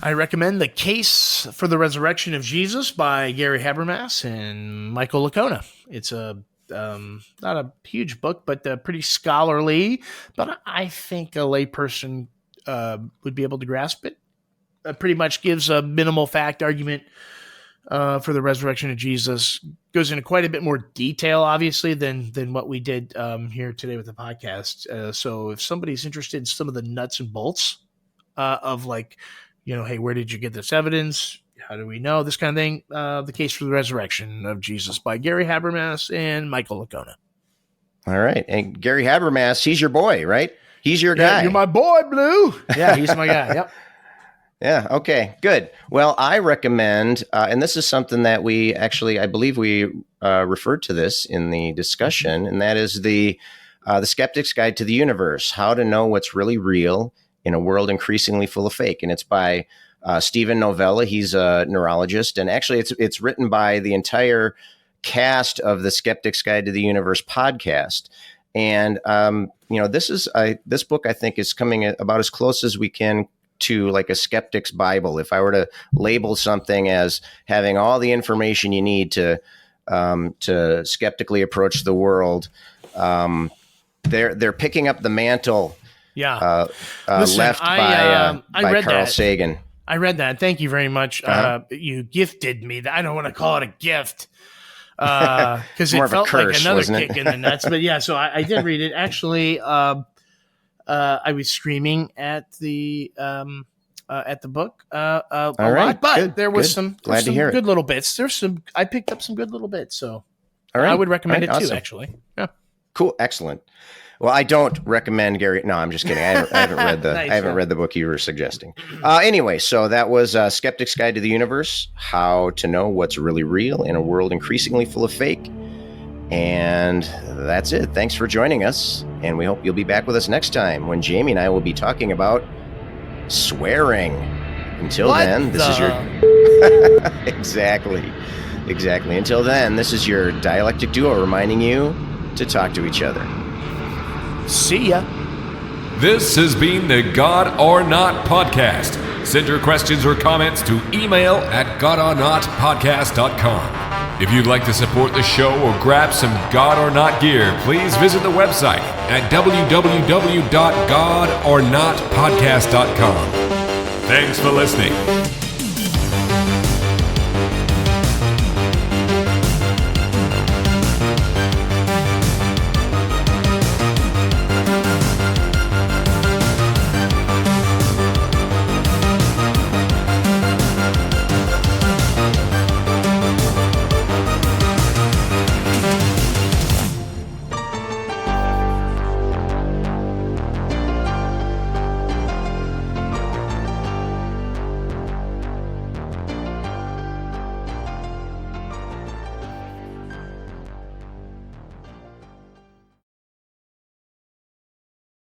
I recommend The Case for the Resurrection of Jesus by Gary Habermas and Michael Licona. It's a not a huge book, but pretty scholarly. But I think a layperson would be able to grasp it. Pretty much gives a minimal fact argument for the resurrection of Jesus. Goes into quite a bit more detail, obviously, than what we did here today with the podcast. So if somebody's interested in some of the nuts and bolts of like, hey, where did you get this evidence? How do we know? This kind of thing. The Case for the Resurrection of Jesus by Gary Habermas and Michael Licona. All right. And Gary Habermas, he's your boy, right? He's your guy. You're my boy, Blue. Yeah, he's my guy. Yep. Yeah. Okay, good. Well, I recommend, and this is something that we actually, I believe we referred to this in the discussion, and that is the Skeptic's Guide to the Universe, How to Know What's Really Real in a World Increasingly Full of Fake. And it's by Steven Novella. He's a neurologist, and actually it's written by the entire cast of the Skeptic's Guide to the Universe podcast. And, this book, I think, is coming about as close as we can to like a skeptic's Bible. If I were to label something as having all the information you need to skeptically approach the world, they're picking up the mantle. Yeah, left by Carl Sagan. I read that. Thank you very much. You gifted me that. I don't want to call it a gift because it felt like another kick in the nuts. But yeah, so I did read it. Actually, I was screaming at the book a lot, but there was some good little bits. I picked up some good little bits, so I would recommend it too. Actually, yeah, cool, excellent. Well, I don't recommend Gary. No, I'm just kidding. I haven't read the I haven't read the book you were suggesting. Anyway, so that was Skeptic's Guide to the Universe: How to Know What's Really Real in a World Increasingly Full of Fake. And that's it. Thanks for joining us, and we hope you'll be back with us next time when Jamie and I will be talking about swearing. Until then, this is your exactly. Until then, this is your dialectic duo reminding you to talk to each other. See ya. This has been the God or Not podcast. Send your questions or comments to email@godornotpodcast.com. If you'd like to support the show or grab some God or Not gear, please visit the website at www.godornotpodcast.com. Thanks for listening.